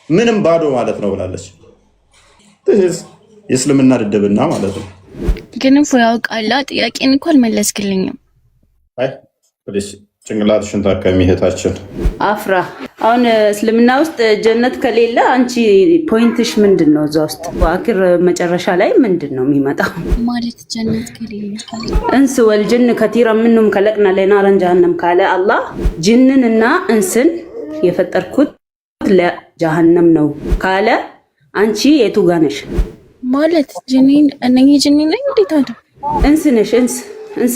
ምንም ባዶ ማለት ነው ብላለች። የእስልምና ድድብና ማለት ነው። ግን እኮ ያውቃላ ጥያቄን እኮ አልመለስክልኝም። አይ ጭንቅላትሽን ታካሚ እህታችን አፍራ አሁን እስልምና ውስጥ ጀነት ከሌለ አንቺ ፖይንትሽ ምንድን ነው? እዛ ውስጥ በአክር መጨረሻ ላይ ምንድን ነው የሚመጣው ማለት? ጀነት ከሌለ እንስ ወልጅን ከቲራ ምንም ከለቅና ለናረን ጀሃነም ካለ አላህ ጅንን እና እንስን የፈጠርኩት ለጀሃነም ነው ካለ አንቺ የቱ ጋር ነሽ? ማለት ጅኒን እነኚህ ጅኒን ላይ እንዴት አለ? እንስ ነሽ፣ እንስ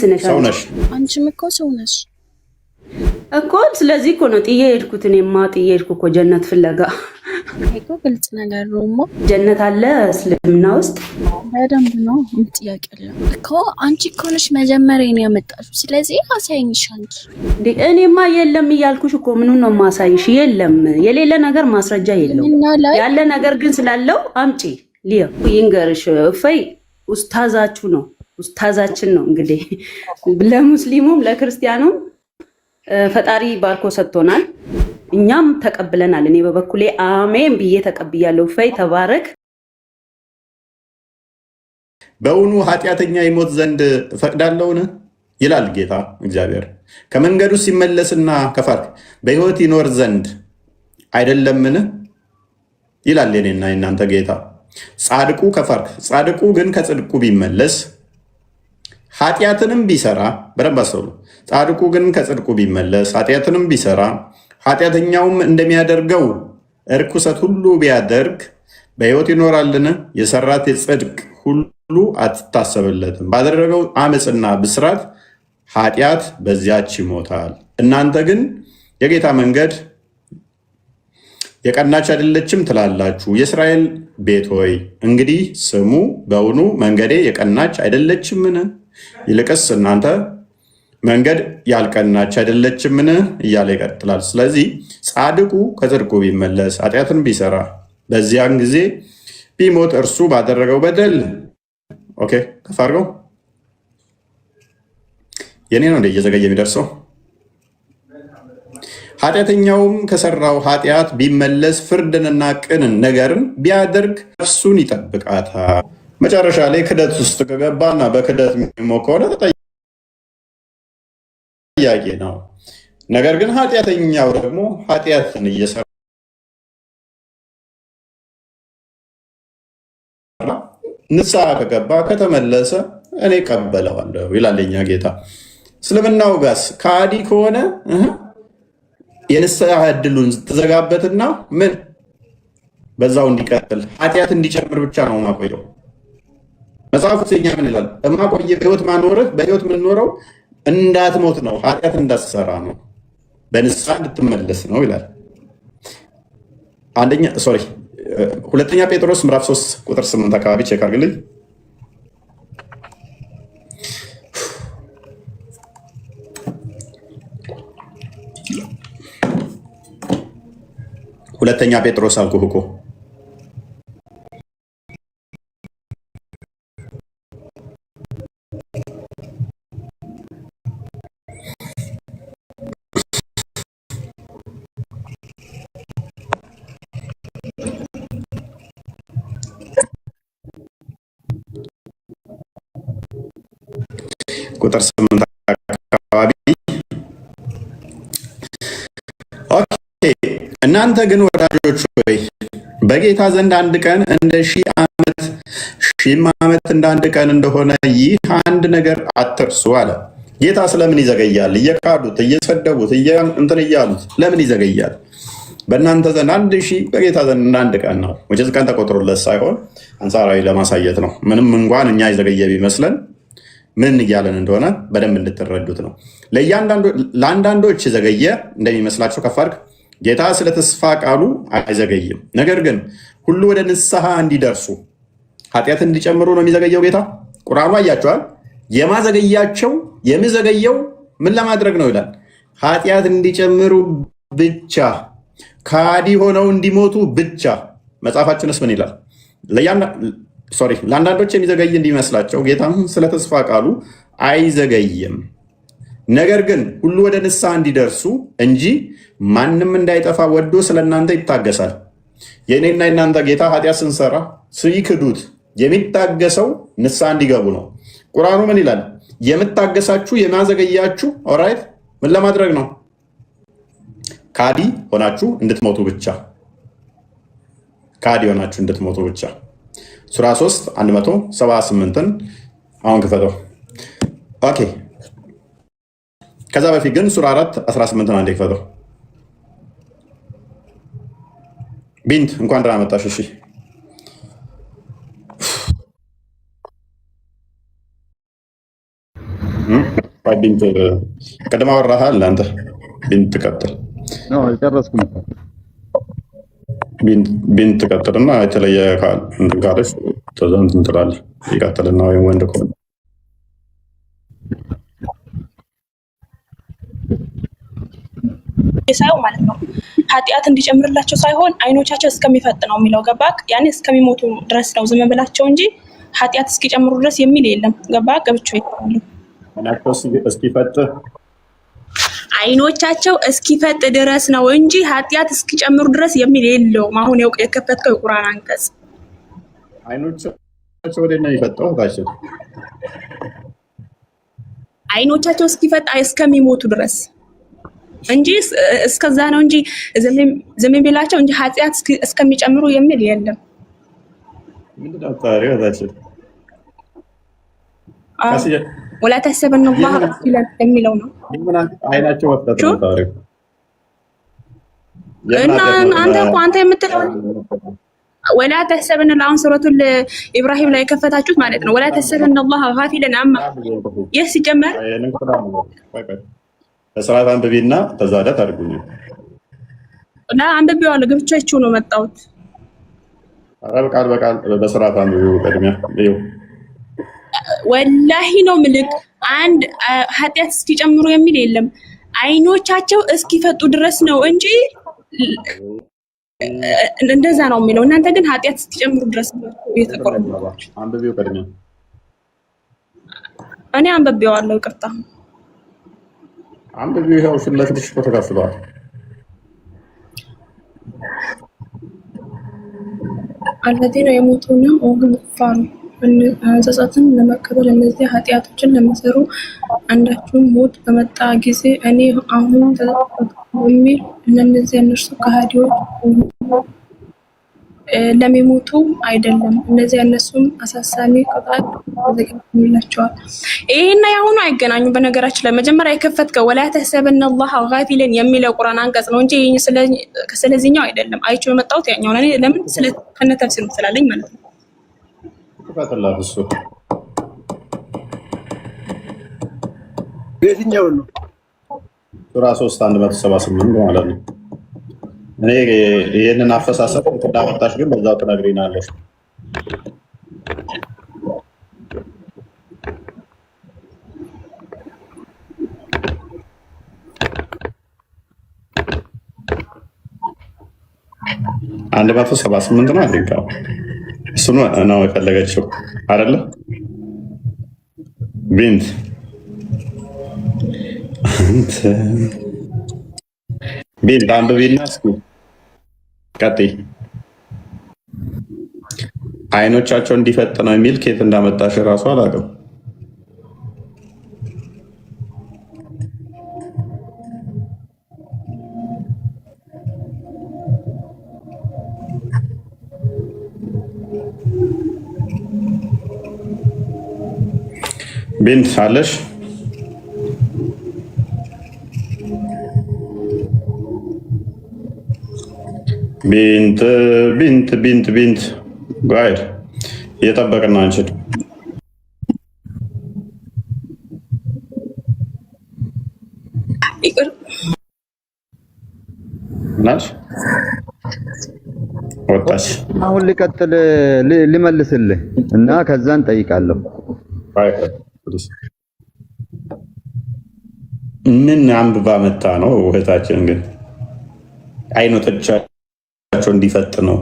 ነሽ፣ ሰው ነሽ። አንቺም እኮ ሰው ነሽ እኮ። ስለዚህ እኮ ነው ጥዬ ሄድኩት። እኔማ ጥዬ ሄድኩ እኮ ጀነት ፍለጋ። እኮ ግልጽ ነገር ነው። ጀነት አለ እስልምና ውስጥ በደንብ ነው። ምን ጥያቄ አለ እኮ? አንቺ እኮ ነሽ መጀመሪያ ነው ያመጣሽው። ስለዚህ አሳይኝሽ አንቺ። እኔማ የለም እያልኩሽ እኮ ምኑን ነው ማሳይሽ? የለም የሌለ ነገር ማስረጃ የለውም። ያለ ነገር ግን ስላለው አምጪ ሊያ ይንገርሽ። እፈይ ኡስታዛችሁ ነው፣ ኡስታዛችን ነው። እንግዲህ ለሙስሊሙም ለክርስቲያኑም ፈጣሪ ባርኮ ሰጥቶናል፣ እኛም ተቀብለናል። እኔ በበኩሌ አሜን ብዬ ተቀብያለሁ። እፈይ ተባረክ። በእውኑ ኃጢአተኛ ይሞት ዘንድ እፈቅዳለሁን ይላል ጌታ እግዚአብሔር። ከመንገዱ ሲመለስና ከፋርክ በሕይወት ይኖር ዘንድ አይደለምን ይላል የኔና የናንተ ጌታ። ጻድቁ ከፋርክ ጻድቁ ግን ከጽድቁ ቢመለስ ኃጢአትንም ቢሰራ፣ በደንብ አስተውሉ። ጻድቁ ግን ከጽድቁ ቢመለስ ኃጢአትንም ቢሰራ ኃጢአተኛውም እንደሚያደርገው እርኩሰት ሁሉ ቢያደርግ በሕይወት ይኖራልን? የሰራት የጽድቅ ሁሉ አትታሰብለትም። ባደረገው አመፅና ብስራት ኃጢአት በዚያች ይሞታል። እናንተ ግን የጌታ መንገድ የቀናች አይደለችም ትላላችሁ። የእስራኤል ቤት ሆይ እንግዲህ ስሙ፣ በውኑ መንገዴ የቀናች አይደለችምን? ይልቅስ እናንተ መንገድ ያልቀናች አይደለችምን እያለ ይቀጥላል። ስለዚህ ጻድቁ ከጽድቁ ቢመለስ ኃጢአትን ቢሰራ በዚያን ጊዜ ቢሞት እርሱ ባደረገው በደል ኦኬ ከፍ አድርገው የኔ ነው እንደ እየዘገየ የሚደርሰው። ኃጢአተኛውም ከሰራው ኃጢአት ቢመለስ ፍርድንና ቅንን ነገርን ቢያደርግ ነፍሱን ይጠብቃታል። መጨረሻ ላይ ክደት ውስጥ ከገባና በክደት የሚሞት ከሆነ ጥያቄ ነው። ነገር ግን ኃጢአተኛው ደግሞ ኃጢአትን እየሰራ ንስሐ ከገባ ከተመለሰ እኔ ቀበለዋለሁ ይላል የኛ ጌታ። እስልምናው ጋስ ከሃዲ ከሆነ የንስሐ እድሉን ትዘጋበትና ምን በዛው እንዲቀጥል ኃጢአት እንዲጨምር ብቻ ነው ማቆየው። መጽሐፉ የኛ ምን ይላል? እማቆየ በህይወት ማኖርህ በህይወት የምንኖረው እንዳትሞት ነው፣ ኃጢአት እንዳትሰራ ነው፣ በንስሐ እንድትመለስ ነው ይላል። ሁለተኛ ጴጥሮስ ምዕራፍ 3 ቁጥር 8 አካባቢ ቼክ አድርግልኝ። ሁለተኛ ጴጥሮስ አልኩህ እኮ ቁጥር 8 አካባቢ እናንተ ግን ወዳጆች ሆይ በጌታ ዘንድ አንድ ቀን እንደ ሺህ ዓመት ሺህም ዓመት እንደ አንድ ቀን እንደሆነ ይህ አንድ ነገር አትርሱ አለ። ጌታ ስለምን ይዘገያል? እየካዱት እየሰደቡት እንትን እያሉት ለምን ይዘገያል? በእናንተ ዘንድ 1000 በጌታ ዘንድ እንደ አንድ ቀን ነው። ወጭስ ቀን ተቆጥሮለት ሳይሆን አንጻራዊ ለማሳየት ነው። ምንም እንኳን እኛ ይዘገየ ቢመስለን ምን እያለን እንደሆነ በደንብ እንድትረዱት ነው። ለአንዳንዶች ዘገየ እንደሚመስላቸው ከፍ አድርግ። ጌታ ስለ ተስፋ ቃሉ አይዘገይም፣ ነገር ግን ሁሉ ወደ ንስሐ እንዲደርሱ ኃጢአት እንዲጨምሩ ነው የሚዘገየው ጌታ። ቁርአኑ አያቸዋል። የሚዘገየው ምን ለማድረግ ነው ይላል? ኃጢአት እንዲጨምሩ ብቻ፣ ካዲ ሆነው እንዲሞቱ ብቻ። መጽሐፋችንስ ምን ይላል? ለአንዳንዶች የሚዘገይ እንዲመስላቸው ጌታም ስለ ተስፋ ቃሉ አይዘገይም፣ ነገር ግን ሁሉ ወደ ንስሐ እንዲደርሱ እንጂ ማንም እንዳይጠፋ ወዶ ስለ እናንተ ይታገሳል። የእኔና የእናንተ ጌታ ኃጢአት ስንሰራ ሲክዱት የሚታገሰው ንስሐ እንዲገቡ ነው። ቁርአኑ ምን ይላል? የምታገሳችሁ የሚያዘገያችሁ ኦራይት ምን ለማድረግ ነው? ካዲ ሆናችሁ እንድትሞቱ ብቻ። ካዲ ሆናችሁ እንድትሞቱ ብቻ። ሱራ 3 178ን አሁን ክፈተው። ኦኬ። ከዛ በፊት ግን ሱራ 4 18ን አንዴ ክፈተው። ቢንት እንኳን ደህና መጣሽ። እሺ ቢንት ቅድም አወራሃል አንተ። ቢንት ትቀጥል ነው አልጨረስኩም። ቢንት ትቀጥልና የተለየ ካለች እንትን ትላለህ። ይቀጥልና ወይም ወንድ ከሆነ ሳይሆን ማለት ነው ኃጢአት እንዲጨምርላቸው ሳይሆን አይኖቻቸው እስከሚፈጥ ነው የሚለው ገባክ? ያኔ እስከሚሞቱ ድረስ ነው ዝም ብላቸው እንጂ ኃጢአት እስኪጨምሩ ድረስ የሚል የለም። ገባክ? ገብቼው ይባላል እስኪፈጥ አይኖቻቸው እስኪፈጥ ድረስ ነው እንጂ ኃጢአት እስኪጨምሩ ድረስ የሚል የለውም። አሁን የከፈትከው የቁርአን አንቀጽ አይኖቻቸው ወደ ነው ይፈጣው ታችን አይኖቻቸው እስኪፈጥ እስከሚሞቱ ድረስ እንጂ እስከዛ ነው እንጂ ዝም ብላቸው እንጂ ኃጢአት እስከሚጨምሩ የሚል የለም። ምንድነው ታሪው ታችን ወላ ተሰበነ الله የሚለው ነው። አይናቸው ወጣት ነው ታሪው እና አንተ የምትለው ወላ ተሰበነ ለአሁን ሱረቱል ኢብራሂም ላይ የከፈታችሁት ማለት ነው። ወላ ተሰበነ الله غافلا عما ሲጀመር በስርዓት አንብቤና ተዛዳት አድርጉኝ እና አንብቤዋለሁ። ገብቻችሁ ነው መጣሁት። በቃል በስርዓት አንብቤው ቀድሚያ ይኸው ወላሂ ነው ምልክ አንድ ኃጢአት እስኪጨምሩ የሚል የለም። አይኖቻቸው እስኪፈጡ ድረስ ነው እንጂ እንደዛ ነው የሚለው። እናንተ ግን ኃጢአት እስኪጨምሩ ድረስ ነው የተቆረጠው። አንብቤው ቀድሚያ እኔ አንብቤዋለሁ። ይቅርታ አንብቤው ይኸው ስለትሽ ተከፍሏል። الذين يموتون وهم كفار እንስሳትን ለመቀበል እነዚህ ኃጢአቶችን ለሚሰሩ አንዳችሁም ሞት በመጣ ጊዜ እኔ አሁን የሚል እነዚህ እነርሱ ከሃዲዎች ለሚሞቱ አይደለም። እነዚህ እነሱም አሳሳቢ ቅጣት ተዘጋጅቶላቸዋል። ይሄና ያሁኑ አይገናኙም። በነገራችን ላይ መጀመሪያ የከፈትከው ወላ ተህሰበነ الله غافلا የሚለው ቁርአን አንቀጽ ነው እንጂ ስለዚህኛው አይደለም። አይቼው የመጣሁት ያኛው ነው። ለምን ስለ ከነ ተፍሲር ስላለኝ ማለት ነው። ተፈተላህ እሱ የትኛው ነው? ሱራ 3 178 ማለት ነው። እኔ ይሄንን አፈሳሰብ እንዳመጣሽ ግን በዛው ትነግሪናለሽ። አንድ 178 ነው አድርጋው እሱ ነው የፈለገችው አይደለ? ቢንት አንተ ቢንት አንብቢና እስኪ ቀጥይ። አይኖቻቸው እንዲፈጥ ነው የሚል ኬት እንዳመጣሽ እራሱ አላውቅም። ቢንት አለሽ? ቢንት ጋር እየጠበቅን ነው አንቺን። ናሽ ወጣች። አሁን ልቀጥል ልመልስልህ እና ከዛን ጠይቃለሁ። ምን አንብባ መታ ነው እህታችን? ግን አይኖቻቸው እንዲፈጥ ነው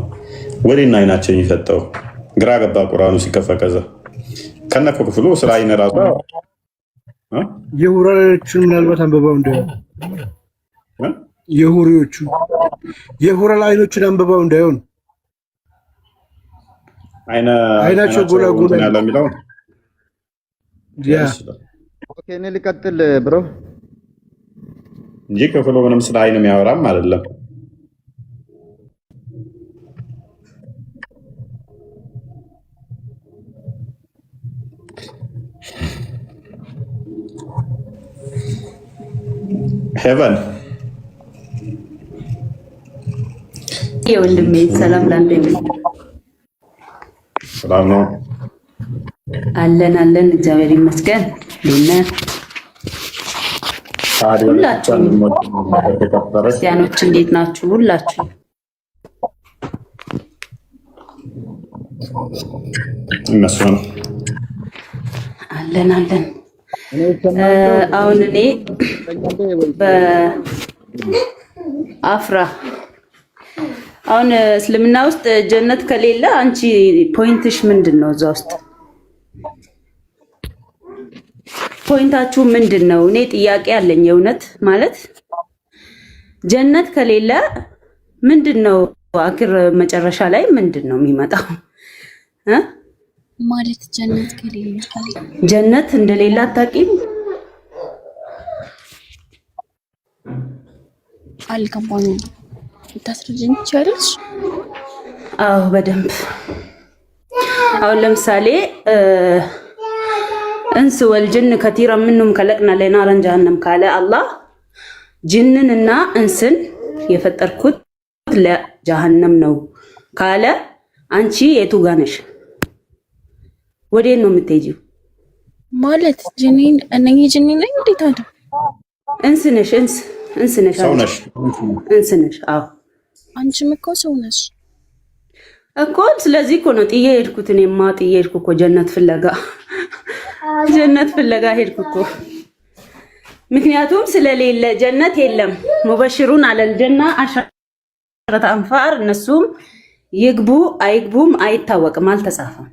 ወዴና አይናቸው የሚፈጠው ግራ ገባ። ቁርአኑ ሲከፈከዘ ከነኮ ክፍሉ ስለ አይነ ራሱ የሁራዎቹን ምናልባት አንብባው እንዳይሆን የሁራል አይኖችን አንብባው እንዳይሆን አይናቸው ጎላጎላ ያለው የሚለው ኦኬ እኔ ልቀጥል ብሮ እንጂ ክፍሉ ምንም ስለ አይን የሚያወራም አይደለም። ሄቨን ወንድሜ ሰላም ላንተ ይሁን። ሰላም ነው አለን እግዚአብሔር ይመስገን። ሁላችሁ ክርስቲያኖች እንዴት ናችሁ? ሁላችሁ ይመስገን አለን። አሁን እኔ በአፍራ አሁን እስልምና ውስጥ ጀነት ከሌለ አንቺ ፖይንትሽ ምንድን ነው? እዛ ውስጥ ፖይንታችሁ ምንድን ነው? እኔ ጥያቄ አለኝ የእውነት ማለት ጀነት ከሌለ ምንድን ነው አክር መጨረሻ ላይ ምንድን ነው የሚመጣው ማለት? ጀነት ከሌለ ጀነት እንደሌለ አታውቂም? አልገባኝም። ታስረጅኝ ትችላለሽ? አዎ በደንብ። አሁን ለምሳሌ እንስ ወልጅን ከቲራ ምንም ከለቅና ለናረን ጀሃነም ካለ አላህ ጅንን እና እንስን የፈጠርኩት ለጀሃነም ነው ካለ አንቺ የቱ ጋር ነሽ? ወዴት ነው የምትሄጂው? ማለት ጅኒን እነኚህ ጅኒ ነኝ እንዴት አለ? እንስ ነሽ። ሰው ነሽ። እንስ ነሽ። አዎ አንቺም እኮ ሰው ነሽ እኮ። ስለዚህ እኮ ነው ጥዬ ሄድኩት። እኔማ ጥዬ ሄድኩ እኮ ጀነት ፍለጋ ሄድኩ እኮ። ምክንያቱም ስለሌለ ጀነት የለም። ሙበሽሩን አለል ጀና አሸረተ አንፋር እነሱም ይግቡ አይግቡም አይታወቅም፣ አልተጻፈም።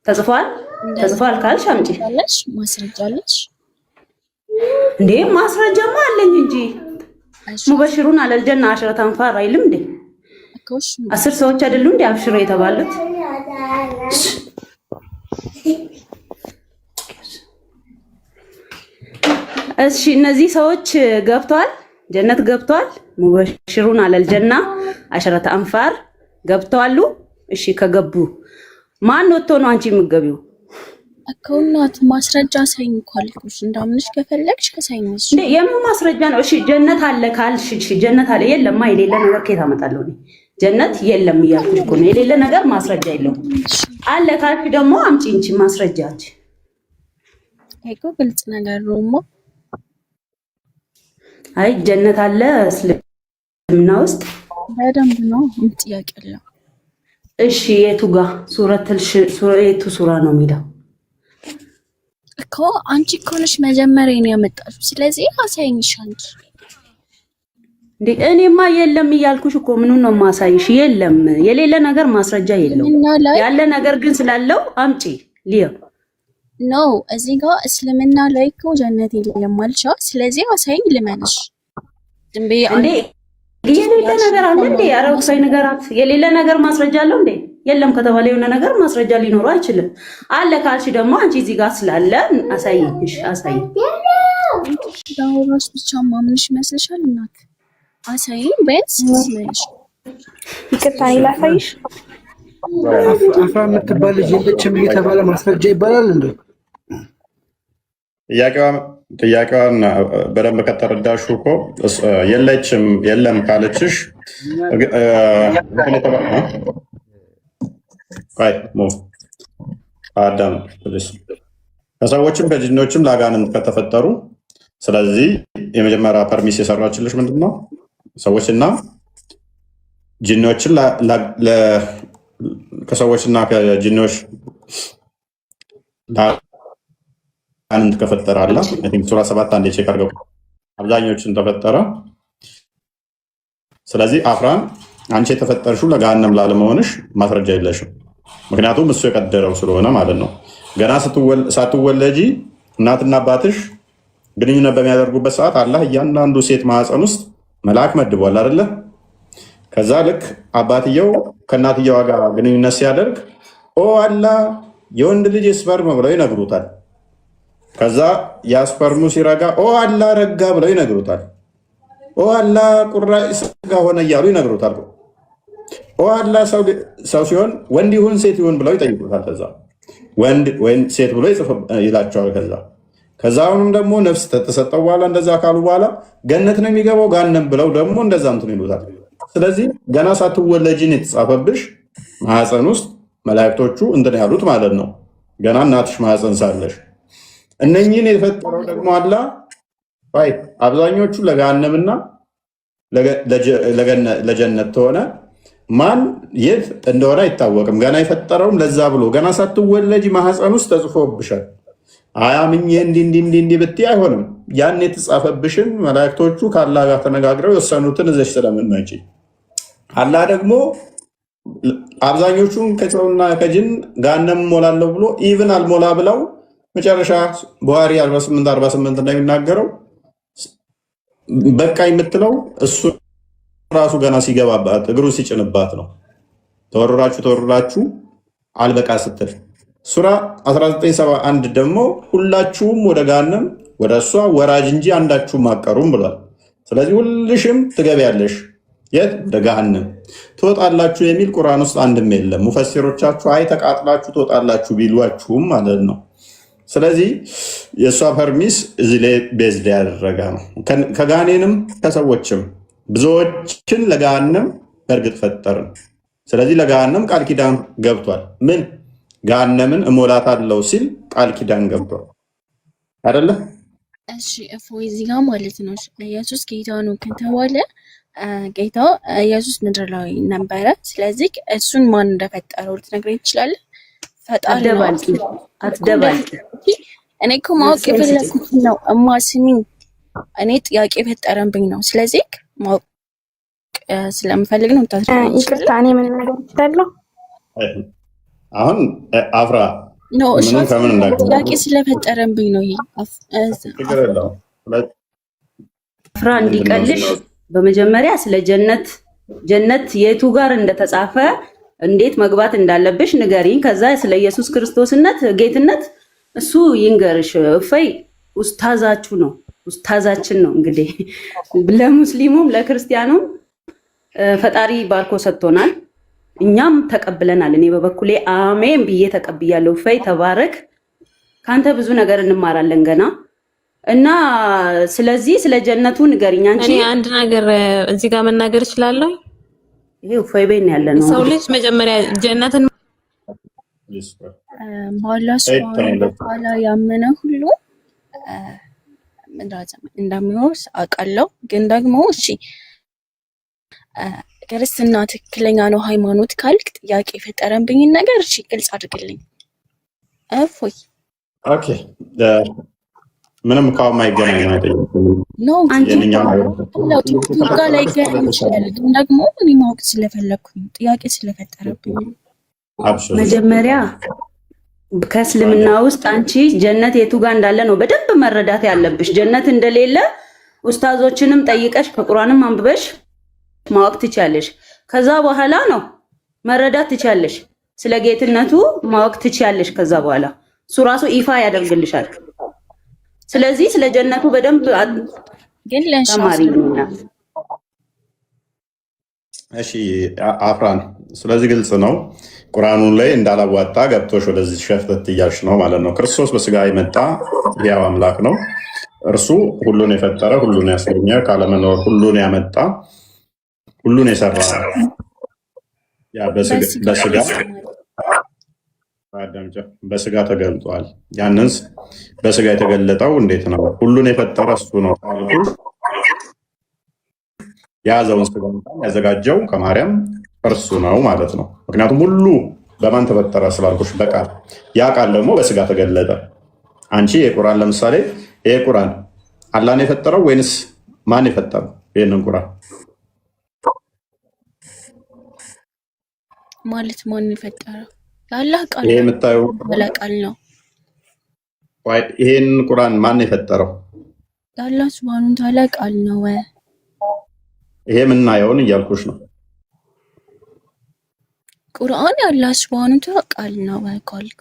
ተጽፏል ካልሽ አምጪ። ማስረጃ አለሽ እንዴ? ማስረጃማ አለኝ እንጂ ሙበሽሩን አለል ጀና አሸረተ አንፋር አይልም እንዴ? 10 ሰዎች አይደሉ እንዴ አብሽሮ የተባሉት? እሺ እነዚህ ሰዎች ገብተዋል፣ ጀነት ገብተዋል። ሙበሽሩን አለል ጀና አሸረተ አንፋር ገብተዋሉ። እሺ ከገቡ ማን ወጥቶ ነው አንቺ የምትገቢው? አከውናት ማስረጃ ሳይኝ ኳልኩሽ እንዳምንሽ ከፈለግሽ ከሳይንስ እንዴ የምን ማስረጃ ነው? እሺ ጀነት አለ ካልሽ እሺ ጀነት አለ። የለም የሌለ ነገር ከየት አመጣለሁ እኔ? ጀነት የለም እያልኩሽ እኮ ነው። የሌለ ነገር ማስረጃ የለውም። አለ ካልሽ ደግሞ አምጪ እንጂ ማስረጃ አንቺ። አይቆ ግልጽ ነገር ነው። አይ ጀነት አለ እስልምና ውስጥ በደንብ ነው። ጥያቄ አለ። እሺ የቱ ጋር የቱ ሱራ ነው የሚለው እኮ? አንቺ እኮ ነሽ መጀመሪያ ነው ያመጣሽው። ስለዚህ አሳይኝሻል እንዴ። እኔማ የለም እያልኩሽ እኮ ምኑን ነው ማሳይሽ? የለም የሌለ ነገር ማስረጃ የለውም። ያለ ነገር ግን ስላለው አምጪ ሊዮ ነው። እዚህ ጋር እስልምና ላይ እኮ ጀነት የለም አልሻ። ስለዚህ አሳይኝ ልመንሽ እንዴ። የሌለ ነገር አለ እንዴ? አረብ ሳይ ነገራት የሌለ ነገር ማስረጃ አለው እንዴ? የለም ከተባለ የሆነ ነገር ማስረጃ ሊኖረው አይችልም። አለ ካልሽ ደግሞ አንቺ እዚህ ጋር ስላለ አሳይሽ። ዳውራስ ብቻ ማምንሽ ይመስልሻል? እናት አሳይኝ በስ ስለሽ ይቅርታ ይላፋይሽ አፍራ የምትባል ልጅ የለችም እየተባለ ማስረጃ ይባላል እንዴ? ጥያቄዋን በደንብ ከተረዳሹ እኮ የለችም የለም ካለችሽ አዳም ከሰዎችም ከጅኖችም ለአጋንንት ከተፈጠሩ፣ ስለዚህ የመጀመሪያ ፐርሚስ የሰራችልሽ ምንድን ነው? ሰዎችና ጅኖችን ከሰዎችና ከጅኖች ለአጋንንት ከፈጠረ አላ ሱራ 7 አንዴ ቼክ አድርገው አብዛኞችን ተፈጠረ። ስለዚህ አፍራን አንቺ የተፈጠርሽው ለገሃነም ላለመሆንሽ ማስረጃ የለሽም። ምክንያቱም እሱ የቀደረው ስለሆነ ማለት ነው። ገና ሳትወለጂ እናትና አባትሽ ግንኙነት በሚያደርጉበት ሰዓት አላህ እያንዳንዱ ሴት ማህፀን ውስጥ መልአክ መድቧል አይደለ? ከዛ ልክ አባትየው ከእናትየዋ ጋር ግንኙነት ሲያደርግ ኦ አላህ የወንድ ልጅ ስፐርም ብለው ይነግሩታል። ከዛ የስፐርሙ ሲረጋ ኦ አላህ ረጋ ብለው ይነግሩታል። ኦ አላህ ቁራጭ ስጋ ሆነ እያሉ ይነግሩታል። ኦ አላህ ሰው ሲሆን ወንድ ይሁን ሴት ይሁን ብለው ይጠይቁታል። ከዛ ወንድ ወይም ሴት ብሎ ይላቸዋል። ከዛ አሁንም ደግሞ ነፍስ ተሰጠው በኋላ እንደዛ ካሉ በኋላ ገነት ነው የሚገባው ጋነም ብለው ደግሞ እንደዛ እንትን ይሉታል። ስለዚህ ገና ሳትወለጂን የተጻፈብሽ ማህፀን ውስጥ መላእክቶቹ እንትን ያሉት ማለት ነው። ገና እናትሽ ማህፀን ሳለሽ እነኚህን የፈጠረው ደግሞ አላህ አብዛኞቹ ለገሃነምና ለጀነት ተሆነ ማን የት እንደሆነ አይታወቅም። ገና የፈጠረውም ለዛ ብሎ ገና ሳትወለጂ ማህፀን ውስጥ ተጽፎብሻል። አያምኜ እንዲህ ብትይ አይሆንም። ያን የተጻፈብሽን መላእክቶቹ ከአላህ ጋር ተነጋግረው የወሰኑትን እዘሽ ስለምትመጪ አላህ ደግሞ አብዛኞቹን ከሰውና ከጅን ገሃነም ሞላለሁ ብሎ ኢቭን አልሞላ ብለው መጨረሻ ቡሃሪ 48 እንደሚናገረው በቃ የምትለው እሱ ራሱ ገና ሲገባባት እግሩ ሲጭንባት ነው። ተወርራችሁ አልበቃ ስትል ሱራ 1971 ደግሞ ሁላችሁም ወደ ገሃነም ወደ እሷ ወራጅ እንጂ አንዳችሁም አቀሩም ብሏል። ስለዚህ ሁልሽም ትገቢያለሽ የት ወደ ገሃነም ትወጣላችሁ የሚል ቁርአን ውስጥ አንድም የለም። ሙፈሲሮቻችሁ አይ ተቃጥላችሁ ትወጣላችሁ ቢሏችሁም ማለት ነው። ስለዚህ የእሷ ፐርሚስ እዚህ ላይ ቤዝድ ያደረገ ነው። ከጋኔንም ከሰዎችም ብዙዎችን ለገሃነም በእርግጥ ፈጠርን። ስለዚህ ለገሃነም ቃል ኪዳን ገብቷል። ምን ገሃነምን እሞላታለሁ ሲል ቃል ኪዳን ገብቷል አይደለ? እሺ እፎይ እዚህ ጋር ማለት ነው ኢየሱስ ጌታ ነው ከተባለ ጌታ ኢየሱስ ምድር ላይ ነበረ። ስለዚህ እሱን ማን እንደፈጠረው ልትነግረኝ ትችላለህ? ፈጣሪ አትደባልቂ። እኔ እኮ ማወቅ የፈለኩት ነው እማ ስሚኝ፣ እኔ ጥያቄ የፈጠረብኝ ነው። ስለዚህ ማወቅ ስለምፈልግ ነው። ይቅርታ እኔ ምን ነገር ይችላል አሁን አፍራ ነው እሺ፣ ጥያቄ ስለፈጠረብኝ ነው። ይሄ አፍራ እንዲቀልሽ በመጀመሪያ ስለ ጀነት የቱ ጋር እንደተጻፈ እንዴት መግባት እንዳለብሽ ንገሪኝ። ከዛ ስለ ኢየሱስ ክርስቶስነት ጌትነት እሱ ይንገርሽ። እፈይ ኡስታዛችሁ ነው፣ ኡስታዛችን ነው። እንግዲህ ለሙስሊሙም ለክርስቲያኑም ፈጣሪ ባርኮ ሰጥቶናል፣ እኛም ተቀብለናል። እኔ በበኩሌ አሜን ብዬ ተቀብያለሁ። እፈይ ተባረክ። ካንተ ብዙ ነገር እንማራለን ገና እና ስለዚህ ስለ ጀነቱ ንገሪኝ። አንቺ እኔ አንድ ነገር እዚህ ጋር መናገር እችላለሁ። ይሄ እፎይ ቤት ነው ያለ ነው። ሰው ልጅ መጀመሪያ ጀነትን ባላ ያመነ ሁሉ እንደሚወርስ አውቃለሁ። ግን ደግሞ እሺ ክርስትና ትክክለኛ ነው ሃይማኖት ካልክ ጥያቄ የፈጠረብኝ ነገር እሺ ግልጽ አድርግልኝ። እፎይ ኦኬ ምንም ካው ማይገናኝ ነው አንቺ ጋር ላይ ገናኝ ይችላል። ግን ደግሞ እኔ ማወቅ ስለፈለኩኝ ጥያቄ ስለፈጠረብኝ መጀመሪያ ከእስልምና ውስጥ አንቺ ጀነት የቱ ጋር እንዳለ ነው በደንብ መረዳት ያለብሽ። ጀነት እንደሌለ ኡስታዞችንም ጠይቀሽ ከቁርአንም አንብበሽ ማወቅ ትቻለሽ። ከዛ በኋላ ነው መረዳት ትቻለሽ። ስለ ጌትነቱ ማወቅ ትቻለሽ። ከዛ በኋላ እሱ ራሱ ይፋ ያደርግልሻል። ስለዚህ ስለ ጀነቱ በደንብ ግን ተማሪ ነው። እሺ አፍራን ስለዚህ ግልጽ ነው። ቁርአኑን ላይ እንዳላዋጣ ገብቶሽ ወደዚህ ሸፍተት እያልሽ ነው ማለት ነው። ክርስቶስ በስጋ የመጣ ሕያው አምላክ ነው። እርሱ ሁሉን የፈጠረ ሁሉን ያስገኘ ካለመኖር ሁሉን ያመጣ ሁሉን የሰራ ያ በስጋ ተገልጧል። ያንንስ በስጋ የተገለጠው እንዴት ነው? ሁሉን የፈጠረ እሱ ነው። የያዘውን ስጋ ያዘጋጀው ከማርያም እርሱ ነው ማለት ነው። ምክንያቱም ሁሉ በማን ተፈጠረ ስላልኩሽ በቃል ያ ቃል ደግሞ በስጋ ተገለጠ። አንቺ የቁርአን ለምሳሌ ይሄ ቁርአን አላህ ነው የፈጠረው ወይንስ ማን የፈጠረው? ይሄንን ቁርአን ማለት ማን የፈጠረው? የአላህ ቃል ይሄ የምታየው ቃል ነው። ይሄን ቁርአን ማን የፈጠረው? የአላህ ሱብሃነሁ ወተዓላ ቃል ነው። ይሄ የምናየውን እያልኩሽ ነው። ቁርአን የአላህ ሱብሃነሁ ወተዓላ ቃል ነው ካልኩ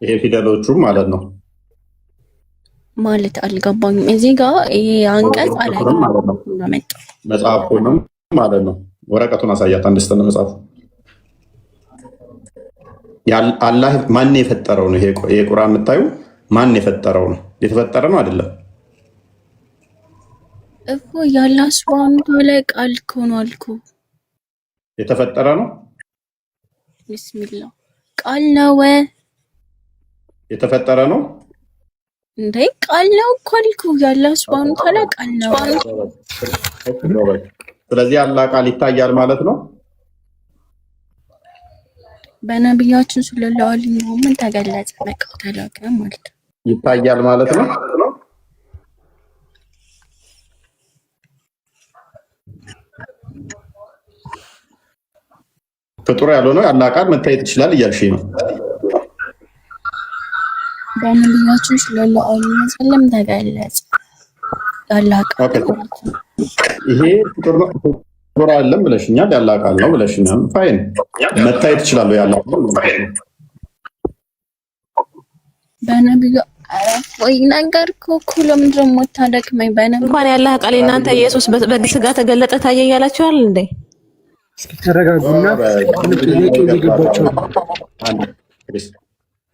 ይሄ ፊደሎቹም ማለት ነው ማለት አልገባኝም። እዚህ ጋር ይሄ አንቀጽ አላየሁም ማለት ነው እንደመጣ መጽሐፉንም ማለት ነው። ወረቀቱን አሳያት አንድ ስተነ መጽሐፉ አላህ ማን የፈጠረው ነው? ይሄ ቁርአን የምታዩ ማን የፈጠረው ነው? የተፈጠረ ነው አይደለም እኮ የአላህ ሱብሃነሁ ወተዓላ ቃል እኮ ነው አልኩ። የተፈጠረ ነው። ቢስሚላህ ቃል ነው የተፈጠረ ነው እንዴ? ቃል ነው እኮ አልኩ። የአላህ ሱብሃነሁ ወተዓላ ቃል ነው። ስለዚህ አላህ ቃል ይታያል ማለት ነው። በነቢያችን ሰለላሁ ዐለይሂ ወሰለም ተገለጸ በቃ ተላከ ማለት ነው። ይታያል ማለት ነው። ፍጡር ያልሆነው የአላህ ቃል መታየት ይችላል እያልሽ ነው። በነቢያችን ሰለላሁ ዐለይሂ ወሰለም ተገለጸ የአላህ ቃል። ይሄ ፍጡር አይደለም ብለሽኛል፣ የአላህ ቃል ነው ብለሽኛል። ፋይን መታየት ይችላል የአላህ ቃል በነቢዩ ወይ ነገር እኮ ለምንድን ነው የምታደክመኝ? እንኳን ያላህ ቃል እናንተ ኢየሱስ በስጋ ተገለጠ ታየ እያላችኋል እንዴ? ተረጋጉና እየገባቸው።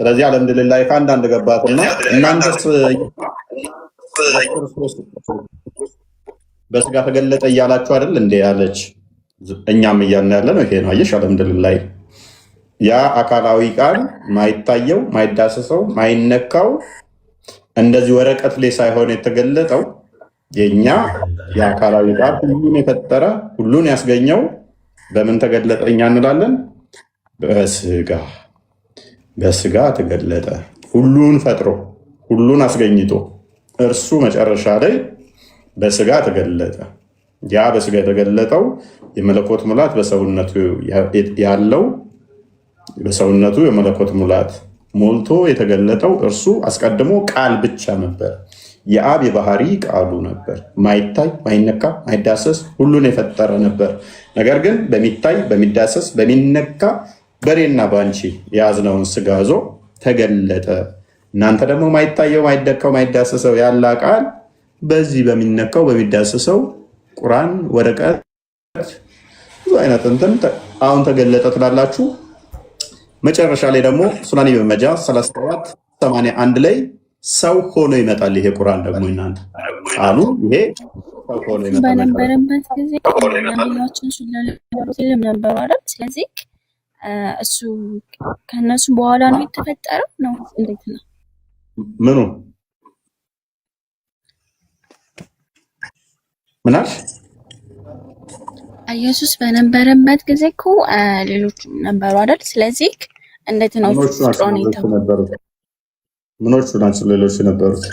ስለዚህ አልሐምዱሊላህ ከአንዳንድ ገባትና እናንተስ በስጋ ተገለጠ እያላችሁ አይደል እንዴ ያለች፣ እኛም እያልን ያለ ነው ይሄ ነው። አየሽ አልሐምዱሊላህ ያ አካላዊ ቃል ማይታየው ማይዳሰሰው ማይነካው እንደዚህ ወረቀት ላይ ሳይሆን የተገለጠው የኛ የአካላዊ ቃል ሁሉን የፈጠረ ሁሉን ያስገኘው በምን ተገለጠ እኛ እንላለን? በስጋ ተገለጠ። ሁሉን ፈጥሮ ሁሉን አስገኝቶ እርሱ መጨረሻ ላይ በስጋ ተገለጠ። ያ በስጋ የተገለጠው የመለኮት ሙላት በሰውነቱ ያለው በሰውነቱ የመለኮት ሙላት ሞልቶ የተገለጠው እርሱ አስቀድሞ ቃል ብቻ ነበር። የአብ የባህሪ ቃሉ ነበር። ማይታይ ማይነካ ማይዳሰስ ሁሉን የፈጠረ ነበር። ነገር ግን በሚታይ በሚዳሰስ በሚነካ በሬና ባንቺ የያዝነውን ስጋ ይዞ ተገለጠ። እናንተ ደግሞ ማይታየው ማይደካው ማይዳሰሰው ያለ ቃል በዚህ በሚነካው በሚዳሰሰው ቁርአን ወረቀት ብዙ አይነት እንትን አሁን ተገለጠ ትላላችሁ። መጨረሻ ላይ ደግሞ ሱናን ኢብኑ መጃ 3781 ላይ ሰው ሆኖ ይመጣል። ይሄ ቁርአን ደግሞ እናንተ ቃሉ ይሄ ሰው ሆኖ ይመጣል በነበረበት ጊዜ ነቢያችን ሰለላሁ ነበሩ አይደል? ስለዚህ እሱ ከነሱ በኋላ ነው የተፈጠረው ነው እንዴት ነው? ምኑ ምናሽ ኢየሱስ በነበረበት ጊዜ እኮ ሌሎች ነበሩ አይደል? ስለዚህ እንዴት ነው ፍጡራን የተባሉት? ምኖቹ ናቸው ሌሎች ነበሩት?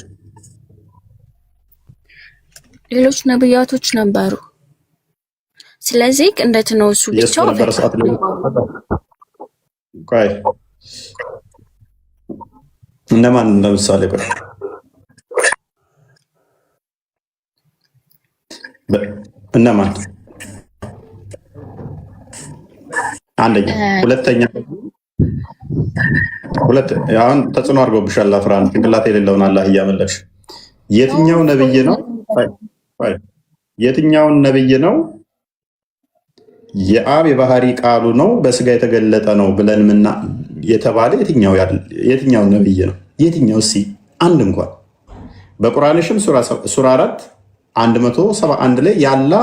ሌሎች ነብያቶች ነበሩ። ስለዚህ እንዴት ነው እሱ ብቻው ቆይ እነማን ለምሳሌ ቆይ እነማን አንደኛ አሁን ተጽዕኖ አድርጎብሻል። አፍራን ጭንቅላት የሌለውን አላህ እያመለክሽ የትኛው ነብይ ነው? የትኛውን ነብይ ነው የአብ የባህሪ ቃሉ ነው በስጋ የተገለጠ ነው ብለን ምና የተባለ የትኛው ነብይ ነው? የትኛው አንድ እንኳን በቁርአንሽም ሱራ 4 171 ላይ ያላ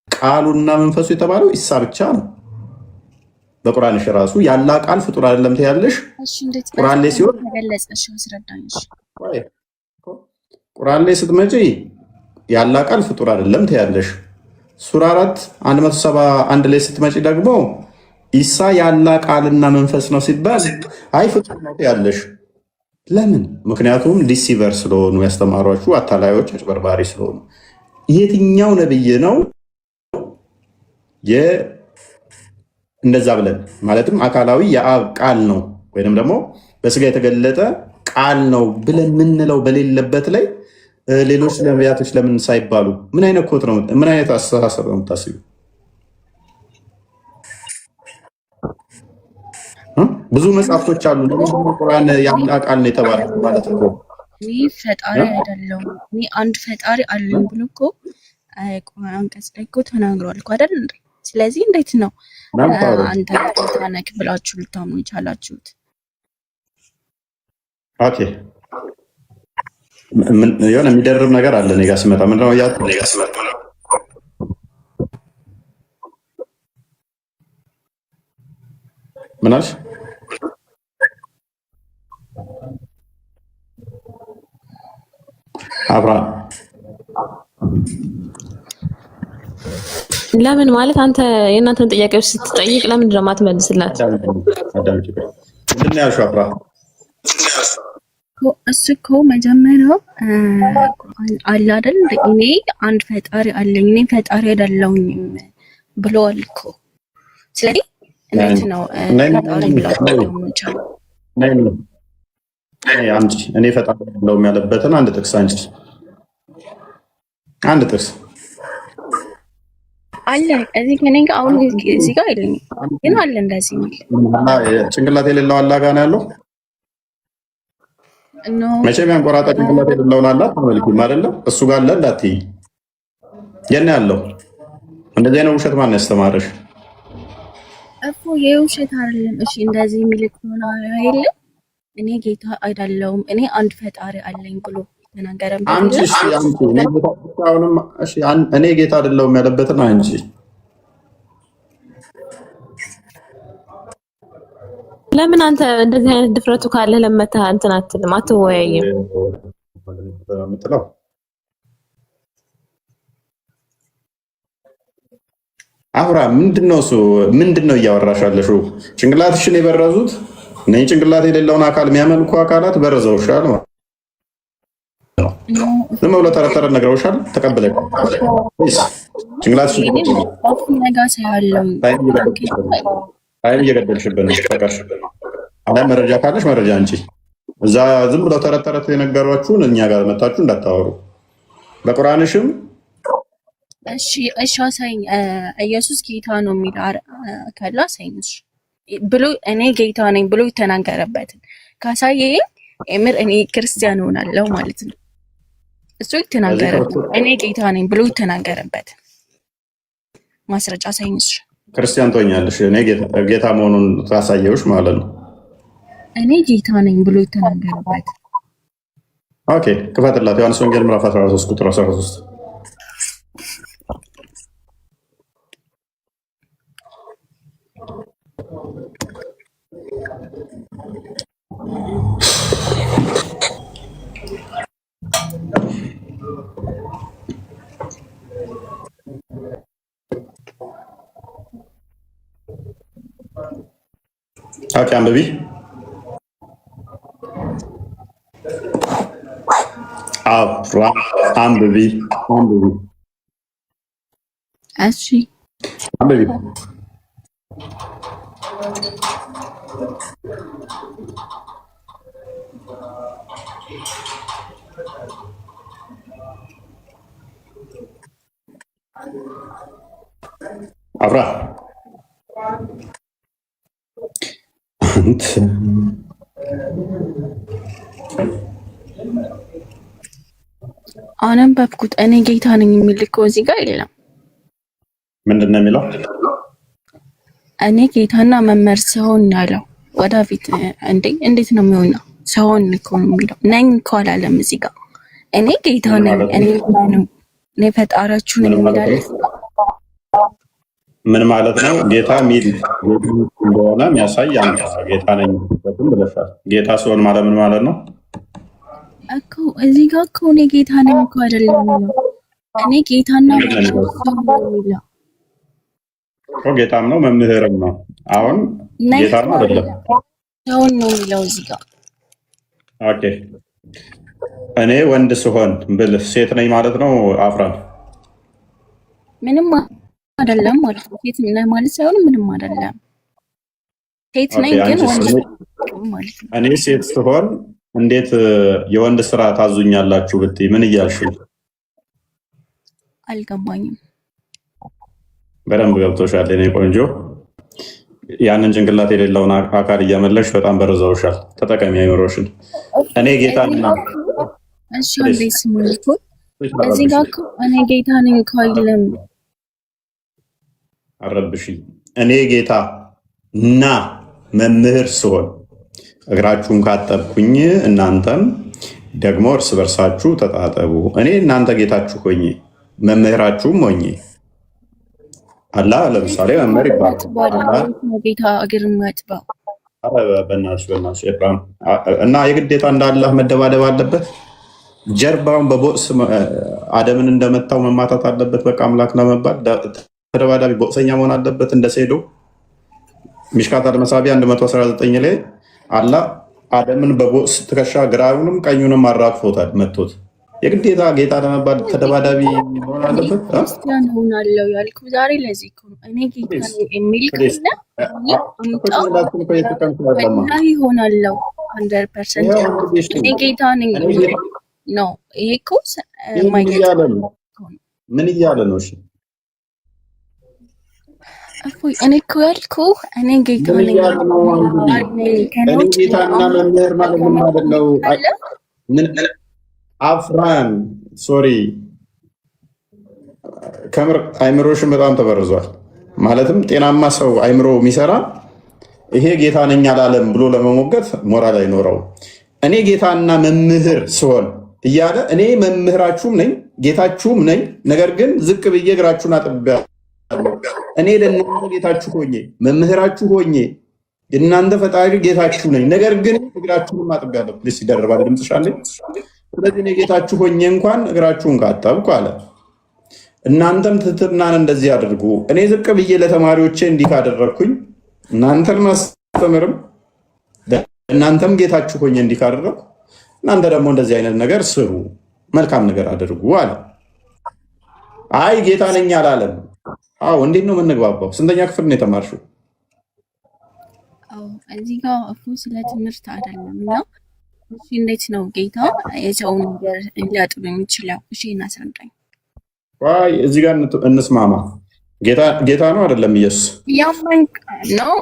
ቃሉና መንፈሱ የተባለው ኢሳ ብቻ ነው። በቁርአንሽ ራሱ ያላ ቃል ፍጡር አይደለም ትያለሽ። ቁርአን ላይ ሲሆን ቁርአን ላይ ስትመጪ ያላ ቃል ፍጡር አይደለም ትያለሽ። ሱራ 4 171 ላይ ስትመጪ ደግሞ ኢሳ ያላ ቃልና መንፈስ ነው ሲባል አይ ፍጡር ነው ትያለሽ። ለምን? ምክንያቱም ዲሲቨር ስለሆኑ ያስተማሯችሁ አታላዮች አጭበርባሪ ስለሆኑ። የትኛው ነብይ ነው እንደዛ ብለን ማለትም አካላዊ የአብ ቃል ነው ወይንም ደግሞ በስጋ የተገለጠ ቃል ነው ብለን ምንለው በሌለበት ላይ ሌሎች ነቢያቶች ለምን ሳይባሉ? ምን አይነት ኮት ነው? ምን አይነት አስተሳሰብ ነው የምታስቢው? ብዙ መጽሐፍቶች አሉ። ቁርአን የአላህ ቃል ነው የተባለው ማለት ነው። እኔ ፈጣሪ አይደለሁም እኔ አንድ ፈጣሪ አለኝ ብሎ እኮ ቁርአን አንቀጽ ላይ እኮ ተናግሯል እኮ አይደል እንዴ? ስለዚህ እንዴት ነው አንተ ጌታ ነህ ብላችሁ ልታምኑ የቻላችሁት? ኦኬ የሆነ የሚደርብ ነገር አለ። እኔ ጋር ስመጣ ምንድን ነው እያልኩ ምን አልሽ? አብርሃም ለምን ማለት አንተ የእናንተን ጥያቄዎች ስትጠይቅ ለምንድን ነው የማትመልስላት? ምንድን ነው ያልሽው አብርሃም? እሱ እኮ መጀመሪያው አለ አይደል እኔ አንድ ፈጣሪ አለኝ እኔ ፈጣሪ አይደለሁኝም ብለዋል እኮ። ስለዚህ እንዴት ነው ፈጣሪ ብላችሁ የምንቻለው? እኔ ፈጣሪ አይደለሁም ያለበትን አንድ ጥቅስ አንቺ አንድ ጥቅስ አለ እዚህ ከኔ ጋር አሁን እዚህ ጋር አይደለም ግን አለ እንደዚህ ነው። ጭንቅላት የሌለው አላህ ጋር ነው ያለው። መቼም ያንቆራጣ ጭንቅላት የሌለውን አላህ ተመልኩ አይደለ? እሱ ጋር አለ እንዳትዪ። የት ነው ያለው? እንደዚህ አይነት ውሸት ማን ያስተማረሽ? እኮ የውሸት አይደለም። እሺ እንደዚህ የሚልክ ሆነ አይደለም። እኔ ጌታ አይደለሁም እኔ አንድ ፈጣሪ አለኝ ብሎ ተናገረም። አንቺ እሺ አንቺ እኔ ጌታ አይደለሁም ያለበትን አንቺ ለምን አንተ እንደዚህ አይነት ድፍረቱ ካለ ለመተህ እንትን አትልም አትወያይም? አብርሃም ምንድነው እያወራሻለሽው? ጭንቅላትሽን የበረዙት እኔ ጭንቅላት የሌለውን አካል የሚያመልኩ አካላት በረዘውሻል። ዝም ብሎ ተረተረ ነግረውሻል። ተቀበለሽ ጭንቅላትሽን ታይም እየገደልሽብን ነው። አሁን መረጃ ካለሽ መረጃ አንቺ እዛ ዝም ብለው ተረተረት የነገሯችሁን እኛ ጋር መታችሁ እንዳታወሩ በቁርአንሽም እሺ አሳይኝ። ኢየሱስ ጌታ ነው የሚል ካለ አሳይኝ ብሎ እኔ ጌታ ነኝ ብሎ የተናገረበትን ካሳየኝ እምር እኔ ክርስቲያን ሆናለሁ ማለት ነው። እሱ የተናገረበት እኔ ጌታ ነኝ ብሎ የተናገረበት ማስረጃ አሳይኝ። ክርስቲያን ትሆኛለሽ እኔ ጌታ መሆኑን ታሳየውሽ ማለት ነው። እኔ ጌታ ነኝ ብሎ የተናገረበት ኦኬ ክፈትላት። ዮሐንስ ወንጌል ምዕራፍ 13 ቁጥር 13 ኦኬ አንብቢ። አንብቢ እሺ አንብቢ። አብራ አነበብኩት። እኔ ጌታ ነኝ የሚል እኮ እዚህ ጋር የለም። ምንድን ነው የሚለው? እኔ ጌታና መምህር ሲሆን ያለው ወደፊት እንዴት ነው የሚሆነው? ሲሆን እኮ ነው የሚለው ነኝ እኮ አላለም እዚህ ጋር። እኔ ጌታ ነኝ እኔ ፈጣሪያችሁ ነኝ የሚላል ምን ማለት ነው? ጌታ ሚል እንደሆነ የሚያሳይ አንተ ጌታ ነኝ ብለሻል። ጌታ ሲሆን ማለት ምን ማለት ነው እኮ? እዚህ ጋር እኮ እኔ ጌታ ነኝ እኮ አይደለም የሚለው። እኔ ጌታና የሚለው ጌታም ነው መምህርም ነው። አሁን ጌታ ነው አይደለም ሲሆን ነው የሚለው እዚህ ጋር። ኦኬ እኔ ወንድ ስሆን ብል ሴት ነኝ ማለት ነው። አፍራን ምንም አይደለም ማለት ነው። ሴት ነኝ ማለት ሳይሆን ምንም አይደለም። ሴት ነኝ ግን ወንድ ማለት ነው። እኔ ሴት ስሆን እንዴት የወንድ ስራ ታዙኛላችሁ ብትይ ምን እያልሽ? አልገባኝም። በደንብ ገብቶሻል የኔ ቆንጆ። ያንን ጭንቅላት የሌለውን አካል እያመለክሽ በጣም በረዛውሻል። ተጠቀሚ አይምሮሽን። እኔ ጌታ እሺ እንዴት ስሙልኩ እዚህ ጋር እኮ እኔ ጌታ ነኝ እኮ አይልም። አረብሽ እኔ ጌታ እና መምህር ስሆን እግራችሁን ካጠብኩኝ እናንተም ደግሞ እርስ በርሳችሁ ተጣጠቡ። እኔ እናንተ ጌታችሁ ሆኜ መምህራችሁም ሆኜ አላህ ለምሳሌ መምህር ይባላል። ጌታ እግር ማጥባው በእናትሽ ኤፍራም እና የግዴታ እንዳላህ መደባደብ አለበት። ጀርባውን በቦክስ አደምን እንደመታው መማታት አለበት። በቃ አምላክ ለመባል ተደባዳቢ ቦክሰኛ መሆን አለበት። እንደ ሴዶ ሚሽካት አልመሳቢያ 119 ላይ አላህ አደምን በቦክስ ትከሻ ግራውንም ቀኙንም አራግፎታል መቶት። የግዴታ ጌታ ለመባል ተደባዳቢ መሆን አለበት። ክርስቲያን ሆናለሁ ያልኩት ዛሬ ለዚህ እኮ እኔ ጌታ ነኝ የሚል ከሆነ ላይ ሆናለሁ 100% እኔ ጌታ ነኝ ነው። ይሄ እኮ ምን እያለ ነው? እሺ እኔ እኮ ያልኩህ እኔ ጌታ ነኝ። እኔ ጌታና መምህር ማለት ምን ማለት ነው? ምን አፍራን ሶሪ ከምር አይምሮሽን በጣም ተበርዟል። ማለትም ጤናማ ሰው አይምሮ የሚሰራ ይሄ ጌታ ነኝ አላለም ብሎ ለመሞገት ሞራል አይኖረው። እኔ ጌታና መምህር ስሆን እያለ እኔ መምህራችሁም ነኝ ጌታችሁም ነኝ፣ ነገር ግን ዝቅ ብዬ እግራችሁን አጥቤያለሁ። እኔ ለእናንተ ጌታችሁ ሆኜ መምህራችሁ ሆኜ እናንተ ፈጣሪ ጌታችሁ ነኝ፣ ነገር ግን እግራችሁን አጥቤያለሁ። ልስ ይደርባል ድምፅሽ አለኝ። ስለዚህ እኔ ጌታችሁ ሆኜ እንኳን እግራችሁን ካጠብኩ አለ። እናንተም ትህትናን እንደዚህ አድርጉ። እኔ ዝቅ ብዬ ለተማሪዎቼ እንዲህ ካደረግኩኝ እናንተን ማስተምርም እናንተም ጌታችሁ ሆኜ እንዲህ ካደረግኩ እናንተ ደግሞ እንደዚህ አይነት ነገር ስሩ፣ መልካም ነገር አድርጉ አለ። አይ ጌታ ነኝ አላለም። አዎ እንዴት ነው የምንግባባው? ስንተኛ ክፍል ነው የተማርሽው? እዚህ ጋር እኮ ስለ ትምህርት አይደለም ነው። እሺ እንዴት ነው ጌታ የሰው ነገር ሊያጥብ የሚችለው? እሺ እናስረዳኝ። ዋይ እዚህ ጋር እንስማማ። ጌታ ነው አይደለም? ኢየሱስ ያመን ነው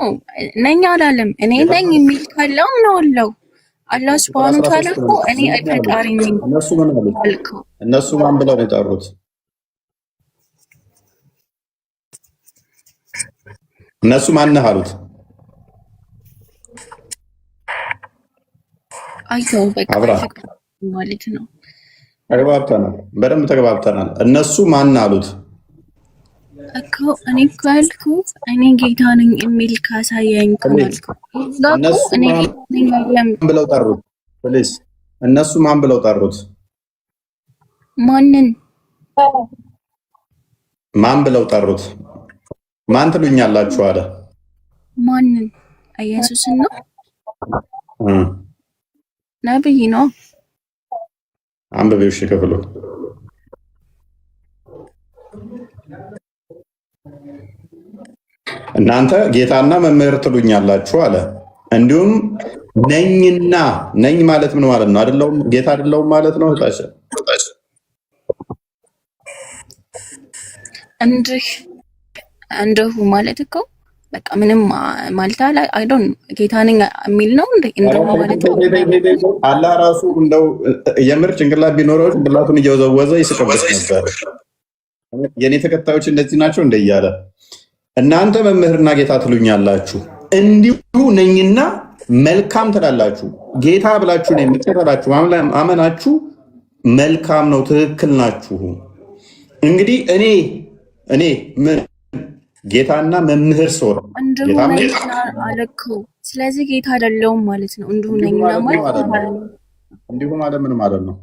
ነኝ አላለም። እኔ ነኝ የሚል ካለው ነው አለው። አላህ ሱብሃነሁ ወተዓላ እኮ እኔ ፈጣሪ ነኝ። እነሱ ማን ብለው ነው የጠሩት? እነሱ ማን ነህ አሉት? አይተው በቃ ማለት ነው። ተግባብተናል፣ በደንብ ተግባብተናል። እነሱ ማን አሉት እኮ? እኔ እኮ ያልኩት እኔ ጌታ ነኝ የሚል ካሳየኝ ከማልኩ እነሱ ማን ብለው ጠሩት? ፕሊዝ እነሱ ማን ብለው ጠሩት? ማንን ማን ብለው ጠሩት? ማን ትሉኛላችሁ አለ። ማንን? ኢየሱስን ነው። ነብይ ነው። አንብቤው እሺ ክፍሉ እናንተ ጌታና መምህር ትሉኛላችሁ አለ። እንዲሁም ነኝና ነኝ ማለት ምን ማለት ነው? አይደለሁም ጌታ አይደለሁም ማለት ነው። እንደሁ ማለት እኮ በቃ ምንም ማለት አይ ዶንት ጌታ ነኝ የሚል ነው። እንደው ማለት አላህ ራሱ እንደው የምር ጭንቅላት ቢኖረው ጭንቅላቱን እየወዘወዘ ይስቅበት ነበር። የኔ ተከታዮች እንደዚህ ናቸው እንደ እያለ እናንተ መምህርና ጌታ ትሉኛላችሁ እንዲሁ ነኝና መልካም ትላላችሁ። ጌታ ብላችሁ ነው የምትጠራችሁ። አመናችሁ መልካም ነው፣ ትክክል ናችሁ። እንግዲህ እኔ ጌታና መምህር ሰው እንዲሁ ነኝ አለኩ። ስለዚህ ጌታ አይደለሁም ማለት ነው። እንዲሁ ነኝና ማለት እንዲሁ ማለት ምን ማለት ነው?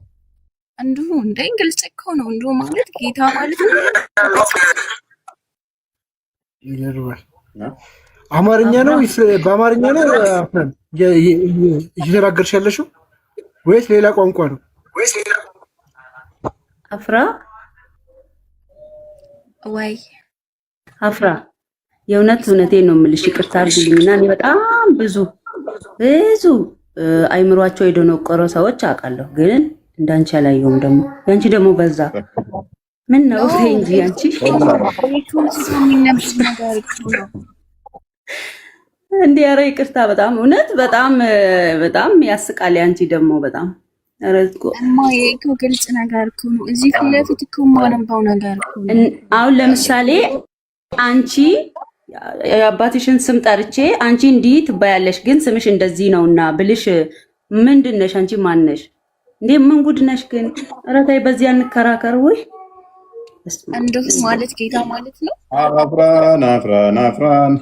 እንዲሁ እንደ ግልጽ እኮ ነው። እንዲሁ ማለት ጌታ ማለት ነው። ይደርባል። አማርኛ ነው ወይስ በአማርኛ ነው እየተናገርሽ ያለሽው ወይስ ሌላ ቋንቋ ነው? አፍራ ወይ አፍራ እውነቴን ነው የምልሽ። ይቅርታ አድርግልኝና እኔ በጣም ብዙ አይምሯቸው የደነቆረ ሰዎች አውቃለሁ፣ ግን እንዳንቺ አላየሁም። ደግሞ ያንቺ ደግሞ በዛ። ምን ነው እንጂ ያንቺ እንዴ ኧረ ይቅርታ በጣም እውነት በጣም ያስቃል። አንቺ ደግሞ በጣም ረዝቆ እማዬ እኮ ግልጽ ነገር እኮ ነው። እዚህ ፊት ለፊት እኮ የማነባው ነገር እኮ ነው። አሁን ለምሳሌ አንቺ የአባትሽን ስም ጠርቼ አንቺ እንዲህ ትባያለሽ ግን ስምሽ እንደዚህ ነውና ብልሽ ምንድን ነሽ አንቺ? ማን ነሽ እንዴ? ምን ጉድ ነሽ ግን? ኧረ ተይ በዚህ አንከራከር። ወይ እንደው ማለት ጌታ ማለት ነው። አፍራን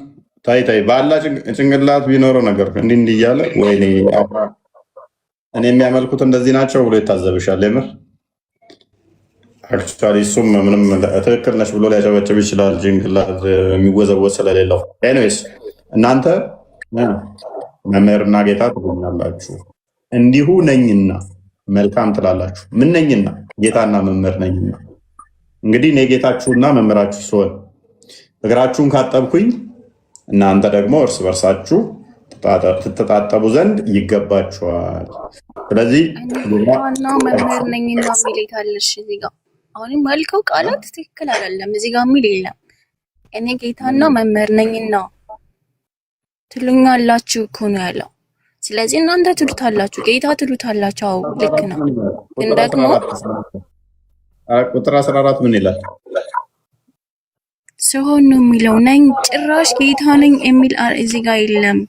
ታይ ባላ ጭንቅላት ቢኖረው ነገር እንዲህ እያለ ወይኔ እኔ የሚያመልኩት እንደዚህ ናቸው ብሎ ይታዘብሻል። የምር አክቹዋሊ እሱም ምንም ትክክል ነሽ ብሎ ሊያጨበጭብ ይችላል፣ ጭንቅላት የሚወዘወዝ ስለሌለው። ኤኒዌይስ እናንተ መምህርና ጌታ ትሉኛላችሁ፣ እንዲሁ ነኝና መልካም ትላላችሁ። ምን ነኝና? ጌታና መምህር ነኝና። እንግዲህ እኔ ጌታችሁና መምህራችሁ ስሆን እግራችሁን ካጠብኩኝ እናንተ ደግሞ እርስ በርሳችሁ ትተጣጠቡ ዘንድ ይገባችኋል። ስለዚህ ዋናው መምህር ነኝና የሚል ታለሽ እዚህ ጋር አሁን መልከው ቃላት ትክክል አይደለም። እዚህ ጋር የሚል የለም። እኔ ጌታና መምህር ነኝና ትሉኛላችሁ እኮ ነው ያለው። ስለዚህ እናንተ ትሉታላችሁ፣ ጌታ ትሉታላችሁ። አዎ ልክ ነው። ግን ደግሞ ቁጥር 14 ምን ይላል? ሲሆን ነው የሚለው ነኝ። ጭራሽ ጌታ ነኝ የሚል እዚህ ጋር የለም።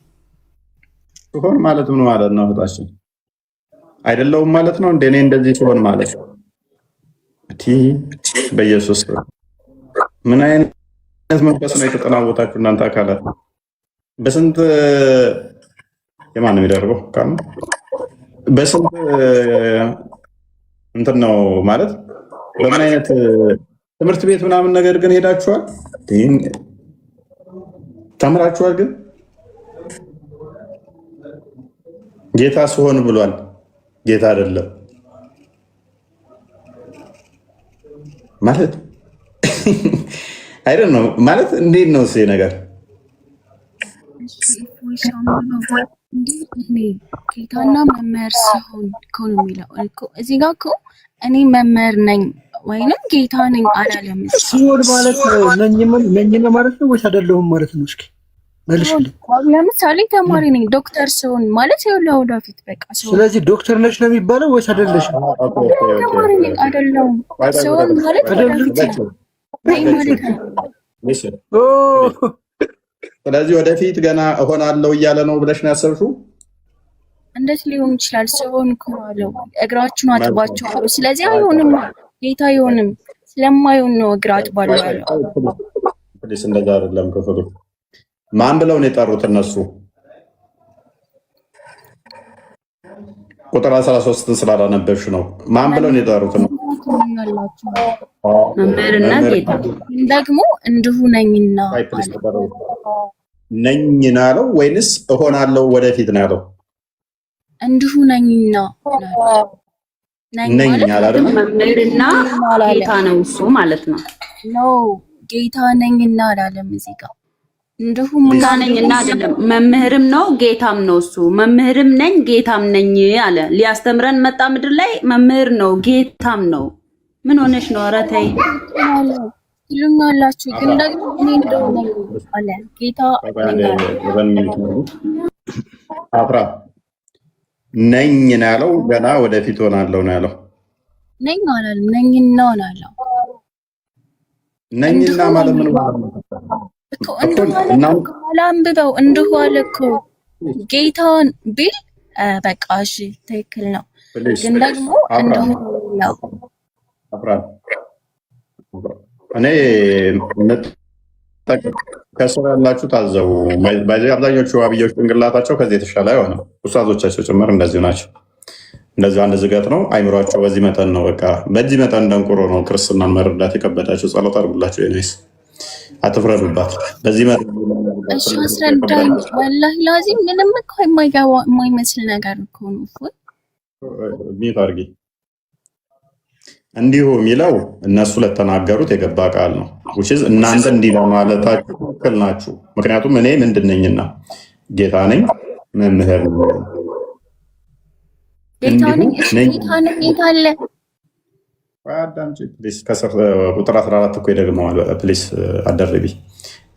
ሲሆን ማለት ምን ማለት ነው? እህታችን አይደለውም ማለት ነው። እንደኔ እንደዚህ ሲሆን ማለት በኢየሱስ ምን አይነት መንፈስ ነው የተጠናወታችሁ እናንተ አካላት? በስንት የማን የሚደርበው ካም በስንት እንትን ነው ማለት በምን አይነት ትምህርት ቤት ምናምን ነገር ግን ሄዳችኋል? ተምራችኋል? ግን ጌታ ሲሆን ብሏል። ጌታ አይደለም ማለት አይደል ነው ማለት እንዴት ነው እዚህ ነገር? ጌታና መምህር ሲሆን እኮ ነው የሚለው እኮ እዚህ ጋር እኮ እኔ መምህር ነኝ ወይንም ጌታ ነኝ አላለም። ሲሆን ማለት ነኝ ማለት ነው ወይስ አይደለሁም ማለት ነው? እስኪ መልሽልኝ። ለምሳሌ ተማሪ ነኝ ዶክተር ሲሆን ማለት ይኸውልህ ወደፊት በቃ ሲሆን፣ ስለዚህ ዶክተር ነች ነው የሚባለው ወይስ አይደለሽም? ተማሪ ነኝ አይደለሁም ሲሆን ማለት ወደፊት ነኝ ማለት ነው። ስለዚህ ወደፊት ገና እሆናለሁ እያለ ነው ብለሽ ነው ያሰብሽው? እንዴት ሊሆን ይችላል? ሲሆን እኮ አለው እግራችሁን አጥባችሁ አሉ። ስለዚህ አይሆንም ጌታ አይሆንም። ስለማይሆን ነው እግር አጥባለሁ ያለው። ፕሊስ እንደዛ አይደለም ክፍሉ። ማን ብለው ነው የጠሩት እነሱ? ቁጥር 13 ስላላነበብሽ ነው። ማን ብለው ነው የጠሩት? መምህርና ጌታ ደግሞ እንዲሁ ነኝና ነኝና አለው ወይንስ እሆናለሁ ወደፊት ነው ያለው? እንዲሁ ነኝና ነኝ አላለም። መምህርና ጌታ ነው እሱ ማለት ነው። ነው ጌታ ነኝና አላለም። እዚህ ጋር እንዲሁ ጌታ ነኝና አይደለም፣ መምህርም ነው ጌታም ነው እሱ። መምህርም ነኝ ጌታም ነኝ አለ። ሊያስተምረን መጣ ምድር ላይ። መምህር ነው ጌታም ነው። ምን ሆነሽ ነው? ኧረ ተይ ይሉኛላችሁ። ግን ደግሞ እኔ እንደው ነኝ አለ ጌታ አፍራ ነኝ ነው ያለው። ገና ወደፊት ሆናለሁ ነው ያለው። ነኝ አላለም። ነኝና ነው ያለው። ነኝና ማለት ምን ማለት ነው እኮ? አንብበው እንዲሁ አለ እኮ ጌታን ቢል በቃ እሺ ትክክል ነው። ግን ደግሞ እንደው ነው አፍራ እኔ ከስራ ያላችሁ ታዘቡ። አብዛኞቹ አብዮች ጭንቅላታቸው ከዚህ የተሻለ አይሆንም። ኡስታዞቻቸው ጭምር እንደዚሁ ናቸው። እንደዚሁ አንድ ዝገት ነው አይምሯቸው። በዚህ መጠን ነው በቃ በዚህ መጠን ደንቁሮ ነው ክርስትናን መረዳት የከበዳቸው። ጸሎት አድርጉላቸው። ኔስ አትፍረዱባት። በዚህ መጠን እሺ አስረዳኝ። ወላሂ ላዚም ምንም እኮ የማይመስል ነገር እኮ ነው። ሚት አድርጊ። እንዲሁ የሚለው እነሱ ለተናገሩት የገባ ቃል ነው። እናንተ እንዲህ ለማለታችሁ ትክክል ናችሁ። ምክንያቱም እኔ ምንድን ነኝና ጌታ ነኝ፣ መምህር ቁጥር 14 እኮ ይደግመዋል። ፕሊስ አደርቢ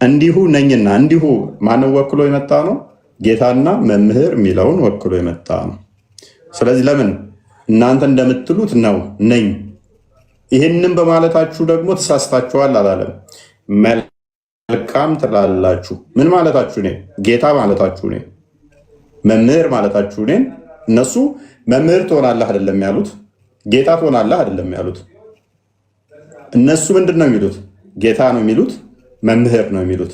እንዲሁ ነኝና እንዲሁ ማንን ወክሎ የመጣ ነው? ጌታና መምህር የሚለውን ወክሎ የመጣ ነው። ስለዚህ ለምን እናንተ እንደምትሉት ነው ነኝ። ይህንን በማለታችሁ ደግሞ ተሳስታችኋል አላለም። መልካም ትላላችሁ። ምን ማለታችሁ ነው? ጌታ ማለታችሁ ነው። መምህር ማለታችሁ ነው። እነሱ መምህር ትሆናለህ አይደለም ያሉት፣ ጌታ ትሆናለህ አይደለም ያሉት። እነሱ ምንድን ነው የሚሉት? ጌታ ነው የሚሉት፣ መምህር ነው የሚሉት።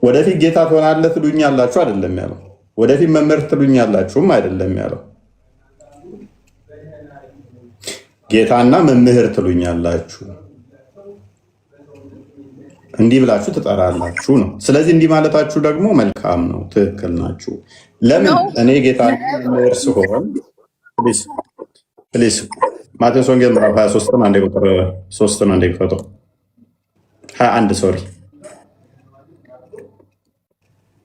ወደፊት ጌታ ትሆናለህ ትሉኛላችሁ አይደለም ያለው። ወደፊት መምህር ትሉኛላችሁም አይደለም ያለው። ጌታና መምህር ትሉኛላችሁ፣ እንዲህ ብላችሁ ትጠራላችሁ ነው። ስለዚህ እንዲህ ማለታችሁ ደግሞ መልካም ነው፣ ትክክል ናችሁ። ለምን እኔ ጌታና መምህር ስሆን ፕሊስ ማቴዎስ ወንጌል ምዕራፍ 23 አንዴ ቁጥር 3 አንዴ ክፈቶ 21 ሶሪ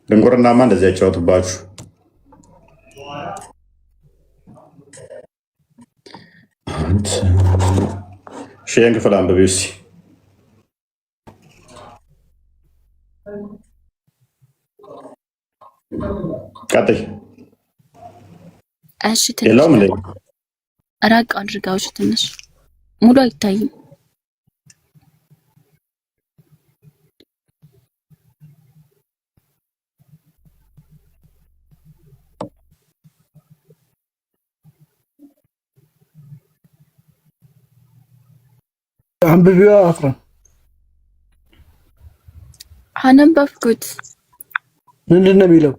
ድንቁርናማ እንደዚህ አይጫወትባችሁ። ሺህን ክፍል አንብቢው እስኪ። ቀጥይ። እሺ የለውም እንደ ራቅ አድርጋዎች ትንሽ ሙሉ አይታይም። አንብቢዋ አፍራ አነበብኩት። ምንድን ነው የሚለው?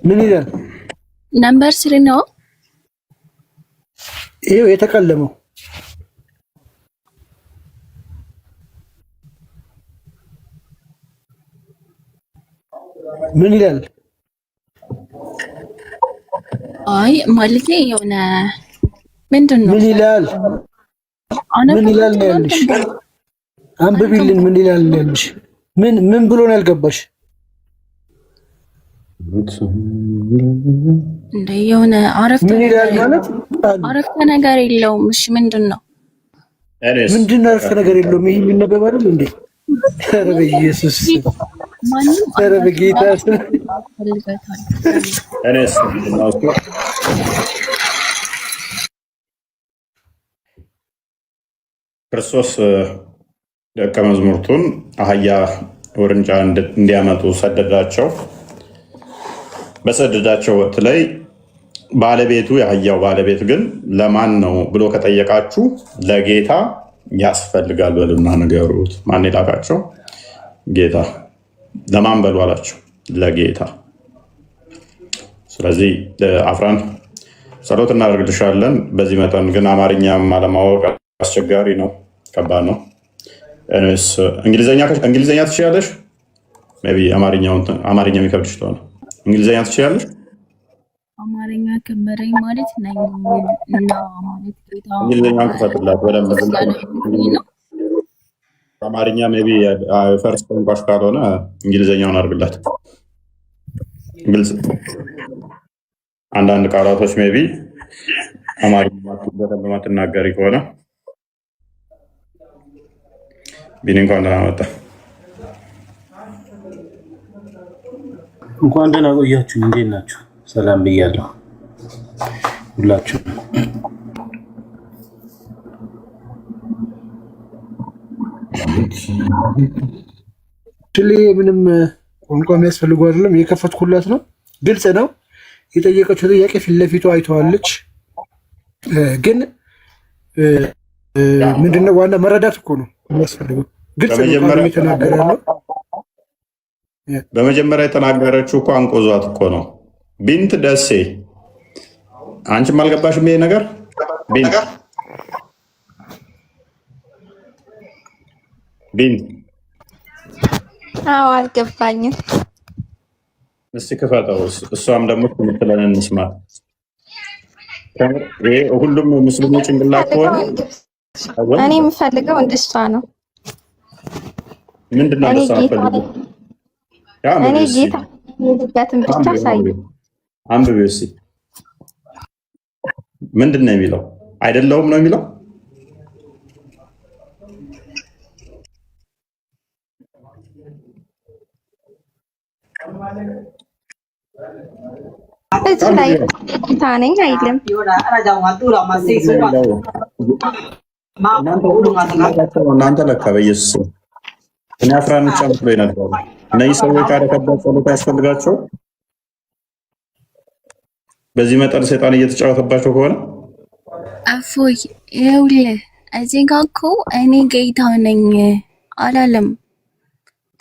ምን ይላል? ነምበር 3 ነው። ይሄው የተቀለመው ምን ይላል? አይ ማለት የሆነ ምንድን ነው? ምን ይላል? ምን ይላል ነው ያልሽ? አንብቢልን። ምን ይላል ነው ያልሽ? ምን ብሎ ነው ያልገባሽ? እንደ የሆነ አረፍተ ምን ይላል ማለት አረፍተ ነገር የለውም። እሺ ምንድን ነው? ምንድን ነው አረፍተ ነገር የለውም? ይሄ የሚነበብ አይደል እንዴ? ኧረ በኢየሱስ ኧረ በጌታ ክርስቶስ ደቀ መዝሙርቱን አህያ ውርንጫ እንዲያመጡ ሰደዳቸው። በሰደዳቸው ወቅት ላይ ባለቤቱ የአህያው ባለቤት ግን ለማን ነው ብሎ ከጠየቃችሁ ለጌታ ያስፈልጋል በሉና ንገሩት። ማን የላካቸው? ጌታ። ለማን በሉ አላቸው? ለጌታ። ስለዚህ አፍራን ጸሎት እናደርግልሻለን። በዚህ መጠን ግን አማርኛም አለማወቅ አስቸጋሪ ነው፣ ከባድ ነው። እንግሊዝኛ ትችያለሽ? ሜይ ቢ አማርኛ የሚከብድሽ ከሆነ እንግሊዝኛ ትችያለሽ? አማርኛ ከበረኝ ማለት ነኝ እና ማለት ጌታ እንግሊዝኛውን ክፈትላት በደንብ። አማርኛ ሜይ ቢ ፈርስት ቋንቋሽ ካልሆነ እንግሊዝኛውን አድርግላት። ግልጽ አንዳንድ ቃላቶች ሜይ ቢ አማርኛ በደንብ ማትናገሪ ከሆነ ቢኒ እንኳን ደህና መጣ። እንኳን ደህና ቆያችሁ። እንዴት ናችሁ? ሰላም ብያለሁ ሁላችሁ። ምንም ቋንቋ የሚያስፈልጉ አይደለም። የከፈትኩላት ነው። ግልጽ ነው። የጠየቀችው ጥያቄ ፊት ለፊቱ አይተዋለች። ግን ምንድነው ዋና መረዳት እኮ ነው የሚያስፈልገው። ግልጽ ነው የተናገረ ነው። በመጀመሪያ የተናገረችው እኮ አንቆዟት እኮ ነው። ቢንት ደሴ አንቺም አልገባሽም ይሄ ነገር ቢንት አዎ አልገባኝም። እስቲ ክፈተው። እሷም ደግሞ የምትለን እንስማ። ሁሉም ሙስሊሙ ጭንቅላት ከሆነ እኔ የምፈልገው እንደሷ ነው። ምንድን ነው እንደሷ ፈልጉ? እኔ ጌታ የልበትን ብቻ ሳይ አንብቤ እስኪ ምንድን ነው የሚለው? አይደለሁም ነው የሚለው? እዚህ ላይ ጌታ ነኝ አይልም። እናንተ ለካ በኢየሱስ እኔ 11 ዓመት ላይ ነበር። እነዚህ ሰዎች ካደረከበት ጸሎት ያስፈልጋቸው በዚህ መጠን ሰይጣን እየተጫወተባቸው ከሆነ እፎይ ይኸውልህ፣ እዚህ ጋር እኮ እኔ ጌታ ነኝ አላለም።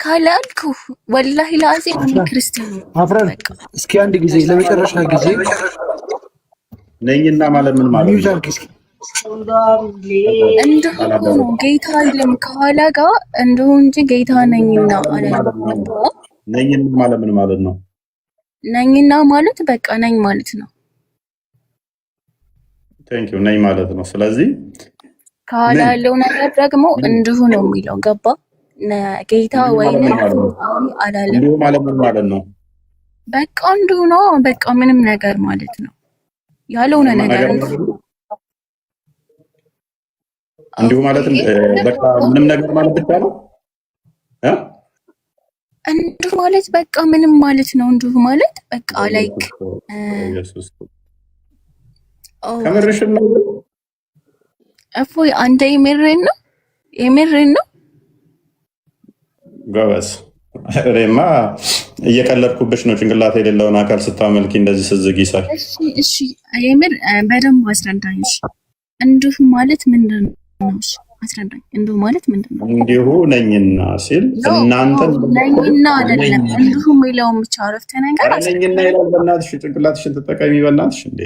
ካላልኩ ወላሂ ላዚ እኔ ክርስቲያን አፍራን እስኪ አንድ ጊዜ ለመጨረሻ ጊዜ ነኝና ማለት ምን ማለት ነው? እንደው ነው ጌታ አይልም ከኋላ ጋር እንደው እንጂ ጌታ ነኝና አላለም። ነኝና ማለት ምን ማለት ነው? ነኝና ማለት በቃ ነኝ ማለት ነው። ቴንክ ዩ ነኝ ማለት ነው። ስለዚህ ከኋላ ያለው ነገር ደግሞ እንዲሁ ነው የሚለው ገባ? ጌታ ወይኔ አላለም። እንዲሁ ማለት ምን ማለት ነው? በቃ እንዲሁ ነው። በቃ ምንም ነገር ማለት ነው። ያልሆነ ነገር እንዲሁ ማለት በቃ ምንም ነገር ማለት ብቻ ነው። እንዲሁ ማለት በቃ ምንም ማለት ነው። እንዲሁ ማለት በቃ ላይክ ከምርሽ ነው። እፎይ አንተ የምሬን ነው? የምሬን ነው? ጎበዝ። እኔማ እየቀለድኩብሽ ነው። ጭንቅላት የሌለውን አካል ስታመልኪ እንደዚህ ስትዝጊ ሳይ። እሺ የምር በደንብ አስረዳኝ። እንዲሁ ማለት ምንድን ነው? አስረዳኝ። እንዲሁ ማለት ምንድን ነው? እንዲሁ ነኝና ሲል እናንተ ነኝና አይደለም እንዲሁ የሚለውን ብቻ አረፍተ ነገር ነኝና ይላል። በእናትሽ ጭንቅላትሽን ተጠቀሚ በእናትሽ እንዴ።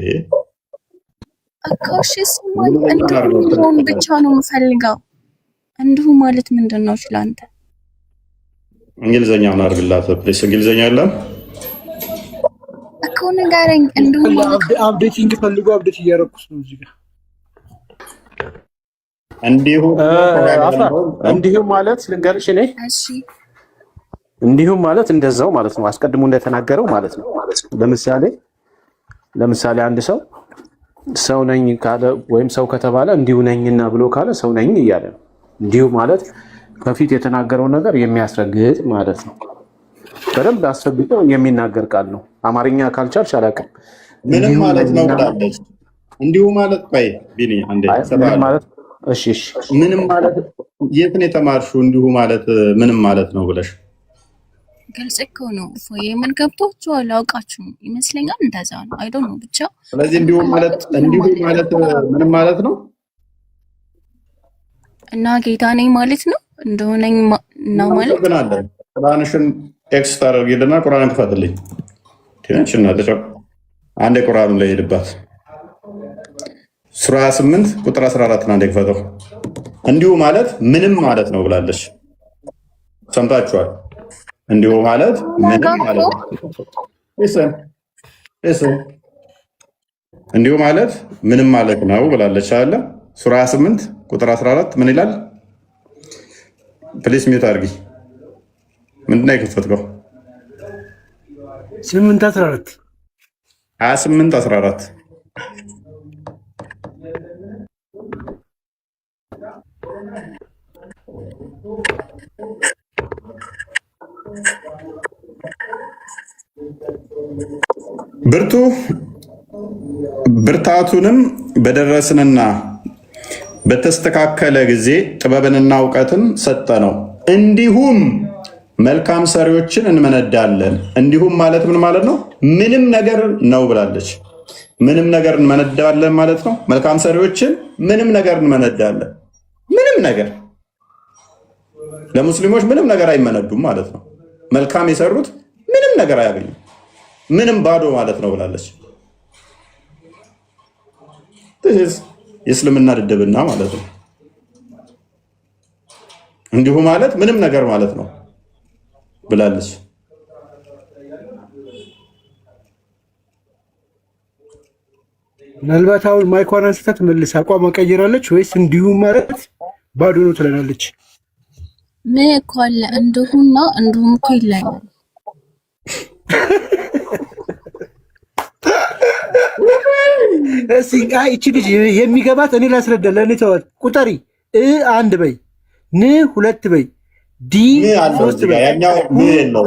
አካሽ ስማኝ፣ እንዲሁ የሚለውን ብቻ ነው የምፈልገው። እንዲሁ ማለት ምንድን ነው ስላንተ? እንግሊዘኛውን አድርግላት ፕሊስ። እንግሊዘኛ የለም እኮ ንገረኝ። እንዲሁ አፕዴቲንግ ፈልጎ አፕዴት እያደረኩት ነው እዚህ ጋር። እንዲሁ ማለት ልንገርሽ እኔ እሺ፣ እንዲሁ ማለት እንደዛው ማለት ነው። አስቀድሞ እንደተናገረው ማለት ነው። ለምሳሌ አንድ ሰው ነኝ ካለ ወይም ሰው ከተባለ እንዲሁ ነኝና ብሎ ካለ ሰው ነኝ እያለ ነው። እንዲሁ ማለት ከፊት የተናገረው ነገር የሚያስረግጥ ማለት ነው። በደንብ አስረግጦ የሚናገር ቃል ነው። አማርኛ ካልቻልሽ አላውቅም። ምንም ማለት ነው ብላለች። እንዲሁ ማለት ቆይ ቢኒ አንዴ ማለት እሺ ምንም ማለት የት ነው የተማርሽው? እንዲሁ ማለት ምንም ማለት ነው ብለሽ ግልጽ እኮ ነው። የምን ገብቷችኋል? አውቃችሁ ይመስለኛል እንደዛ ነው። አይ ዶንት ኖ ብቻ። ስለዚህ እንዲሁ ማለት ምንም ማለት ነው እና ጌታ ነኝ ማለት ነው። እንደሆነኝ ነው ማለት ግን አለ። ቁርአንሽን ኤክስ ታደርጊልና ቁርአንን ክፈትልኝ ትንሽና ተጨቅ አንዴ ቁርአኑ ላይ ሄድባት ሱራ 8 ቁጥር 14 አንዴ ክፈተው። እንዲሁ ማለት ምንም ማለት ነው ብላለች። ሰምታችኋል? እንዲሁ ማለት ምንም ማለት ነው። እንዲሁ ማለት ምንም ማለት ነው ብላለች አለ። ሱራ 8 ቁጥር 14 ምን ይላል? ፕሊስ ሚውት አድርጊ። ምንድን ነው የከፈትከው? 8:14 28:14 ብርታቱንም በደረስንና በተስተካከለ ጊዜ ጥበብንና እውቀትን ሰጠ ነው። እንዲሁም መልካም ሰሪዎችን እንመነዳለን። እንዲሁም ማለት ምን ማለት ነው? ምንም ነገር ነው ብላለች። ምንም ነገር እንመነዳለን ማለት ነው። መልካም ሰሪዎችን ምንም ነገር እንመነዳለን። ምንም ነገር ለሙስሊሞች ምንም ነገር አይመነዱም ማለት ነው። መልካም የሰሩት ምንም ነገር አያገኙም። ምንም ባዶ ማለት ነው ብላለች። የእስልምና ድድብና ማለት ነው። እንዲሁ ማለት ምንም ነገር ማለት ነው ብላለች። ምናልባት አሁን ማይኳን አንስታ ትመልስ አቋም ቀይራለች ወይስ እንዲሁ ማለት ባዶ ነው ትለናለች? ምን እኮ አለ እንዲሁና እንዲሁም እኮ ይለያል። እቺ ልጅ የሚገባት እኔ ላስረዳ። ለእኔ ተዋት። ቁጠሪ 1 በይ፣ ን 2 በይ፣ ዲ 3 በይ፣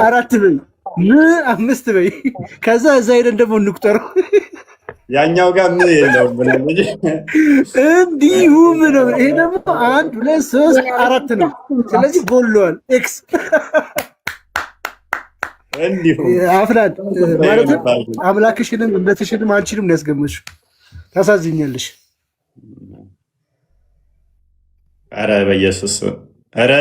4 በይ። አምስት በይ። ከዛ እዛ ሄደን ደግሞ እንቁጠረው። ያኛው ጋር ምን የለውም እንጂ እንዲሁም ነው። ይሄ ደግሞ 1 2 3 4 ነው። ስለዚህ ጎሏል። ኤክስ እንዲሁም አፍራን ማለት አምላክሽንም እምነትሽንም አንቺንም ያስገመሽ ታሳዝኛለሽ። ኧረ በኢየሱስ ኧረ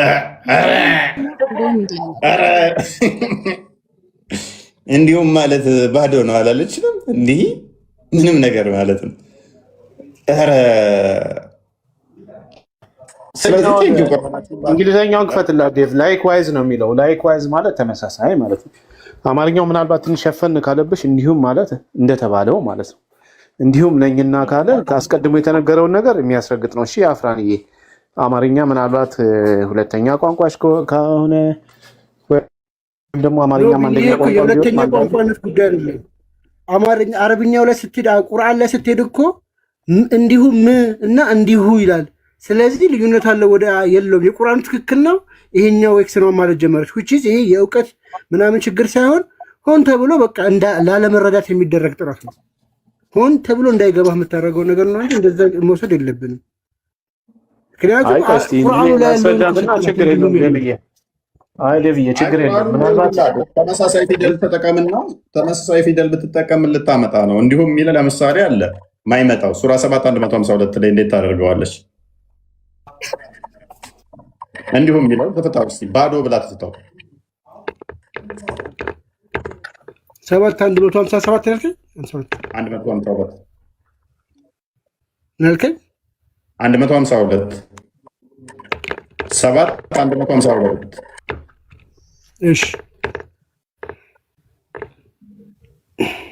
እንዲሁም ማለት ባዶ ነው አላለችንም? እንዲህ ምንም ነገር ማለት ነው። ኧረ እንግሊዝኛውን ክፈትላ ዴቭ። ላይክ ዋይዝ ነው የሚለው። ላይክ ዋይዝ ማለት ተመሳሳይ ማለት ነው። አማርኛው ምናልባት ትንሽ ሸፈን ካለብሽ እንዲሁም ማለት እንደተባለው ማለት ነው። እንዲሁም ነኝና ካለ አስቀድሞ የተነገረውን ነገር የሚያስረግጥ ነው። እሺ አፍራንዬ፣ አማርኛ ምናልባት ሁለተኛ ቋንቋሽ ከሆነ ወይም ደግሞ አማርኛ አንደኛ ቋንቋ ሁለተኛ ቋንቋነት ጉዳይ አይደለም። አማርኛ አረብኛው ላይ ስትሄድ ቁርአን ላይ ስትሄድ እኮ እንዲሁም እና እንዲሁ ይላል። ስለዚህ ልዩነት አለ ወደ የለውም። የቁርአኑ ትክክል ነው፣ ይሄኛው ኤክስ ነው ማለት ጀመረች። ይሄ የእውቀት ምናምን ችግር ሳይሆን ሆን ተብሎ በቃ ላለመረዳት የሚደረግ ጥረት ነው። ሆን ተብሎ እንዳይገባህ የምታደርገው ነገር ነው እንጂ እንደዛ መውሰድ የለብንም። ምክንያቱም ቁርአኑ ላይ ያለው ችግር የለውም። አይ ለብዬ ችግር የለም። ምናልባት ተመሳሳይ ፊደል ተጠቀምና ተመሳሳይ ፊደል ብትጠቀም ልታመጣ ነው። እንዲሁም የሚል ለምሳሌ አለ ማይመጣው ሱራ 7 152 ላይ እንዴት ታደርገዋለች? እንዲሁም የሚለው ተፈታው እስቲ ባዶ ብላ ትተው 7 157 ያልከኝ 152 ያልከኝ 152 7 152 እሺ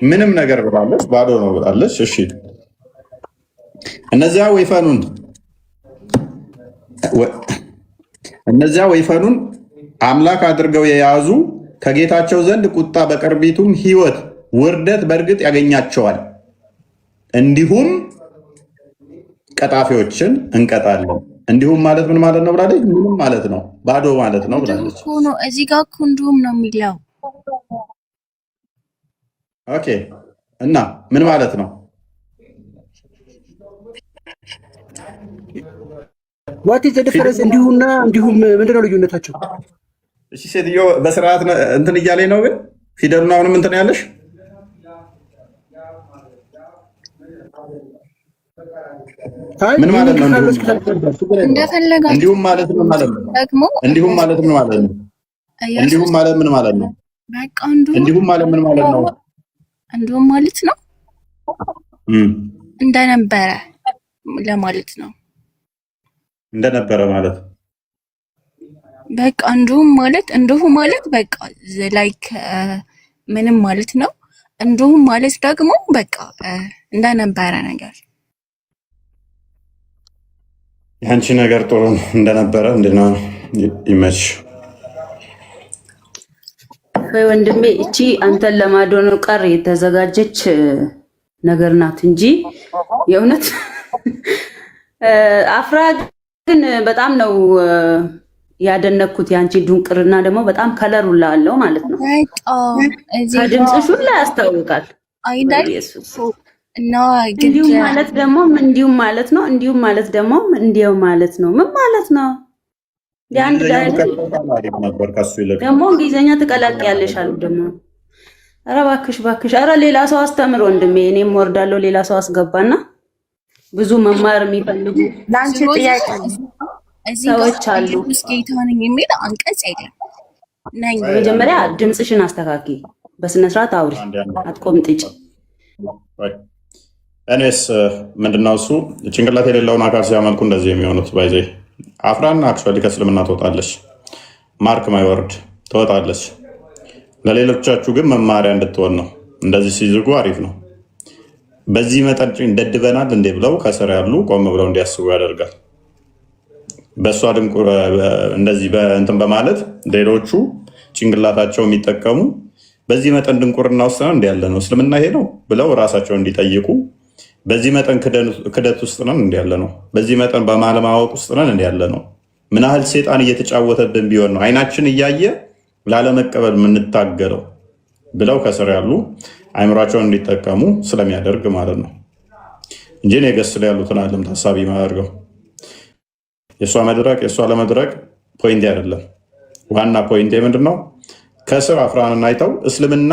ምንም ነገር ብላለች፣ ባዶ ነው ብላለች። እሺ እነዚያ ወይፈኑን አምላክ አድርገው የያዙ ከጌታቸው ዘንድ ቁጣ በቅርቢቱም ሕይወት ውርደት በእርግጥ ያገኛቸዋል። እንዲሁም ቀጣፊዎችን እንቀጣለን። እንዲሁም ማለት ምን ማለት ነው ብላለች? ምንም ማለት ነው፣ ባዶ ማለት ነው ብላለች። እዚህ ጋር እኮ እንዲሁም ነው የሚለው። ኦኬ እና ምን ማለት ነው? ዋት ኢዝ ዘ ዲፈረንስ? እንዲሁና እንዲሁም ምንድን ነው ልዩነታቸው? እሺ ሴትዮ በስርዓት እንትን እያለኝ ነው፣ ግን ፊደሉን አሁንም እንትን ያለሽ ምን ማለት ነው? እንዲሁም ማለት ምን ማለት ነው? እንዲሁም ማለት ምን ማለት ነው? እንዲሁም ማለት ምን ማለት ነው? በቃ እንዲሁም ማለት ምን ማለት ነው? እንዲሁም ማለት ነው እንደነበረ ለማለት ነው። እንደነበረ ማለት በቃ እንዲሁም ማለት በቃ ላይክ ምንም ማለት ነው። እንዲሁም ማለት ደግሞ በቃ እንደነበረ ነገር። ያንቺ ነገር ጥሩ ነው። እንደነበረ እንደና ይመች ወይ ወንድሜ። እቺ አንተን ለማዶን ቀር የተዘጋጀች ነገር ናት እንጂ የእውነት አፍራ ግን በጣም ነው ያደነኩት። ያንቺ ዱንቅርና ደግሞ በጣም ከለሩላ አለው ማለት ነው። ከድምፅሽ ሁላ ያስታውቃል አይደል? እና እንዲሁም ማለት ደግሞ እንዲሁም ማለት ነው። እንዲሁም ማለት ደግሞ እንዲያው ማለት ነው። ምን ማለት ነው? ያንድ ደግሞ እንግሊዘኛ ትቀላቅያለሽ አሉ ደግሞ። ኧረ እባክሽ እባክሽ፣ ኧረ ሌላ ሰው አስተምር ወንድሜ። እኔም ወርዳለሁ፣ ሌላ ሰው አስገባና ብዙ መማር የሚፈልጉ ሰዎች አሉ። የሚል አንቀጽ የለም። መጀመሪያ ድምፅሽን አስተካኪ፣ በስነ ስርዓት አውሪ፣ አትቆምጥጭ። እኔስ ምንድነው እሱ ጭንቅላት የሌለውን አካል ሲያመልኩ እንደዚህ የሚሆኑት ባይዘ አፍራን አክቹዋሊ ከእስልምና ትወጣለች። ማርክ ማይወርድ ትወጣለች። ለሌሎቻችሁ ግን መማሪያ እንድትሆን ነው። እንደዚህ ሲዝጉ አሪፍ ነው። በዚህ መጠን ደድበናል እንዴ ብለው ከስር ያሉ ቆም ብለው እንዲያስቡ ያደርጋል። በእሷ ድንቁር እንደዚህ በእንትን በማለት ሌሎቹ ጭንቅላታቸው የሚጠቀሙ በዚህ መጠን ድንቁርና ውስጥ ነው እንዲያለ ነው እስልምና ይሄ ነው ብለው ራሳቸው እንዲጠይቁ፣ በዚህ መጠን ክደት ውስጥ ነን እንዲያለ ነው፣ በዚህ መጠን በማለማወቅ ውስጥ ነን እንዲያለ ነው። ምን ያህል ሴጣን እየተጫወተብን ቢሆን ነው አይናችን እያየ ላለመቀበል የምንታገለው? ብለው ከስር ያሉ አይምሯቸውን እንዲጠቀሙ ስለሚያደርግ ማለት ነው እንጂ እኔ ገስ ላይ ያሉትን ዓለም ታሳቢ ማድረገው የእሷ መድረቅ የእሷ ለመድረቅ ፖይንት አይደለም። ዋና ፖይንት ምንድነው? ከስር አፍራንን አይተው እስልምና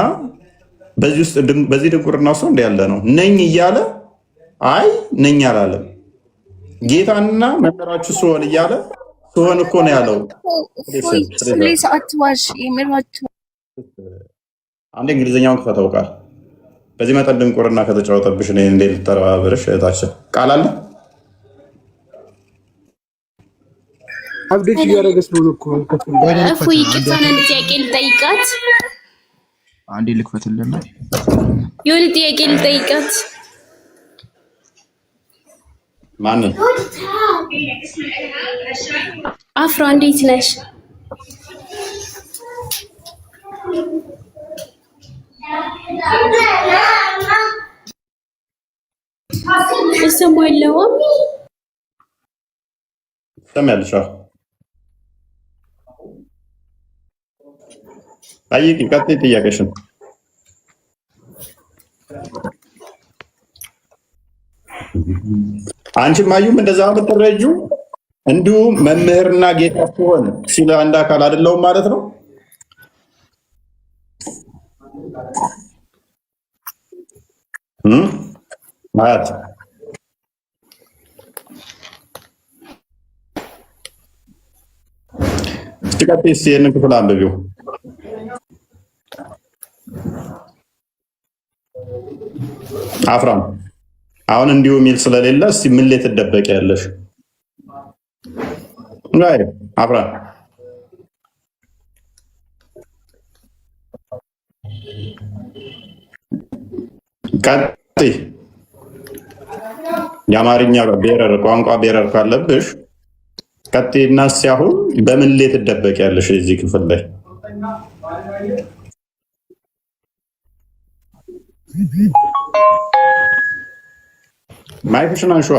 በዚህ ድንቁርና ውስጥ እንደ ያለ ነው ነኝ እያለ አይ ነኝ አላለም። ጌታና መምህራችሁ ስሆን እያለ ስሆን እኮ ነው ያለው። አንድ እንግሊዝኛውን ክፈተው ቃል በዚህ መጠን ድንቁርና ከተጫወተብሽ እኔ እንዴት ልተባበርሽ? እህታችን ቃል አለ አብዴት እያደረገ ስለሆነ እኮ እፎይ ይቅርታን ጥያቄ ልጠይቃት። አንዴ ልክፈትልና የሆነ ጥያቄ ልጠይቃት። ማንን? አፍራ እንዴት ነሽ? እሰማለሁም ሰማያለሽ? ጠይቂ፣ ቀጥይ ጥያቄሽን። አንቺ ማዩም እንደዛ የምትረጁ እንዲሁም መምህርና ጌታ ሲሆን ሲል አንድ አካል አይደለውም ማለት ነው። ማለት እስቲ ይህንን ክፍል አንብቢው። አፍራም አሁን እንዲሁ የሚል ስለሌለ እስቲ ምን ላይ ትደበቂ ያለሽ? ላይ አፍራም ቀጥይ። የአማርኛ ቤረር ቋንቋ ቤረር ካለብሽ ቀጥይና እስቲ አሁን በምን ላይ ትደበቂ ያለሽ እዚህ ክፍል ላይ? ማይክሽን አንሹ።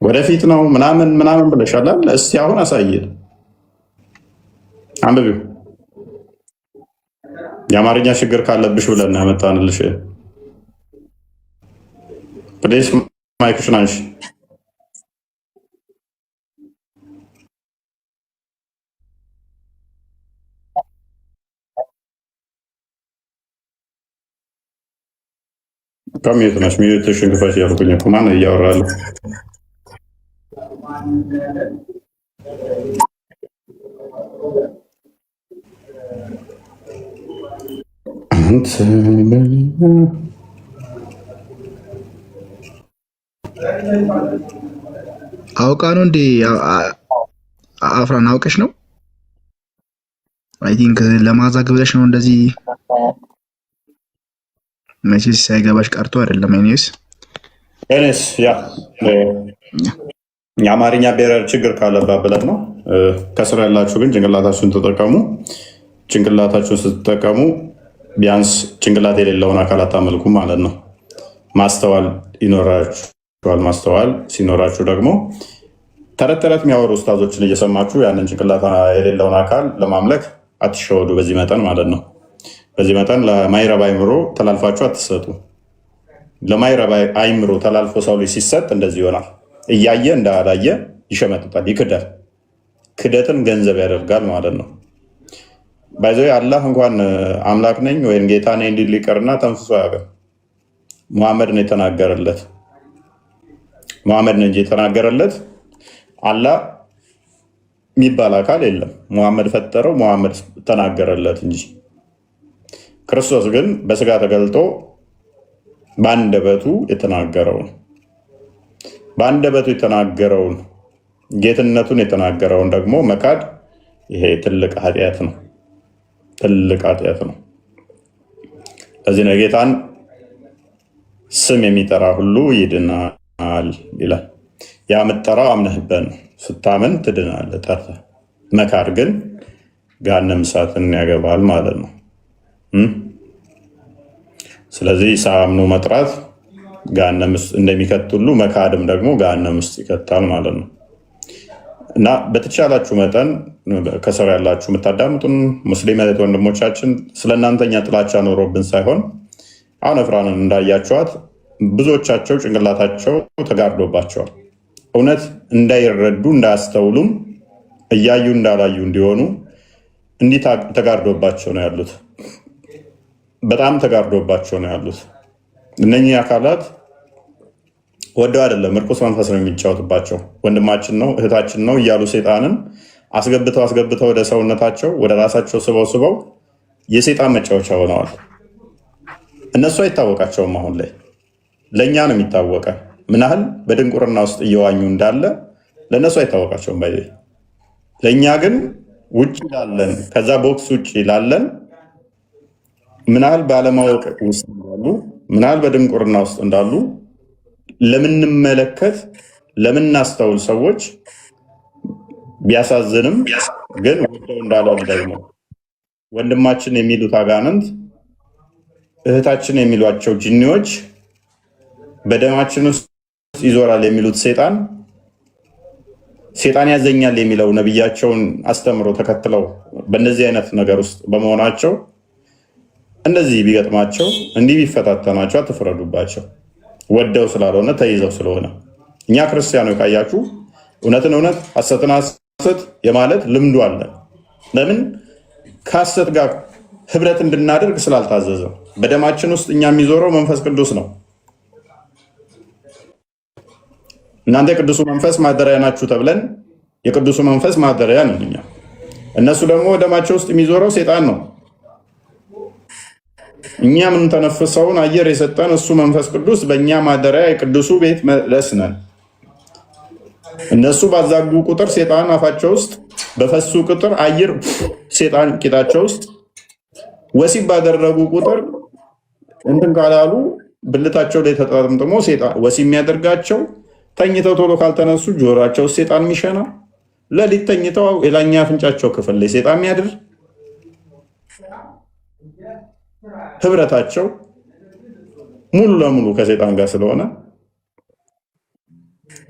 ወደፊት ነው ምናምን ምናምን ብለሻል። እስቲ አሁን አሳየን፣ አንብቢው። የአማርኛ ችግር ካለብሽ ብለን ያመጣንልሽ። ፕሊስ ማይክሽን አንሺ። ከሚዩት ነሽ? ሚዩትሽን ክፈሽ ያልኩኝ እኮ ማን እያወራለ? አውቃ ነው እንዴ? አፍራን አውቀሽ ነው? አይ ቲንክ ለማዛግ ብለሽ ነው እንደዚህ። መቼስ ሳይገባሽ ቀርቶ አይደለም። እኔስ ያ የአማርኛ ብሔራዊ ችግር ካለባት ብለን ነው። ከስራ ያላችሁ ግን ጭንቅላታችሁን ተጠቀሙ። ጭንቅላታችሁን ስትጠቀሙ ቢያንስ ጭንቅላት የሌለውን አካል አታመልኩ ማለት ነው። ማስተዋል ይኖራችኋል። ማስተዋል ሲኖራችሁ ደግሞ ተረት ተረት የሚያወሩ ኡስታዞችን እየሰማችሁ ያንን ጭንቅላት የሌለውን አካል ለማምለክ አትሸወዱ። በዚህ መጠን ማለት ነው። በዚህ መጠን ለማይረባ አይምሮ ተላልፋችሁ አትሰጡ። ለማይረባ አይምሮ ተላልፎ ሰው ልጅ ሲሰጥ እንደዚህ ይሆናል። እያየ እንዳላየ ይሸመጥጣል፣ ይክዳል። ክደትን ገንዘብ ያደርጋል ማለት ነው። ባይዘ አላህ እንኳን አምላክ ነኝ ወይም ጌታ ነኝ እንዲል ሊቀርና ተንፍሶ አያውቅም። ሙሐመድ ነው የተናገረለት። ሙሐመድ ነው እንጂ የተናገረለት አላህ የሚባል አካል የለም። ሙሐመድ ፈጠረው፣ ሙሐመድ ተናገረለት እንጂ። ክርስቶስ ግን በስጋ ተገልጦ በአንደበቱ የተናገረውን ጌትነቱን የተናገረውን ደግሞ መካድ ይሄ ትልቅ ኃጢአት ነው። ትልቅ ኃጢአት ነው። ለዚህ ነው ጌታን ስም የሚጠራ ሁሉ ይድናል ይላል። ያ የምትጠራው አምነህበት ነው። ስታምን ትድናለህ ጠርተህ። መካድ ግን ገሃነመ እሳትን ያገባል ማለት ነው። ስለዚህ ሳያምኑ መጥራት ገሃነመ ውስጥ እንደሚከት ሁሉ መካድም ደግሞ ገሃነመ ውስጥ ይከታል ማለት ነው። እና በተቻላችሁ መጠን ከሰው ያላችሁ የምታዳምጡን ሙስሊም እህት ወንድሞቻችን ስለእናንተኛ ጥላቻ ኖሮብን ሳይሆን አሁን ኤፍራንን እንዳያችኋት ብዙዎቻቸው ጭንቅላታቸው ተጋርዶባቸዋል። እውነት እንዳይረዱ እንዳያስተውሉም እያዩ እንዳላዩ እንዲሆኑ እንዲህ ተጋርዶባቸው ነው ያሉት። በጣም ተጋርዶባቸው ነው ያሉት። እነኚህ አካላት ወደው አይደለም እርኩስ መንፈስ ነው የሚጫወትባቸው። ወንድማችን ነው እህታችን ነው እያሉ ሰይጣንን አስገብተው ወደ ሰውነታቸው ወደ ራሳቸው ስበው የሰይጣን መጫወቻ ሆነዋል። እነሱ አይታወቃቸውም። አሁን ላይ ለእኛ ነው የሚታወቀ ምን ያህል በድንቁርና ውስጥ እየዋኙ እንዳለ ለእነሱ አይታወቃቸውም። ባይ ለእኛ ግን ውጭ ላለን ከዛ ቦክስ ውጭ ላለን ምን ያህል ባለማወቅ ውስጥ እንዳሉ ምን ያህል በድንቁርና ውስጥ እንዳሉ ለምንመለከት ለምናስተውል ሰዎች ቢያሳዝንም ግን ወደው እንዳለው ደግሞ ወንድማችን የሚሉት አጋንንት እህታችን የሚሏቸው ጅኒዎች በደማችን ውስጥ ይዞራል የሚሉት ሴጣን ያዘኛል የሚለው ነብያቸውን አስተምሮ ተከትለው በእነዚህ አይነት ነገር ውስጥ በመሆናቸው እንደዚህ ቢገጥማቸው እንዲህ ቢፈታተናቸው አትፍረዱባቸው። ወደው ስላልሆነ ተይዘው ስለሆነ እኛ ክርስቲያኖች ካያችሁ እውነትን እውነት ሐሰትን ሐሰት የማለት ልምዱ አለ። ለምን ከሐሰት ጋር ህብረት እንድናደርግ ስላልታዘዘ። በደማችን ውስጥ እኛ የሚዞረው መንፈስ ቅዱስ ነው። እናንተ የቅዱሱ መንፈስ ማደሪያ ናችሁ ተብለን የቅዱሱ መንፈስ ማደሪያ ነን እኛ። እነሱ ደግሞ ደማቸው ውስጥ የሚዞረው ሰይጣን ነው። እኛ የምንተነፍሰውን አየር የሰጠን እሱ መንፈስ ቅዱስ በእኛ ማደሪያ የቅዱሱ ቤት መቅደስ ነን። እነሱ ባዛጉ ቁጥር ሰይጣን አፋቸው ውስጥ በፈሱ ቁጥር አየር ሰይጣን ቂጣቸው ውስጥ ወሲብ ባደረጉ ቁጥር እንትን ካላሉ ብልታቸው ላይ ተጠምጥሞ ሰይጣን ወሲብ የሚያደርጋቸው ተኝተው ቶሎ ካልተነሱ ጆሮአቸው ሰይጣን የሚሸና ለሊት ተኝተው የላኛ አፍንጫቸው ክፍል ላይ ሰይጣን የሚያድር ህብረታቸው ሙሉ ለሙሉ ከሰይጣን ጋር ስለሆነ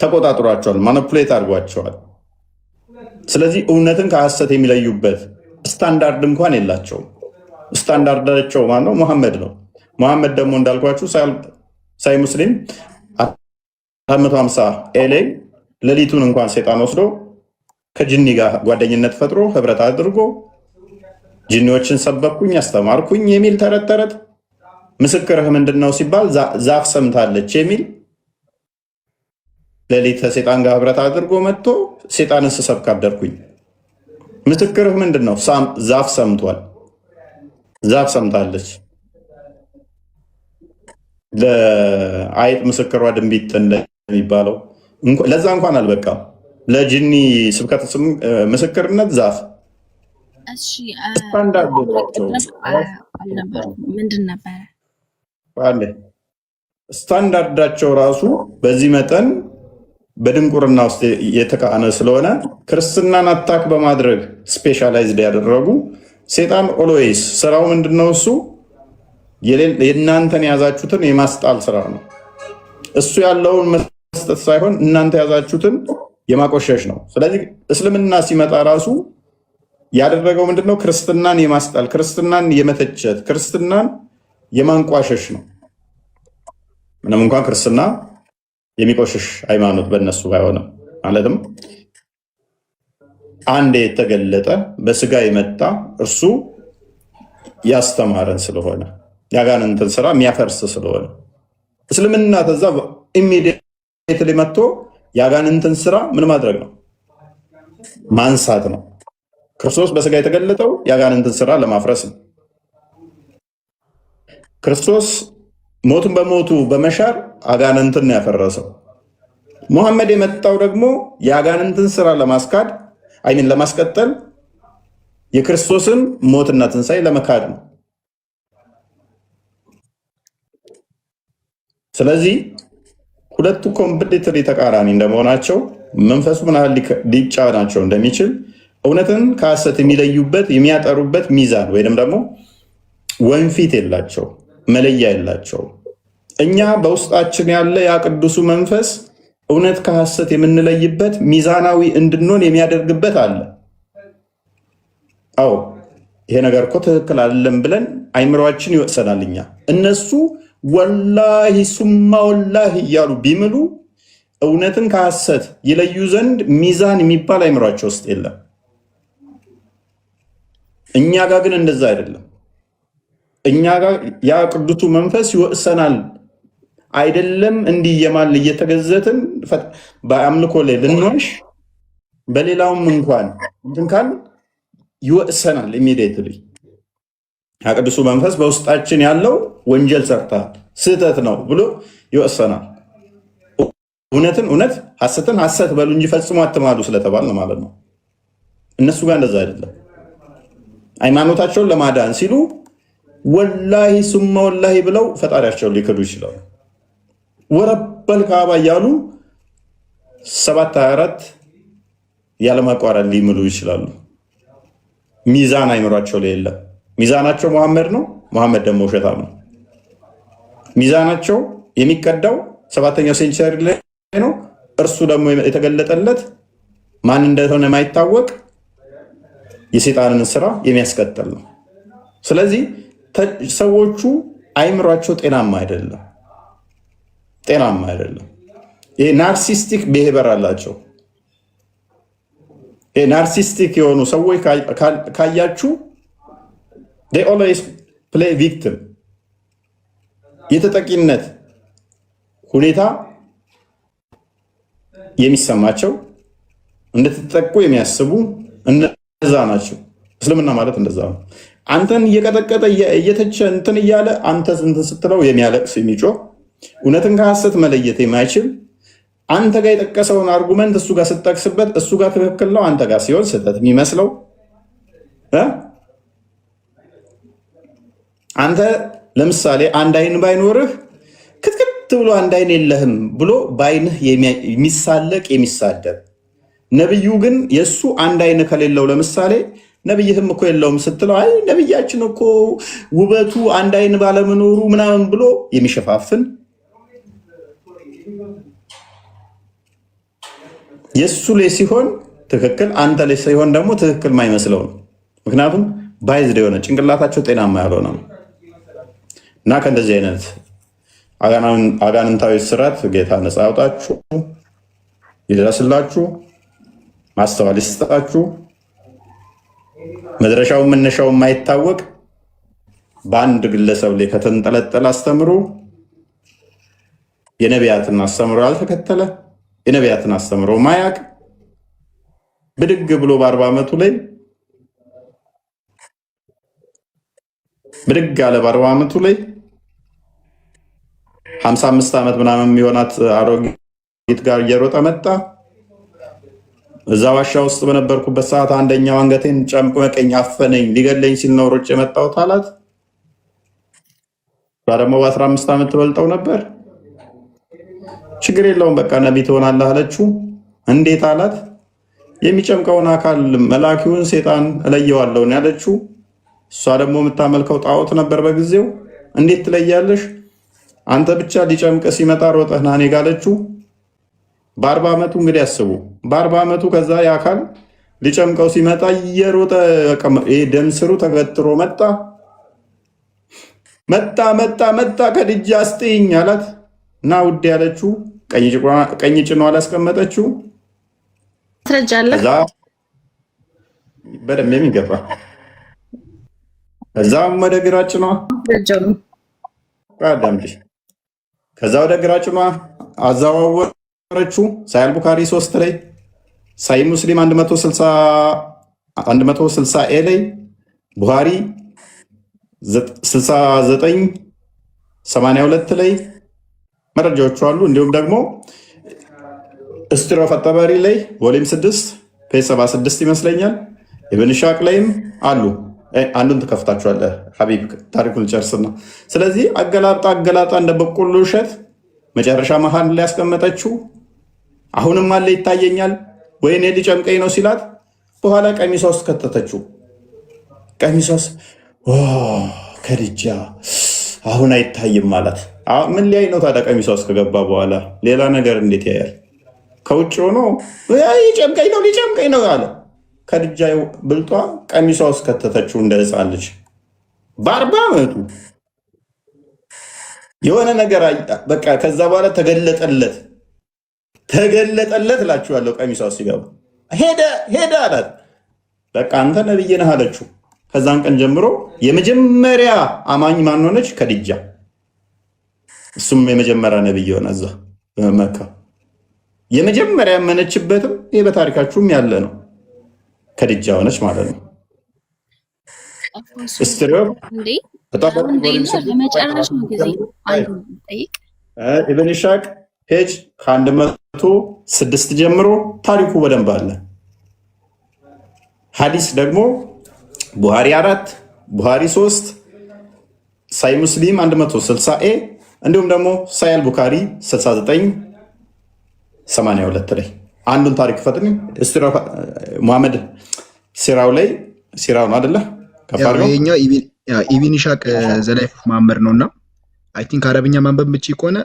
ተቆጣጥሯቸዋል፣ ማኒፑሌት አድርጓቸዋል። ስለዚህ እውነትን ከሐሰት የሚለዩበት ስታንዳርድ እንኳን የላቸውም። ስታንዳርዳቸው ማን ነው? መሐመድ ነው። መሐመድ ደግሞ እንዳልኳችሁ ሳይ ሙስሊም 450 ላይ ሌሊቱን እንኳን ሰይጣን ወስዶ ከጅኒ ጋር ጓደኝነት ፈጥሮ ህብረት አድርጎ ጅኒዎችን ሰበኩኝ አስተማርኩኝ የሚል ተረት ምስክርህ ምንድነው ሲባል ዛፍ ሰምታለች የሚል ሌሊት ከሰይጣን ጋር ህብረት አድርጎ መጥቶ ሰይጣንን ስሰብክ አደርኩኝ። ምስክርህ ምንድነው? ዛፍ ሰምቷል፣ ዛፍ ሰምታለች። ለአይጥ ምስክሯ ድንቢጥ እንደሚባለው ለዛ እንኳን አልበቃም። ለጅኒ ስብከት ምስክርነት ዛፍ ምንድን ነበረ ስታንዳርዳቸው ራሱ በዚህ መጠን በድንቁርና ውስጥ የተቃነ ስለሆነ ክርስትናን አታክ በማድረግ ስፔሻላይዝድ ያደረጉ ሰይጣን ኦልዌይስ ስራው ምንድነው? እሱ የእናንተን የያዛችሁትን የማስጣል ስራ ነው። እሱ ያለውን መስጠት ሳይሆን እናንተ የያዛችሁትን የማቆሸሽ ነው። ስለዚህ እስልምና ሲመጣ ራሱ ያደረገው ምንድነው? ክርስትናን የማስጣል፣ ክርስትናን የመተቸት፣ ክርስትናን የማንቋሸሽ ነው። ምንም እንኳን ክርስትና የሚቆሽሽ ሃይማኖት በእነሱ ባይሆንም ማለትም አንድ የተገለጠ በስጋ የመጣ እርሱ ያስተማረን ስለሆነ ያጋንንትን ስራ የሚያፈርስ ስለሆነ እስልምና ተዛ ኢሚዲየትሊ መጥቶ ያጋንንትን ስራ ምን ማድረግ ነው? ማንሳት ነው። ክርስቶስ በስጋ የተገለጠው ያጋንንትን ስራ ለማፍረስ ነው። ክርስቶስ ሞቱን በሞቱ በመሻር አጋንንትን ያፈረሰው። ሙሐመድ የመጣው ደግሞ የአጋንንትን ስራ ለማስካድ አይምን ለማስቀጠል የክርስቶስን ሞትና ትንሣኤ ለመካድ ነው። ስለዚህ ሁለቱ ኮምፕሊትሊ ተቃራኒ እንደመሆናቸው መንፈሱ ምን ያህል ሊጫናቸው እንደሚችል እውነትን ከሐሰት የሚለዩበት የሚያጠሩበት ሚዛን ወይንም ደግሞ ወንፊት የላቸው፣ መለያ የላቸው። እኛ በውስጣችን ያለ ያ ቅዱሱ መንፈስ እውነት ከሐሰት የምንለይበት ሚዛናዊ እንድንሆን የሚያደርግበት አለ። አዎ ይሄ ነገር እኮ ትክክል አይደለም ብለን አይምሮአችን ይወሰናል። እኛ እነሱ ወላሂ ሱማ ወላሂ እያሉ ቢምሉ እውነትን ከሐሰት ይለዩ ዘንድ ሚዛን የሚባል አይምሮአቸው ውስጥ የለም። እኛ ጋር ግን እንደዛ አይደለም። እኛ ጋር ያ ቅዱሱ መንፈስ ይወሰናል። አይደለም እንዲህ የማል እየተገዘትን በአምልኮ ላይ ልንዋሽ በሌላውም እንኳን እንትን ካል ይወሰናል። ኢሚዲየትሊ ያ ቅዱሱ መንፈስ በውስጣችን ያለው ወንጀል ሰርተሃል፣ ስህተት ነው ብሎ ይወሰናል። እውነትን እውነት ሐሰትን ሐሰት በሉ እንጂ ፈጽሞ አትማሉ ስለተባለ ማለት ነው። እነሱ ጋር እንደዛ አይደለም። ሃይማኖታቸውን ለማዳን ሲሉ ወላሂ ሱማ ወላሂ ብለው ፈጣሪያቸውን ሊክዱ ይችላሉ። ወረበል ካዕባ እያሉ 724 ያለማቋረጥ ሊምሉ ይችላሉ። ሚዛን አይምሯቸው ላይ የለም። ሚዛናቸው መሐመድ ነው፣ መሐመድ ደግሞ ውሸታም ነው። ሚዛናቸው የሚቀዳው 7ኛው ሴንቸሪ ላይ ነው። እርሱ ደግሞ የተገለጠለት ማን እንደሆነ የማይታወቅ የሰይጣንን ስራ የሚያስቀጥል ነው። ስለዚህ ሰዎቹ አይምሯቸው ጤናማ አይደለም፣ ጤናማ አይደለም። ይሄ ናርሲስቲክ ቢሄቨር አላቸው። ይሄ ናርሲስቲክ የሆኑ ሰዎች ካያችሁ they always play victim የተጠቂነት ሁኔታ የሚሰማቸው እንደተጠቁ የሚያስቡ እንደዛ ናቸው። እስልምና ማለት እንደዛ ነው። አንተን እየቀጠቀጠ እየተቸ እንትን እያለ አንተ እንትን ስትለው የሚያለቅስ የሚጮህ እውነትን ከሐሰት መለየት የማይችል አንተ ጋር የጠቀሰውን አርጉመንት እሱ ጋር ስትጠቅስበት እሱ ጋር ትክክል ነው፣ አንተ ጋር ሲሆን ስህተት የሚመስለው አንተ ለምሳሌ አንድ አይን ባይኖርህ ክትክት ብሎ አንድ አይን የለህም ብሎ በአይንህ የሚሳለቅ የሚሳደብ ነብዩ ግን የሱ አንድ አይን ከሌለው ለምሳሌ ነብይህም እኮ የለውም ስትለው አይ ነብያችን እኮ ውበቱ አንድ አይን ባለመኖሩ ምናምን ብሎ የሚሸፋፍን የሱ ላይ ሲሆን ትክክል፣ አንተ ላይ ሲሆን ደግሞ ትክክል ማይመስለው ነው። ምክንያቱም ባይዝድ የሆነ ጭንቅላታቸው ጤናማ ያልሆነ ነው። እና ከእንደዚህ አይነት አጋንንታዊ ስራት ጌታ ነፃ ያውጣችሁ፣ ይድረስላችሁ፣ ማስተዋል ይስጣችሁ። መድረሻው መነሻው የማይታወቅ በአንድ ግለሰብ ላይ ከተንጠለጠለ አስተምሮ የነቢያትን አስተምሮ ያልተከተለ የነቢያትን አስተምሮ ማያቅ ብድግ ብሎ በ40 ዓመቱ ላይ ብድግ አለ። በ40 ዓመቱ ላይ 55 ዓመት ምናምን የሚሆናት አሮጊት ጋር እየሮጠ መጣ። እዛ ዋሻ ውስጥ በነበርኩበት ሰዓት አንደኛው አንገቴን ጨምቆኝ አፈነኝ፣ ሊገለኝ ሲል ነው ሮጬ የመጣሁት አላት። ደግሞ በ15 ዓመት ትበልጠው ነበር። ችግር የለውም በቃ ነቢይ ትሆናለህ አለችው። እንዴት አላት። የሚጨምቀውን አካል መላኪውን ሴጣን እለየዋለሁ ያለችው። እሷ ደግሞ የምታመልከው ጣዖት ነበር በጊዜው። እንዴት ትለያለሽ? አንተ ብቻ ሊጨምቅ ሲመጣ ሮጠህ ና እኔ ጋ አለችው። በ40 ዓመቱ እንግዲህ አስቡ፣ በ40 ዓመቱ ከዛ የአካል ሊጨምቀው ሲመጣ እየሮጠ ደም ስሩ ተገትሮ መጣ መጣ መጣ መጣ ከድጃ አስጥኝ አላት። እና ውድ ያለችው ቀኝ ጭኗ አላስቀመጠችው ትረጃለህ። ከዛ በደንብ የሚገባ ከዛም ወደ ግራ ጭኗ ከዛ ወደ ግራ ጭኗ አዘዋወረችው። ሳሂህ ቡኻሪ 3 ላይ ሳሂህ ሙስሊም 160 ኤ ላይ ቡኻሪ 6982 ላይ መረጃዎቹ አሉ። እንዲሁም ደግሞ እስቲሮ ፈጠበሪ ላይ ቮሊም 6 ፔጅ 76 ይመስለኛል። ኢብን ሻቅ ላይም አሉ። አንዱን ትከፍታችኋለህ ሐቢብ ታሪኩን ጨርስና። ስለዚህ አገላጣ እንደ በቆሎ እሸት መጨረሻ መሀል ላይ ያስቀመጠችው አሁንም አለ ይታየኛል፣ ወይኔ ሊጨምቀኝ ነው ሲላት በኋላ ቀሚሷ ውስጥ ከተተችው። ቀሚሷስ ከድጃ አሁን አይታይም ማለት ምን ሊያይ ነው ታዲያ? ቀሚሷ ውስጥ ከገባ በኋላ ሌላ ነገር እንዴት ያያል? ከውጭ ሆኖ ሊጨምቀኝ ነው አለ። ከድጃ ብልጧ ቀሚሷ ውስጥ ከተተችው እንደ ሕፃን ልጅ በ40 ዓመቱ የሆነ ነገር በቃ ከዛ በኋላ ተገለጠለት እላችኋለሁ። ቀሚሷ ሲገባ ሄደ አላት። በቃ አንተ ነብይ ነህ አለችው። ከዛን ቀን ጀምሮ የመጀመሪያ አማኝ ማን ሆነች? ከድጃ። እሱም የመጀመሪያ ነብይ ሆነ እዛ በመካ የመጀመሪያ ያመነችበትም ይህ በታሪካችሁም ያለ ነው። ከድጃ ሆነች ማለት ነው። ኢብን ኢስሐቅ ፔጅ ከ106 ጀምሮ ታሪኩ በደንብ አለ። ሐዲስ ደግሞ ቡሃሪ 4 ቡሃሪ 3 ሳይ ሙስሊም 160 እንዲሁም ደግሞ ሳይ ቡካሪ 6982 ላይ አንዱን ታሪክ ፈጥኒ ሙሐመድ ሲራውን አይደለ ይሄኛው ኢብን ኢስሐቅ ዘላይፍ ማመር ነውና አይ ቲንክ አረብኛ ማንበብ ብቻ ከሆነ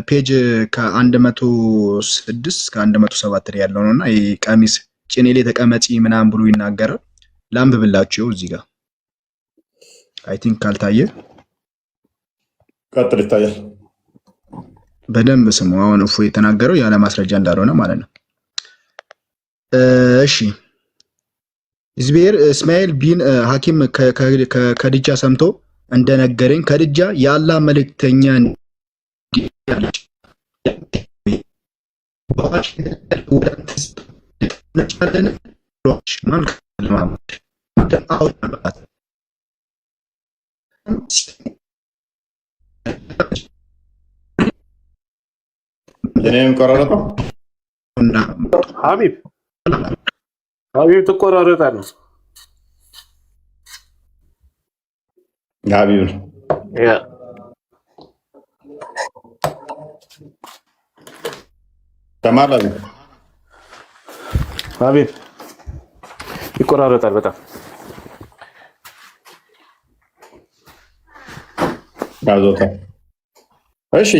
ፔጅ ከ106 እስከ 107 ላይ ያለው ነውና ይሄ ቀሚስ ጭኔ ላይ ተቀመጪ ምናምን ብሎ ይናገራል። ላንብብላችሁ እዚህ ጋር አይ ቲንክ ካልታየ ቀጥል ይታያል። በደንብ ስሙ። አሁን እፎ የተናገረው ያለ ማስረጃ እንዳልሆነ ማለት ነው። እሺ ዝቤር እስማኤል ቢን ሐኪም ከድጃ ሰምቶ እንደነገረኝ ከድጃ የአላህ መልእክተኛ ሀቢብ ትቆራረጣለህ። ሀቢብ ተማር ሀቢብ ይቆራረጣል በጣም ጋዞታ። እሺ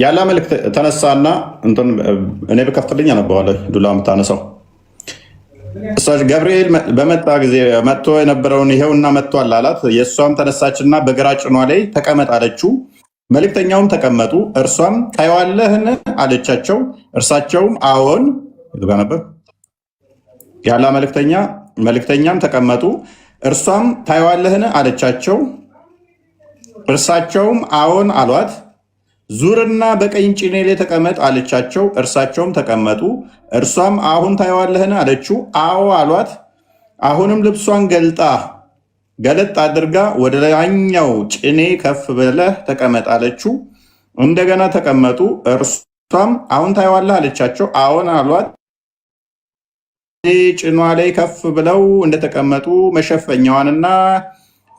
ያለ መልእክት ተነሳና እንትን እኔ በከፍትልኝ አነበዋለሁ። ዱላ የምታነሳው እሷች ገብርኤል በመጣ ጊዜ መጥቶ የነበረውን ይሄውና መጥቷል አላት። የእሷም ተነሳችና በግራ ጭኗ ላይ ተቀመጥ አለችው። መልእክተኛውም ተቀመጡ። እርሷም ታየዋለህን አለቻቸው። እርሳቸውም አዎን ነበር። ያለ መልእክተኛም ተቀመጡ። እርሷም ታየዋለህን አለቻቸው። እርሳቸውም አዎን አሏት። ዙርና በቀኝ ጭኔ ላይ ተቀመጥ አለቻቸው። እርሳቸውም ተቀመጡ። እርሷም አሁን ታየዋለህን አለችው። አዎ አሏት። አሁንም ልብሷን ገለጥ አድርጋ ወደ ላይኛው ጭኔ ከፍ ብለህ ተቀመጥ አለችው። እንደገና ተቀመጡ። እርሷም አሁን ታየዋለህ አለቻቸው። አዎን አሏት። ጭኗ ላይ ከፍ ብለው እንደተቀመጡ መሸፈኛዋንና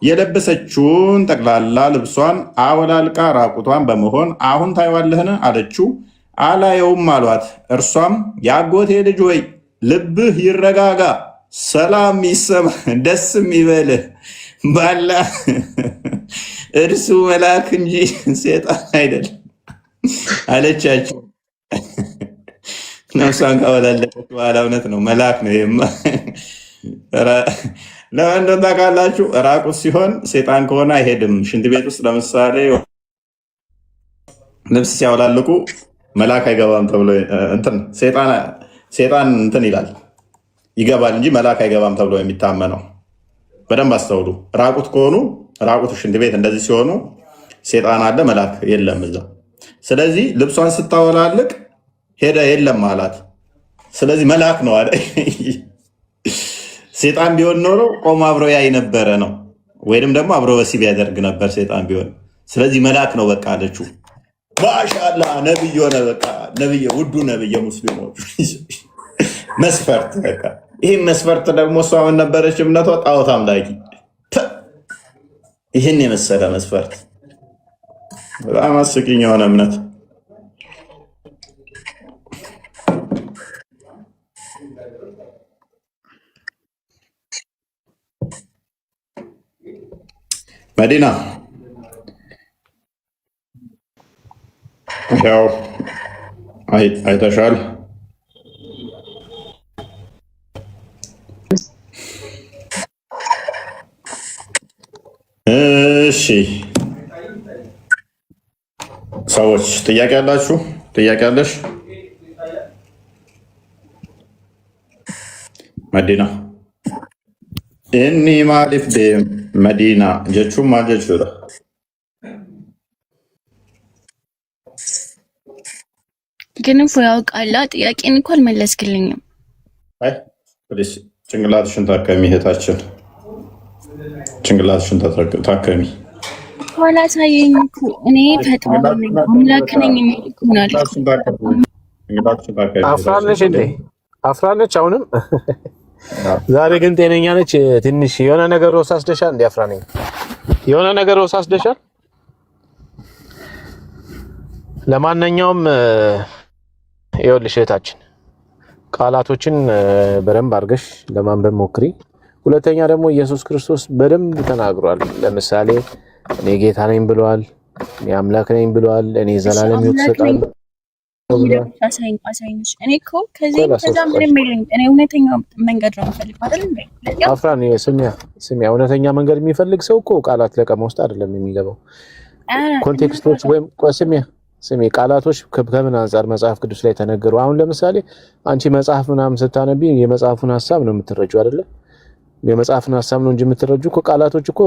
የለበሰችውን ጠቅላላ ልብሷን አወላልቃ ራቁቷን በመሆን አሁን ታየዋለህን አለችው። አላየውም አሏት። እርሷም የአጎቴ ልጅ ወይ ልብህ ይረጋጋ፣ ሰላም ይሰማ፣ ደስ ይበልህ፣ ባላ እርሱ መልአክ እንጂ ሴጣን አይደለም አለቻቸው። ነፍሷን ካወላለቀች በኋላ እውነት ነው መልአክ ነው። ይሄማ ለምን እንደሆነ ታውቃላችሁ? ራቁት ሲሆን ሴጣን ከሆነ አይሄድም። ሽንት ቤት ውስጥ ለምሳሌ ልብስ ሲያወላልቁ መልአክ አይገባም ተብሎ ሴጣን እንትን ይላል ይገባል እንጂ መልአክ አይገባም ተብሎ የሚታመነው። በደንብ አስተውሉ። ራቁት ከሆኑ ራቁት ሽንት ቤት እንደዚህ ሲሆኑ ሴጣን አለ፣ መልአክ የለም እዛ። ስለዚህ ልብሷን ስታወላልቅ ሄደ የለም አላት። ስለዚህ መልአክ ነው አለ። ሴጣን ቢሆን ኖሮ ቆሞ አብሮ ያይ ነበረ ነው፣ ወይንም ደግሞ አብሮ ወሲብ ያደርግ ነበር ሴጣን ቢሆን። ስለዚህ መልአክ ነው በቃ አለችው። ማሻላ ነብይ ሆነ። በቃ ነብይ፣ ውዱ ነብይ ሙስሊሞች መስፈርት። በቃ ይህም መስፈርት ደግሞ እሷ ምን ነበረች? እምነቷ ጣዖት አምላኪ። ይህን የመሰለ መስፈርት በጣም አስቂኝ የሆነ እምነት። መዲና ያው አይተሻል? እሺ ሰዎች ጥያቄ አላችሁ? ጥያቄ አለሽ? መዲና ኢኒ ማሊፍ ዴም መዲና ጀቹም ማልጀቹ ግን እኮ ያውቃላ ጥያቄን እኮ አልመለስክልኝም። አይ ፕሊስ ጭንቅላትሽን ታከሚ እህታችን፣ ጭንቅላትሽን ታከሚ። ኋላ ሳየኝ እኮ እኔ ፈጣሪ ነኝ አምላክ ነኝ የሚል እኮ ነው። አፍራነች እንዴ? አፍራነች አሁንም ዛሬ ግን ጤነኛ ነች። ትንሽ የሆነ ነገር ወሳስደሻል እንዴ? አፍራነኝ የሆነ ነገር ወሳስደሻል። ለማንኛውም ይኸውልሽ እህታችን ቃላቶችን በደንብ አድርገሽ ለማንበብ ሞክሪ። ሁለተኛ ደግሞ ኢየሱስ ክርስቶስ በደንብ ተናግሯል። ለምሳሌ እኔ ጌታ ነኝ ብሏል፣ እኔ አምላክ ነኝ ብሏል፣ እኔ ዘላለም ሕይወት እሰጣለሁ። እኔ እኮ ከዚህ ከዛ ምንም የለኝም። እኔ እውነተኛ መንገድ ነው የምፈልገው አይደል እንዴ? አፍራን ስሚያ እውነተኛ መንገድ የሚፈልግ ሰው እኮ ቃላት ለቀማ ውስጥ አይደለም የሚገባው። ኮንቴክስቶች ወይም ስሚ ቃላቶች ከምን አንፃር መጽሐፍ ቅዱስ ላይ ተነገሩ። አሁን ለምሳሌ አንቺ መጽሐፍ ምናምን ስታነቢ የመጽሐፉን ሐሳብ ነው የምትረጂው አይደለ? የመጽሐፍን ሐሳብ ነው እንጂ የምትረጂው እኮ ቃላቶች እኮ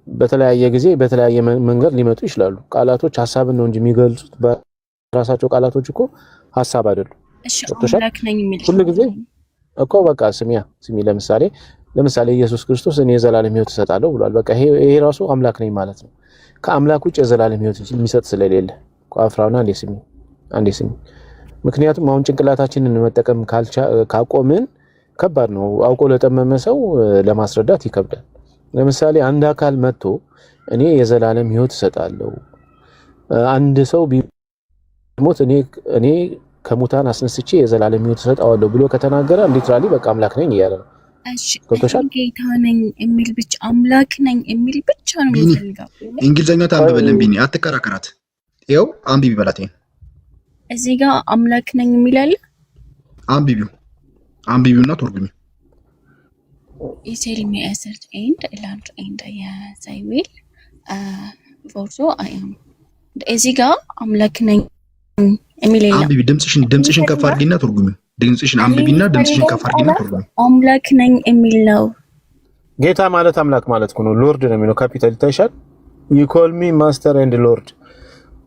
በተለያየ ጊዜ በተለያየ መንገድ ሊመጡ ይችላሉ። ቃላቶች ሐሳብን ነው እንጂ የሚገልጹት በራሳቸው ቃላቶች እኮ ሐሳብ አይደሉም። እሺ አምላክ ነኝ የሚል ሁሉ ጊዜ እኮ በቃ ስሚ ለምሳሌ ኢየሱስ ክርስቶስ እኔ የዘላለም ሕይወት እሰጣለሁ ብሏል። በቃ ይሄ ራሱ አምላክ ነኝ ማለት ነው። ከአምላክ ውጭ የዘላለም ሕይወት የሚሰጥ ስለሌለ አፍራውና አንዴ ስሚ። ምክንያቱም አሁን ጭንቅላታችንን መጠቀም ካቆምን ከባድ ነው። አውቆ ለጠመመ ሰው ለማስረዳት ይከብዳል። ለምሳሌ አንድ አካል መጥቶ እኔ የዘላለም ሕይወት እሰጣለሁ፣ አንድ ሰው ቢሞት እኔ ከሙታን አስነስቼ የዘላለም ሕይወት እሰጣለሁ ብሎ ከተናገረ ሊትራሊ በቃ አምላክ ነኝ እያለ ነው። እሺ ጌታ ነኝ የሚል ብቻ አምላክ ነኝ የሚል ብቻ ነው የሚፈልገው። እንግሊዘኛ ታንብበልን ቢኒ፣ አትከራከራት። ይኸው አንብቢ በላት። እዚህ ጋር አምላክ ነኝ የሚል አለ። አንብቢውና ተርጉሚ። You tell me a certain land and yes I will for so I am. እዚህ ጋር አምላክ ነኝ የሚል የለም። አንብቢ፣ ድምጽሽን ከፍ አድርጊና ተርጉሚ። ድምጽሽን አንብቢና ድምጽሽን ከፍ አድርጊና ተርጉሚ። አምላክ ነኝ የሚል ነው። ጌታ ማለት አምላክ ማለት ነው። ሎርድ ነው የሚለው ካፒታል ይታይሻል። you call me master and lord፣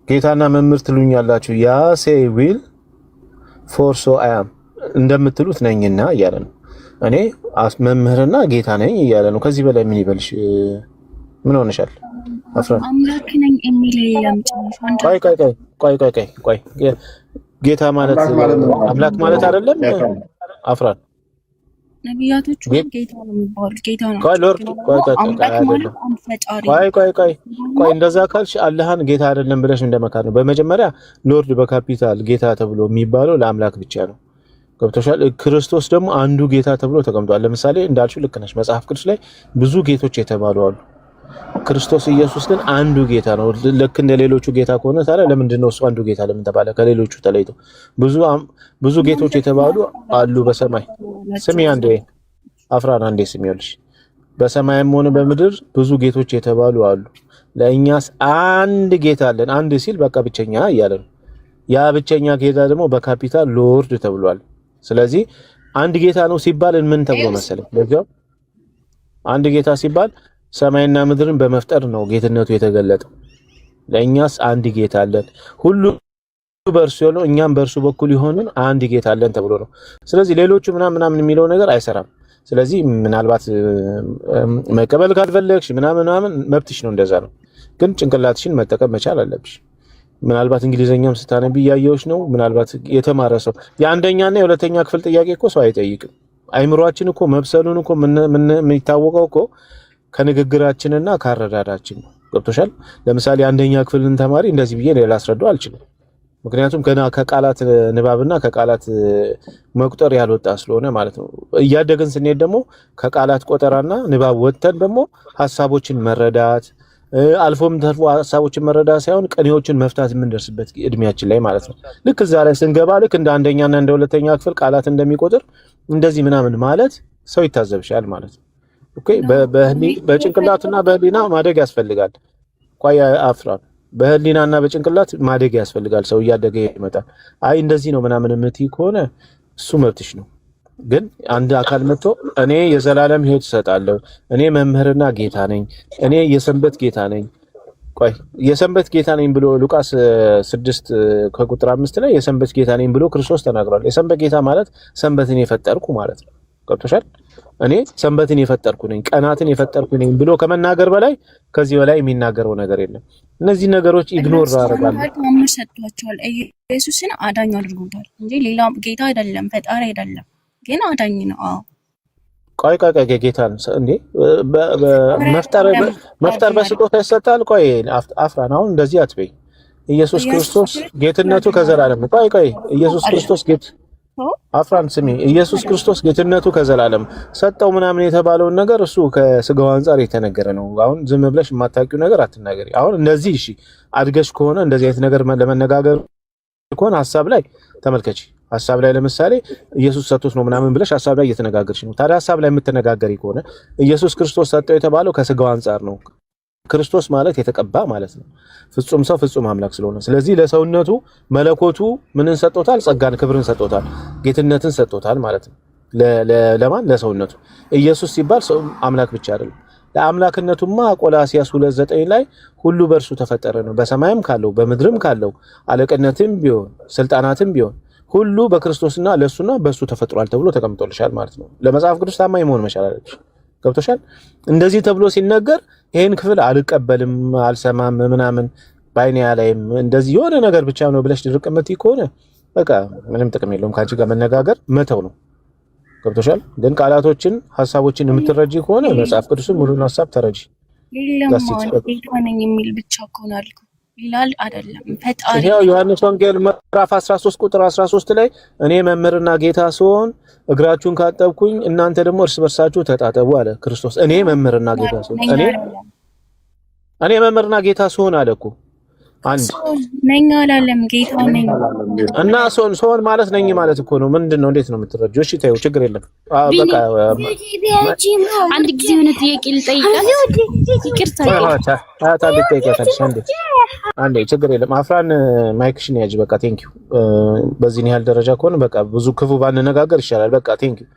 ጌታና መምህር ትሉኛላችሁ። ያ say will for so I am እንደምትሉት ነኝና እያለ ነው። እኔ መምህርና ጌታ ነኝ እያለ ነው። ከዚህ በላይ ምን ይበልሽ? ምን ሆነሻል? አፍራን አምላክ ነኝ የሚል የለም። ቆይ ጌታ ማለት አምላክ ማለት አይደለም። አፍራን ነቢያቶቹ ጌታ ነው የሚባሉት። ጌታ ነው ቆይ እንደዛ ካልሽ አላህን ጌታ አይደለም ብለሽ እንደመካር ነው። በመጀመሪያ ሎርድ በካፒታል ጌታ ተብሎ የሚባለው ለአምላክ ብቻ ነው። ገብቶሻል? ክርስቶስ ደግሞ አንዱ ጌታ ተብሎ ተቀምጧል። ለምሳሌ እንዳልሽው ልክ ነሽ። መጽሐፍ ቅዱስ ላይ ብዙ ጌቶች የተባሉ አሉ። ክርስቶስ ኢየሱስ ግን አንዱ ጌታ ነው። ልክ እንደ ሌሎቹ ጌታ ከሆነ ታዲያ ለምንድን ነው እሱ አንዱ ጌታ ለምን ተባለ? ከሌሎቹ ተለይቶ ብዙ ጌቶች የተባሉ አሉ በሰማይ። ስሚ አንዴ አፍራን አንዴ ስሚ ይኸውልሽ፣ በሰማይም ሆነ በምድር ብዙ ጌቶች የተባሉ አሉ። ለእኛስ አንድ ጌታ አለን። አንድ ሲል በቃ ብቸኛ እያለ ነው። ያ ብቸኛ ጌታ ደግሞ በካፒታል ሎርድ ተብሏል። ስለዚህ አንድ ጌታ ነው ሲባል ምን ተብሎ መሰለኝ? ለዚያው አንድ ጌታ ሲባል ሰማይና ምድርን በመፍጠር ነው ጌትነቱ የተገለጠው። ለእኛስ አንድ ጌታ አለን፣ ሁሉ በእርሱ ያለው እኛም በእርሱ በኩል ይሆንን አንድ ጌታ አለን ተብሎ ነው። ስለዚህ ሌሎቹ ምናምን የሚለው ነገር አይሰራም። ስለዚህ ምናልባት መቀበል ካልፈለግሽ ምናምን መብትሽ ነው፣ እንደዛ ነው። ግን ጭንቅላትሽን መጠቀም መቻል አለብሽ። ምናልባት እንግሊዘኛም ስታነቢ ያየውሽ ነው። ምናልባት የተማረ ሰው የአንደኛና የሁለተኛ ክፍል ጥያቄ እኮ ሰው አይጠይቅም። አይምሮአችን እኮ መብሰሉን እኮ የሚታወቀው እኮ ከንግግራችንና ካረዳዳችን ነው። ገብቶሻል? ለምሳሌ አንደኛ ክፍልን ተማሪ እንደዚህ ብዬ ላስረዳው አልችልም። ምክንያቱም ገና ከቃላት ንባብና ከቃላት መቁጠር ያልወጣ ስለሆነ ማለት ነው። እያደግን ስንሄድ ደግሞ ከቃላት ቆጠራና ንባብ ወጥተን ደግሞ ሐሳቦችን መረዳት አልፎም ተርፎ ሐሳቦችን መረዳት ሳይሆን ቅኔዎችን መፍታት የምንደርስበት እድሜያችን ላይ ማለት ነው። ልክ እዛ ላይ ስንገባ ልክ እንደ አንደኛና እንደ ሁለተኛ ክፍል ቃላት እንደሚቆጥር እንደዚህ ምናምን ማለት ሰው ይታዘብሻል ማለት ነው። ኦኬ በጭንቅላትና በህሊና ማደግ ያስፈልጋል። ቋያ አፍራን በህሊናና በጭንቅላት ማደግ ያስፈልጋል። ሰው እያደገ ይመጣል። አይ እንደዚህ ነው ምናምን የምትይ ከሆነ እሱ መብትሽ ነው። ግን አንድ አካል መጥቶ እኔ የዘላለም ህይወት እሰጣለሁ፣ እኔ መምህርና ጌታ ነኝ፣ እኔ የሰንበት ጌታ ነኝ። ቆይ የሰንበት ጌታ ነኝ ብሎ ሉቃስ 6 ከቁጥር 5 ላይ የሰንበት ጌታ ነኝ ብሎ ክርስቶስ ተናግሯል። የሰንበት ጌታ ማለት ሰንበትን የፈጠርኩ ማለት ነው። ገብቶሻል? እኔ ሰንበትን የፈጠርኩ ነኝ፣ ቀናትን የፈጠርኩ ነኝ ብሎ ከመናገር በላይ ከዚህ በላይ የሚናገረው ነገር የለም። እነዚህ ነገሮች ኢግኖር አደረጋለሁ። ማመር ሰጥቷቸዋል። ኢየሱስን አዳኝ አድርጎታል እንጂ ሌላ ጌታ አይደለም፣ ፈጣሪ አይደለም፣ ግን አዳኝ ነው። አዎ ቆይ ጌታን እንዴ መፍጠር በስጦታ ይሰጣል። ቆይ አፍራን አሁን እንደዚህ አትበይ። ኢየሱስ ክርስቶስ ጌትነቱ ከዘላለም ቆይ ኢየሱስ ክርስቶስ አፍራን ስሚ፣ ኢየሱስ ክርስቶስ ጌትነቱ ከዘላለም ሰጠው ምናምን የተባለውን ነገር እሱ ከስጋው አንፃር የተነገረ ነው። አሁን ዝም ብለሽ የማታውቂው ነገር አትናገሪ። አሁን እንደዚህ እሺ አድገሽ ከሆነ እንደዚህ አይነት ነገር ለመነጋገር ከሆነ ሐሳብ ላይ ተመልከቺ። ሐሳብ ላይ ለምሳሌ ኢየሱስ ሰጥቶት ነው ምናምን ብለሽ ሐሳብ ላይ እየተነጋገርሽ ነው። ታዲያ ሐሳብ ላይ የምትነጋገሪ ከሆነ ኢየሱስ ክርስቶስ ሰጠው የተባለው ከስጋው አንፃር ነው። ክርስቶስ ማለት የተቀባ ማለት ነው። ፍጹም ሰው ፍጹም አምላክ ስለሆነ ስለዚህ ለሰውነቱ መለኮቱ ምንን ሰጥቶታል? ጸጋን፣ ክብርን ሰጥቶታል፣ ጌትነትን ሰጥቶታል ማለት ነው። ለማን? ለሰውነቱ። ኢየሱስ ሲባል ሰው አምላክ ብቻ አይደለም። ለአምላክነቱማ ቆላስይስ 2:9 ላይ ሁሉ በእርሱ ተፈጠረ ነው። በሰማይም ካለው በምድርም ካለው አለቅነትም ቢሆን ስልጣናትም ቢሆን ሁሉ በክርስቶስና ለሱና በሱ ተፈጥሯል ተብሎ ተቀምጦልሻል ማለት ነው። ለመጽሐፍ ቅዱስ ታማኝ መሆን መቻል አለብሽ። ገብቶሻል? እንደዚህ ተብሎ ሲነገር ይሄን ክፍል አልቀበልም አልሰማም ምናምን ባይኒያ ላይም እንደዚህ የሆነ ነገር ብቻ ነው ብለሽ ድርቅ የምትይ ከሆነ በቃ ምንም ጥቅም የለውም። ካንቺ ጋር መነጋገር መተው ነው። ገብቶሻል? ግን ቃላቶችን ሐሳቦችን የምትረጂ ከሆነ መጽሐፍ ቅዱስን ሙሉን ሐሳብ ተረጂ። ለማን የሚል ብቻ ከሆነ አልኩ ይላል አይደለም። ፈጣሪ ይሄው ዮሐንስ ወንጌል ምዕራፍ 13 ቁጥር 13 ላይ እኔ መምህርና ጌታ ስሆን እግራችሁን ካጠብኩኝ እናንተ ደግሞ እርስ በርሳችሁ ተጣጠቡ አለ ክርስቶስ። እኔ መምህርና ጌታ ስሆን እኔ መምህርና ጌታ ስሆን አለኩ አንድ ነኝ አላለም፣ ጌታ ነኝ እና ስሆን ማለት ነኝ ማለት እኮ ነው። ምንድነው? እንዴት ነው የምትረጂው? እሺ ታዩ ችግር የለም። በቃ አንድ ጊዜ ሆነ ጥያቄ ልጠይቃት። ይቅርታ አንዴ ችግር የለም። አፍራን ማይክሽን ያጅ። በቃ ቴንኪው። በዚህ ያህል ደረጃ ከሆነ በቃ ብዙ ክፉ ባንነጋገር ይሻላል። በቃ ቴንኪው።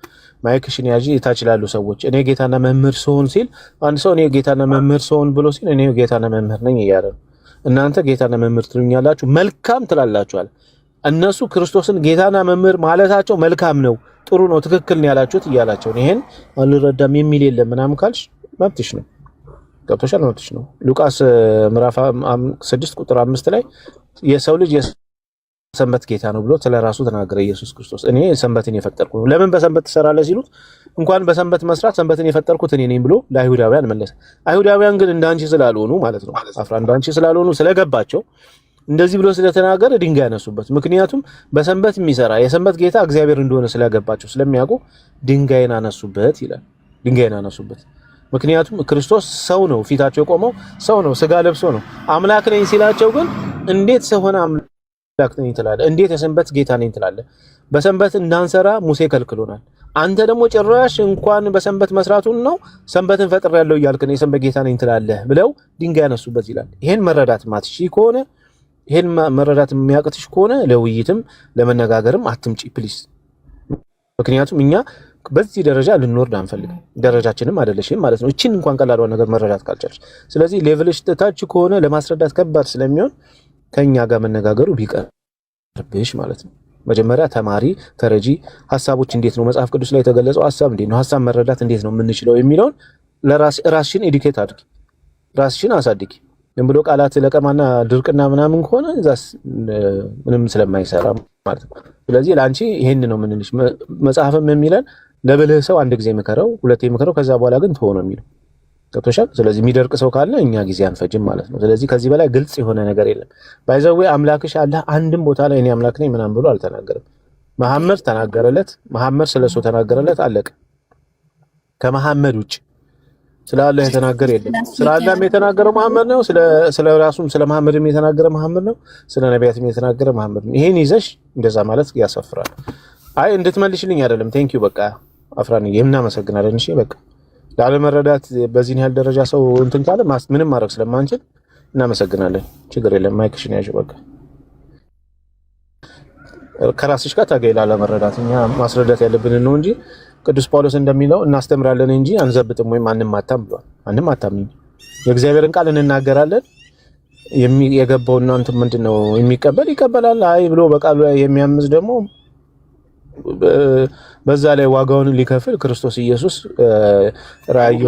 ማይክሽን ያጅ። ይታችላሉ ሰዎች እኔ ጌታና መምህር ስሆን ሲል አንድ ሰው እኔ ጌታና መምህር ስሆን ብሎ ሲል እኔ ጌታና መምህር ነኝ እያለ ነው። እናንተ ጌታና መምህር ትሉኛላችሁ፣ መልካም ትላላችኋል። እነሱ ክርስቶስን ጌታና መምህር ማለታቸው መልካም ነው፣ ጥሩ ነው፣ ትክክል ነው ያላችሁት እያላቸው ነው። ይሄን አልረዳም የሚል የለም ምናምን ካልሽ መብትሽ ነው። ገብቶሻል? መብትሽ ነው። ሉቃስ ምዕራፍ 6 ቁጥር 5 ላይ የሰው ልጅ የሰንበት ጌታ ነው ብሎ ስለራሱ ተናገረ ኢየሱስ ክርስቶስ። እኔ ሰንበትን የፈጠርኩ ነው። ለምን በሰንበት ትሰራለህ ሲሉት እንኳን በሰንበት መስራት ሰንበትን የፈጠርኩት እኔ ነኝ ብሎ ለአይሁዳውያን መለሰ። አይሁዳውያን ግን እንዳንቺ ስላልሆኑ ማለት ነው አፍራ እንዳንቺ ስላልሆኑ ስለገባቸው እንደዚህ ብሎ ስለተናገረ ድንጋይ ያነሱበት። ምክንያቱም በሰንበት የሚሰራ የሰንበት ጌታ እግዚአብሔር እንደሆነ ስለገባቸው ስለሚያውቁ ድንጋይን አነሱበት ይላል። ድንጋይን አነሱበት። ምክንያቱም ክርስቶስ ሰው ነው፣ ፊታቸው የቆመው ሰው ነው፣ ስጋ ለብሶ ነው። አምላክ ነኝ ሲላቸው ግን እንዴት ሰው ሆነ አምላክ ነኝ ትላለህ? እንዴት የሰንበት ጌታ ነኝ ትላለህ? በሰንበት እንዳንሰራ ሙሴ ከልክሎናል። አንተ ደግሞ ጭራሽ እንኳን በሰንበት መስራቱን ነው ሰንበትን ፈጥሬያለሁ እያልክ ነው የሰንበት ጌታ ነኝ ትላለህ ብለው ድንጋይ ያነሱበት ይላል። ይሄን መረዳት ማትሺ ከሆነ ይሄን መረዳት የሚያቅትሽ ከሆነ ለውይይትም ለመነጋገርም አትምጪ ፕሊስ። ምክንያቱም እኛ በዚህ ደረጃ ልንወርድ አንፈልግም፣ ደረጃችንም አይደለሽም ማለት ነው። እቺን እንኳን ቀላል ነገር መረዳት ካልቻልሽ፣ ስለዚህ ሌቭልሽ ታች ከሆነ ለማስረዳት ከባድ ስለሚሆን ከኛ ጋር መነጋገሩ ቢቀርብሽ ማለት ነው። መጀመሪያ ተማሪ ተረጂ፣ ሐሳቦች እንዴት ነው መጽሐፍ ቅዱስ ላይ የተገለጸው ሐሳብ እንዴት ነው፣ ሐሳብ መረዳት እንዴት ነው የምንችለው የሚለውን ለራስሽን ኤዱኬት አድርጊ፣ ራስሽን አሳድጊ። ዝም ብሎ ቃላት ለቀማና ድርቅና ምናምን ከሆነ እዛስ ምንም ስለማይሰራ ማለት ነው። ስለዚህ ለአንቺ ይሄን ነው የምንልሽ። መጽሐፍም የሚለን ለብልህ ሰው አንድ ጊዜ ምከረው፣ ሁለቴ ምከረው፣ ከዛ በኋላ ግን ተሆነ ነው የሚለው። ገብቶሻል? ስለዚህ የሚደርቅ ሰው ካለ እኛ ጊዜ አንፈጅም ማለት ነው። ስለዚህ ከዚህ በላይ ግልጽ የሆነ ነገር የለም። ባይዘዌ አምላክሽ አላህ አንድም ቦታ ላይ እኔ አምላክ ነኝ ምናምን ብሎ አልተናገረም። መሐመድ ተናገረለት፣ መሐመድ ስለሱ ተናገረለት፣ አለቀ። ከመሐመድ ውጭ ስለ አላህ የተናገረ የለም። ስለ አላህም የተናገረው መሐመድ ነው። ስለ ራሱም ስለ መሐመድም የተናገረ መሐመድ ነው። ስለ ነቢያትም የተናገረ መሐመድ ነው። ይሄን ይዘሽ እንደዛ ማለት ያሳፍራል። አይ እንድትመልሽልኝ አይደለም። ቴንክ ዩ በቃ አፍራንዬ እናመሰግናለን። እሺ በቃ ላለመረዳት በዚህን ያህል ደረጃ ሰው እንትን ካለ ምንም ማድረግ ስለማንችል እናመሰግናለን። ችግር የለም። ማይክሽን ያዥ በቃ ከራስሽ ጋር ታገይ። ላለመረዳት እኛ ማስረዳት ያለብን ነው እንጂ ቅዱስ ጳውሎስ እንደሚለው እናስተምራለን እንጂ አንዘብጥም ወይም አንማታም ብሏል። አንማታም። የእግዚአብሔርን ቃል እንናገራለን። የገባው እናንተ ምንድነው የሚቀበል ይቀበላል። አይ ብሎ በቃሉ ላይ የሚያምዝ ደግሞ በዛ ላይ ዋጋውን ሊከፍል ክርስቶስ ኢየሱስ ራእይ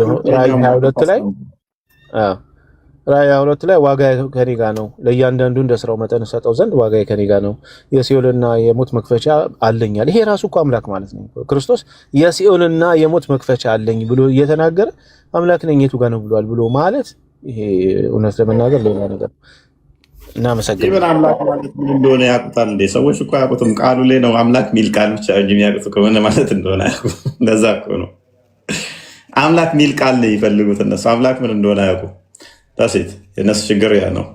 22 ላይ ዋጋ ከኔ ጋር ነው፣ ለእያንዳንዱ እንደ ስራው መጠን ሰጠው ዘንድ ዋጋ ከኔ ጋር ነው፣ የሲኦልና የሞት መክፈቻ አለኛል። ይሄ ራሱ እኮ አምላክ ማለት ነው። ክርስቶስ የሲኦልና የሞት መክፈቻ አለኝ ብሎ እየተናገረ አምላክ ነኝ የቱ ጋር ነው ብሏል ብሎ ማለት ይሄ እውነት ለመናገር ሌላ ነገር። እናመሰግናለን። አምላክ ማለት ምን እንደሆነ ያውቁታል እንዴ? ሰዎች እኮ ያውቁትም ቃሉ ላይ ነው። አምላክ ሚል ቃል ብቻ እንጂ የሚያውቁት ከሆነ ማለት እንደሆነ አያውቁም። እንደዛ እኮ ነው። አምላክ ሚል ቃል ነው ይፈልጉት እነሱ። አምላክ ምን እንደሆነ አያውቁም። ታሴት የነሱ ችግር ያ ነው።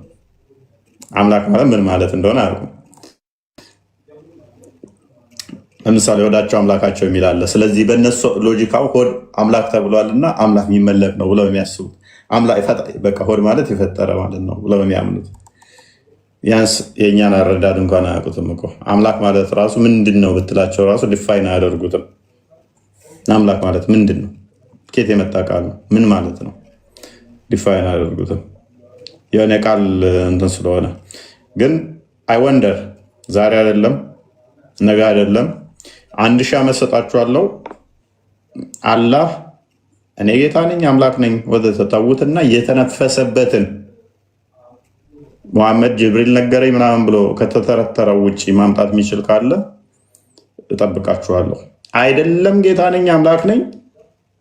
አምላክ ማለት ምን ማለት እንደሆነ አያውቁም። ለምሳሌ ሆዳቸው አምላካቸው የሚል አለ። ስለዚህ በእነሱ ሎጂካው ሆድ አምላክ ተብሏልና አምላክ የሚመለክ ነው ብለው የሚያስቡት በቃ ሆድ ማለት የፈጠረ ማለት ነው ብለው የሚያምኑት ያንስ የእኛን አረዳድ እንኳን አያውቁትም እኮ። አምላክ ማለት ራሱ ምንድን ነው ብትላቸው ራሱ ዲፋይን አያደርጉትም። አምላክ ማለት ምንድን ነው? ኬት የመጣ ቃል ነው? ምን ማለት ነው? ዲፋይን አያደርጉትም። የሆነ ቃል እንትን ስለሆነ ግን አይ ወንደር ዛሬ አይደለም ነገ አይደለም 1000 ዓመት ሰጣችኋለሁ አላህ እኔ ጌታ ነኝ አምላክ ነኝ ወደ ተታውትና የተነፈሰበትን ሙሐመድ ጅብሪል ነገረኝ ምናምን ብሎ ከተተረተረው ውጪ ማምጣት የሚችል ካለ እጠብቃችኋለሁ። አይደለም ጌታ ነኝ አምላክ ነኝ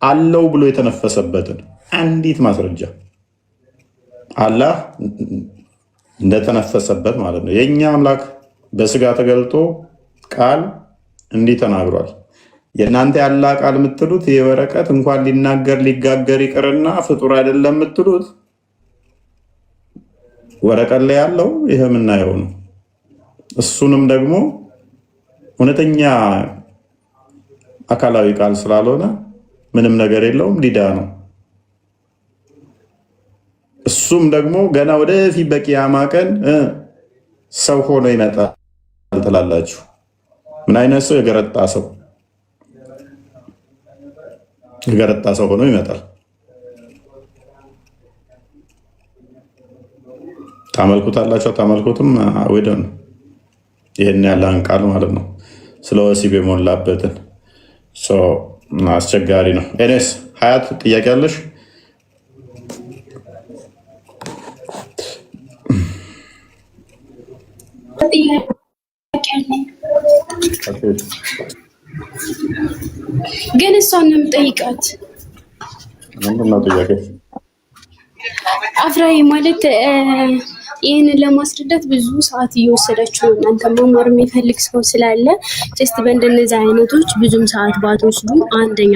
አለው ብሎ የተነፈሰበትን አንዲት ማስረጃ አላህ እንደተነፈሰበት ማለት ነው። የኛ አምላክ በስጋ ተገልጦ ቃል እንዲህ ተናግሯል። የእናንተ ያላ ቃል የምትሉት የወረቀት እንኳን ሊናገር ሊጋገር ይቅርና ፍጡር አይደለም የምትሉት ወረቀት ላይ ያለው ይሄ የምናየው ነው። እሱንም ደግሞ እውነተኛ አካላዊ ቃል ስላልሆነ ምንም ነገር የለውም፣ ዲዳ ነው። እሱም ደግሞ ገና ወደፊት በቂያማ ቀን ሰው ሆኖ ይመጣል ትላላችሁ። ምን አይነት ሰው? የገረጣ ሰው ሆኖ ይመጣል። ታመልኩታላችሁ ታመልኩትም ወደን ይሄን ያለን ቃል ማለት ነው። ስለ ወሲብ የሞላበትን አስቸጋሪ ነው። ኤኔስ ሀያት ጥያቄ አለሽ? ግን እሷን ነው የምጠይቃት። ምንድነው ጥያቄ? አፍራዬ ማለት ይህንን ለማስረዳት ብዙ ሰዓት እየወሰዳችሁ ነው። እናንተ መማር የሚፈልግ ሰው ስላለ ጀስት በእንደነዚህ አይነቶች ብዙም ሰዓት ባትወስዱ አንደኛ።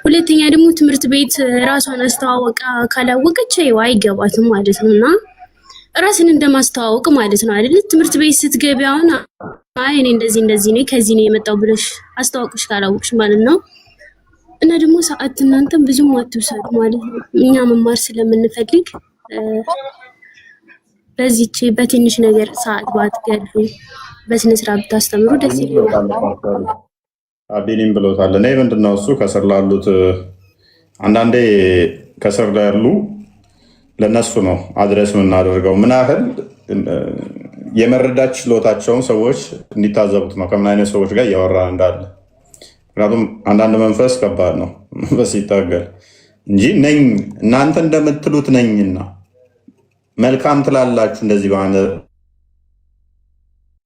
ሁለተኛ ደግሞ ትምህርት ቤት ራሷን አስተዋወቃ ካላወቀች ይኸው አይገባትም ማለት ነው። እና ራስን እንደማስተዋወቅ ማለት ነው አይደል? ትምህርት ቤት ስትገቢ አሁን አይ እኔ እንደዚህ ነኝ ከዚህ ነው የመጣው ብለሽ አስተዋወቅሽ ካላወቅሽ ማለት ነው። እና ደግሞ ሰዓት እናንተም ብዙም አትውሰዱ ማለት ነው። እኛ መማር ስለምንፈልግ በዚህች በትንሽ ነገር ሰዓት ባትገሉ በስነ ስርዓት ብታስተምሩ ደስ ይላል። አቢኒም ብሎታል። እኔ ምንድነው እሱ ከስር ላሉት አንዳንዴ ከስር ላይ ያሉ ለነሱ ነው አድረስ የምናደርገው። ምን ያህል የመረዳት ችሎታቸውን ሰዎች እንዲታዘቡት ነው ከምን አይነት ሰዎች ጋር እያወራ እንዳለ። ምክንያቱም አንዳንድ መንፈስ ከባድ ነው፣ መንፈስ ይታገል እንጂ ነኝ እናንተ እንደምትሉት ነኝና መልካም ትላላችሁ እንደዚህ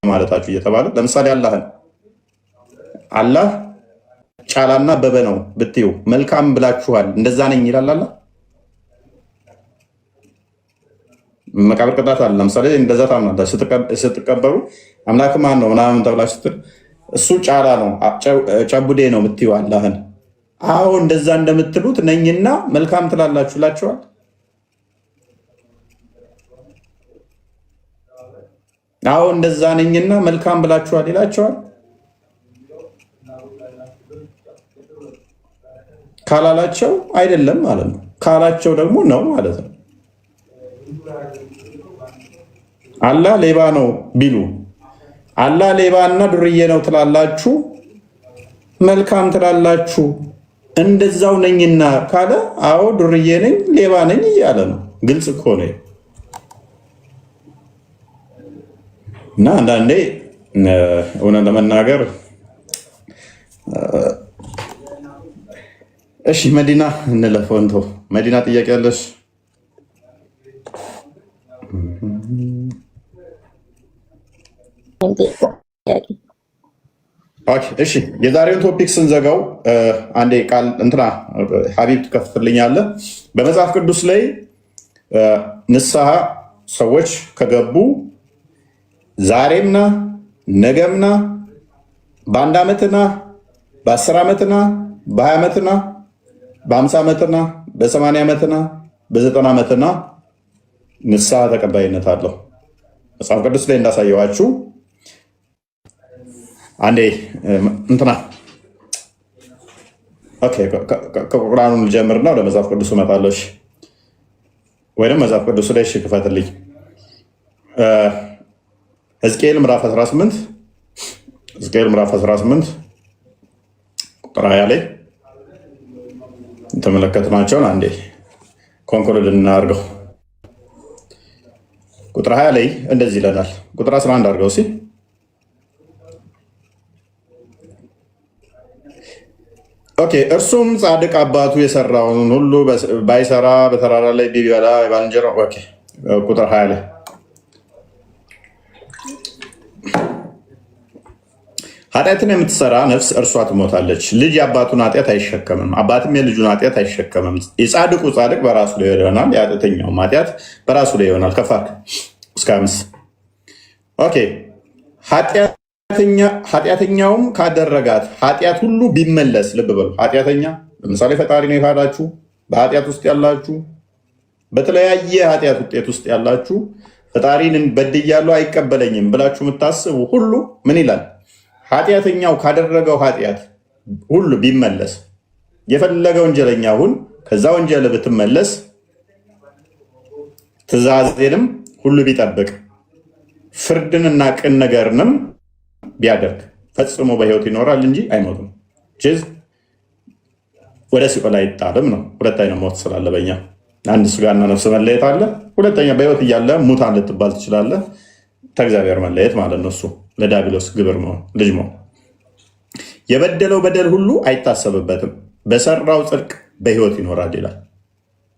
ማለታችሁ እየተባለ ለምሳሌ አላህ ጫላና አበበ ነው ብትዩ መልካም ብላችኋል እንደዛ ነኝ ይላል አላህ። መቃብር ቅጣት አለ። ለምሳሌ እንደዛ ታምናላችሁ ስትቀበሩ አምላክ ማን ነው ምናምን ተብላችሁ ስትል እሱ ጫላ ነው ጨቡዴ ነው ብትዩ አላህን አዎ እንደዛ እንደምትሉት ነኝና መልካም ትላላችሁ ይላቸዋል። አዎ እንደዛ ነኝና መልካም ብላችኋል ይላቸዋል። ካላላቸው አይደለም ማለት ነው። ካላቸው ደግሞ ነው ማለት ነው። አላህ ሌባ ነው ቢሉ አላህ ሌባና ዱርዬ ነው ትላላችሁ፣ መልካም ትላላችሁ። እንደዛው ነኝና ካለ አዎ ዱርዬ ነኝ ሌባ ነኝ እያለ ነው። ግልጽ እኮ ነው። እና አንዳንዴ እውነት ለመናገር እሺ መዲና እንለፈው እንተው። መዲና ጥያቄ ያለሽ? እሺ የዛሬውን ቶፒክ ስንዘጋው አንዴ ቃል እንትና ሀቢብ ትከፍትልኛለህ። በመጽሐፍ ቅዱስ ላይ ንስሐ ሰዎች ከገቡ ዛሬምና ነገምና በአንድ ዓመትና በ10 ዓመትና በ20 ዓመትና በ50 ዓመትና በ80 ዓመትና በ90 ዓመትና ንስሐ ተቀባይነት አለው። መጽሐፍ ቅዱስ ላይ እንዳሳየዋችሁ አንዴ እንትና ኦኬ ከቁርአኑን ልጀምርና ወደ መጽሐፍ ቅዱስ እመጣለሁ። ወይም መጽሐፍ ቅዱስ ላይ እሺ ክፈትልኝ። ሕዝቅኤል ምዕራፍ 18 ሕዝቅኤል ምዕራፍ 18 ቁጥር 20 ላይ ተመለከትናቸውን አንዴ ኮንኮርድ እናድርገው። ቁጥር 20 ላይ እንደዚህ ይለናል። ቁጥር 11 አድርገው እስኪ። ኦኬ እርሱም ጻድቅ አባቱ የሰራውን ሁሉ ባይሰራ በተራራ ላይ ቢበላ የባልንጀራው ኦኬ ቁጥር 20 ላይ ኃጢአትን የምትሰራ ነፍስ እርሷ ትሞታለች። ልጅ የአባቱን ኃጢአት አይሸከምም፣ አባትም የልጁን ኃጢአት አይሸከምም። የጻድቁ ጻድቅ በራሱ ላይ ይሆናል፣ የኃጢአተኛውም ኃጢአት በራሱ ላይ ይሆናል። ከፋክ እስከ 5 ኦኬ ኃጢአተኛውም ካደረጋት ኃጢአት ሁሉ ቢመለስ፣ ልብ በሉ ኃጢአተኛ ለምሳሌ ፈጣሪ ነው የካዳችሁ፣ በኃጢአት ውስጥ ያላችሁ፣ በተለያየ ኃጢአት ውጤት ውስጥ ያላችሁ፣ ፈጣሪን በድያለሁ አይቀበለኝም ብላችሁ የምታስቡ ሁሉ ምን ይላል? ኃጢአተኛው ካደረገው ኃጢአት ሁሉ ቢመለስ፣ የፈለገ ወንጀለኛ ሁን፣ ከዛ ወንጀል ብትመለስ፣ ትእዛዜንም ሁሉ ቢጠብቅ፣ ፍርድንና ቅን ነገርንም ቢያደርግ ፈጽሞ በሕይወት ይኖራል እንጂ አይሞትም። ወደ ሲኦል አይጣልም ነው። ሁለት አይነት ሞት ስላለ በኛ አንድ ስጋና ነፍስ መለየት አለ። ሁለተኛ በሕይወት እያለ ሙታን ልትባል ትችላለህ። ከእግዚአብሔር መለየት ማለት ነው። እሱ ለዲያብሎስ ግብር መሆን ልጅ መሆን። የበደለው በደል ሁሉ አይታሰብበትም፣ በሰራው ጽድቅ በሕይወት ይኖራል ይላል።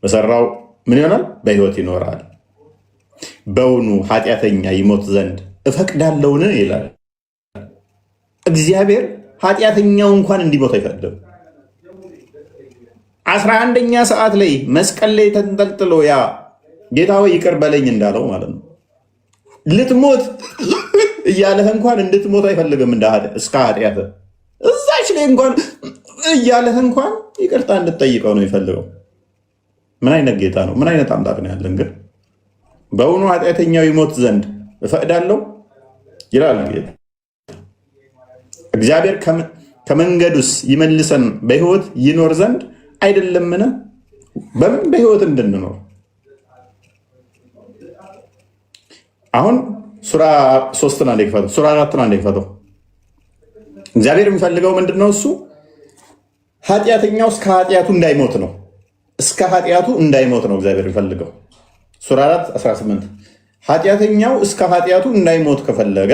በሰራው ምን ይሆናል? በሕይወት ይኖራል። በውኑ ኃጢአተኛ ይሞት ዘንድ እፈቅዳለሁን ይላል እግዚአብሔር። ኃጢአተኛው እንኳን እንዲሞት አይፈቅድም። 11ኛ ሰዓት ላይ መስቀል ላይ ተንጠልጥሎ ያ ጌታ ሆይ ይቅር በለኝ እንዳለው ማለት ነው። ልትሞት እያለህ እንኳን እንድትሞት አይፈልግም። እስከ ኃጢአት እዛች ላይ እንኳን እያለህ እንኳን ይቅርታ እንድትጠይቀው ነው የሚፈልገው። ምን አይነት ጌታ ነው? ምን አይነት አምላክ ነው ያለን? ግን በእውኑ ኃጢአተኛው ይሞት ዘንድ እፈቅዳለሁ ይላል ጌታ። እግዚአብሔር ከመንገዱስ ይመልሰን በሕይወት ይኖር ዘንድ አይደለምን? በምን በሕይወት እንድንኖር አሁን ሱራ 3 አንዴ ክፈተው፣ ሱራ 4 አንዴ ክፈተው። እግዚአብሔር የሚፈልገው ምንድን ነው? እሱ ኃጢአተኛው እስከ ኃጢአቱ እንዳይሞት ነው። እስከ ኃጢአቱ እንዳይሞት ነው እግዚአብሔር የሚፈልገው። ሱራ 4:18 ኃጢአተኛው እስከ ኃጢአቱ እንዳይሞት ከፈለገ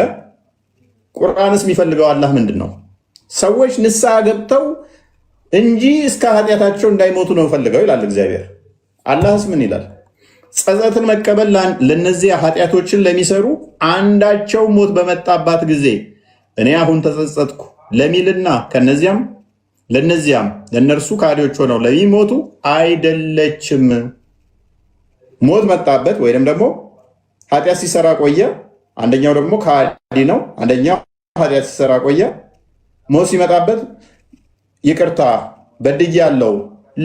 ቁርአንስ የሚፈልገው አላህ ምንድን ነው? ሰዎች ንስሐ ገብተው እንጂ እስከ ኃጢአታቸው እንዳይሞቱ ነው ፈልገው ይላል እግዚአብሔር። አላህስ ምን ይላል? ጸጸትን መቀበል ለነዚያ ኃጢአቶችን ለሚሰሩ አንዳቸው ሞት በመጣባት ጊዜ እኔ አሁን ተጸጸትኩ ለሚልና ከነዚያም ለነዚያም ለነርሱ ካዲዎች ሆነው ለሚሞቱ አይደለችም። ሞት መጣበት ወይም ደግሞ ኃጢአት ሲሰራ ቆየ። አንደኛው ደግሞ ካዲ ነው። አንደኛው ኃጢአት ሲሰራ ቆየ። ሞት ሲመጣበት ይቅርታ በድያለሁ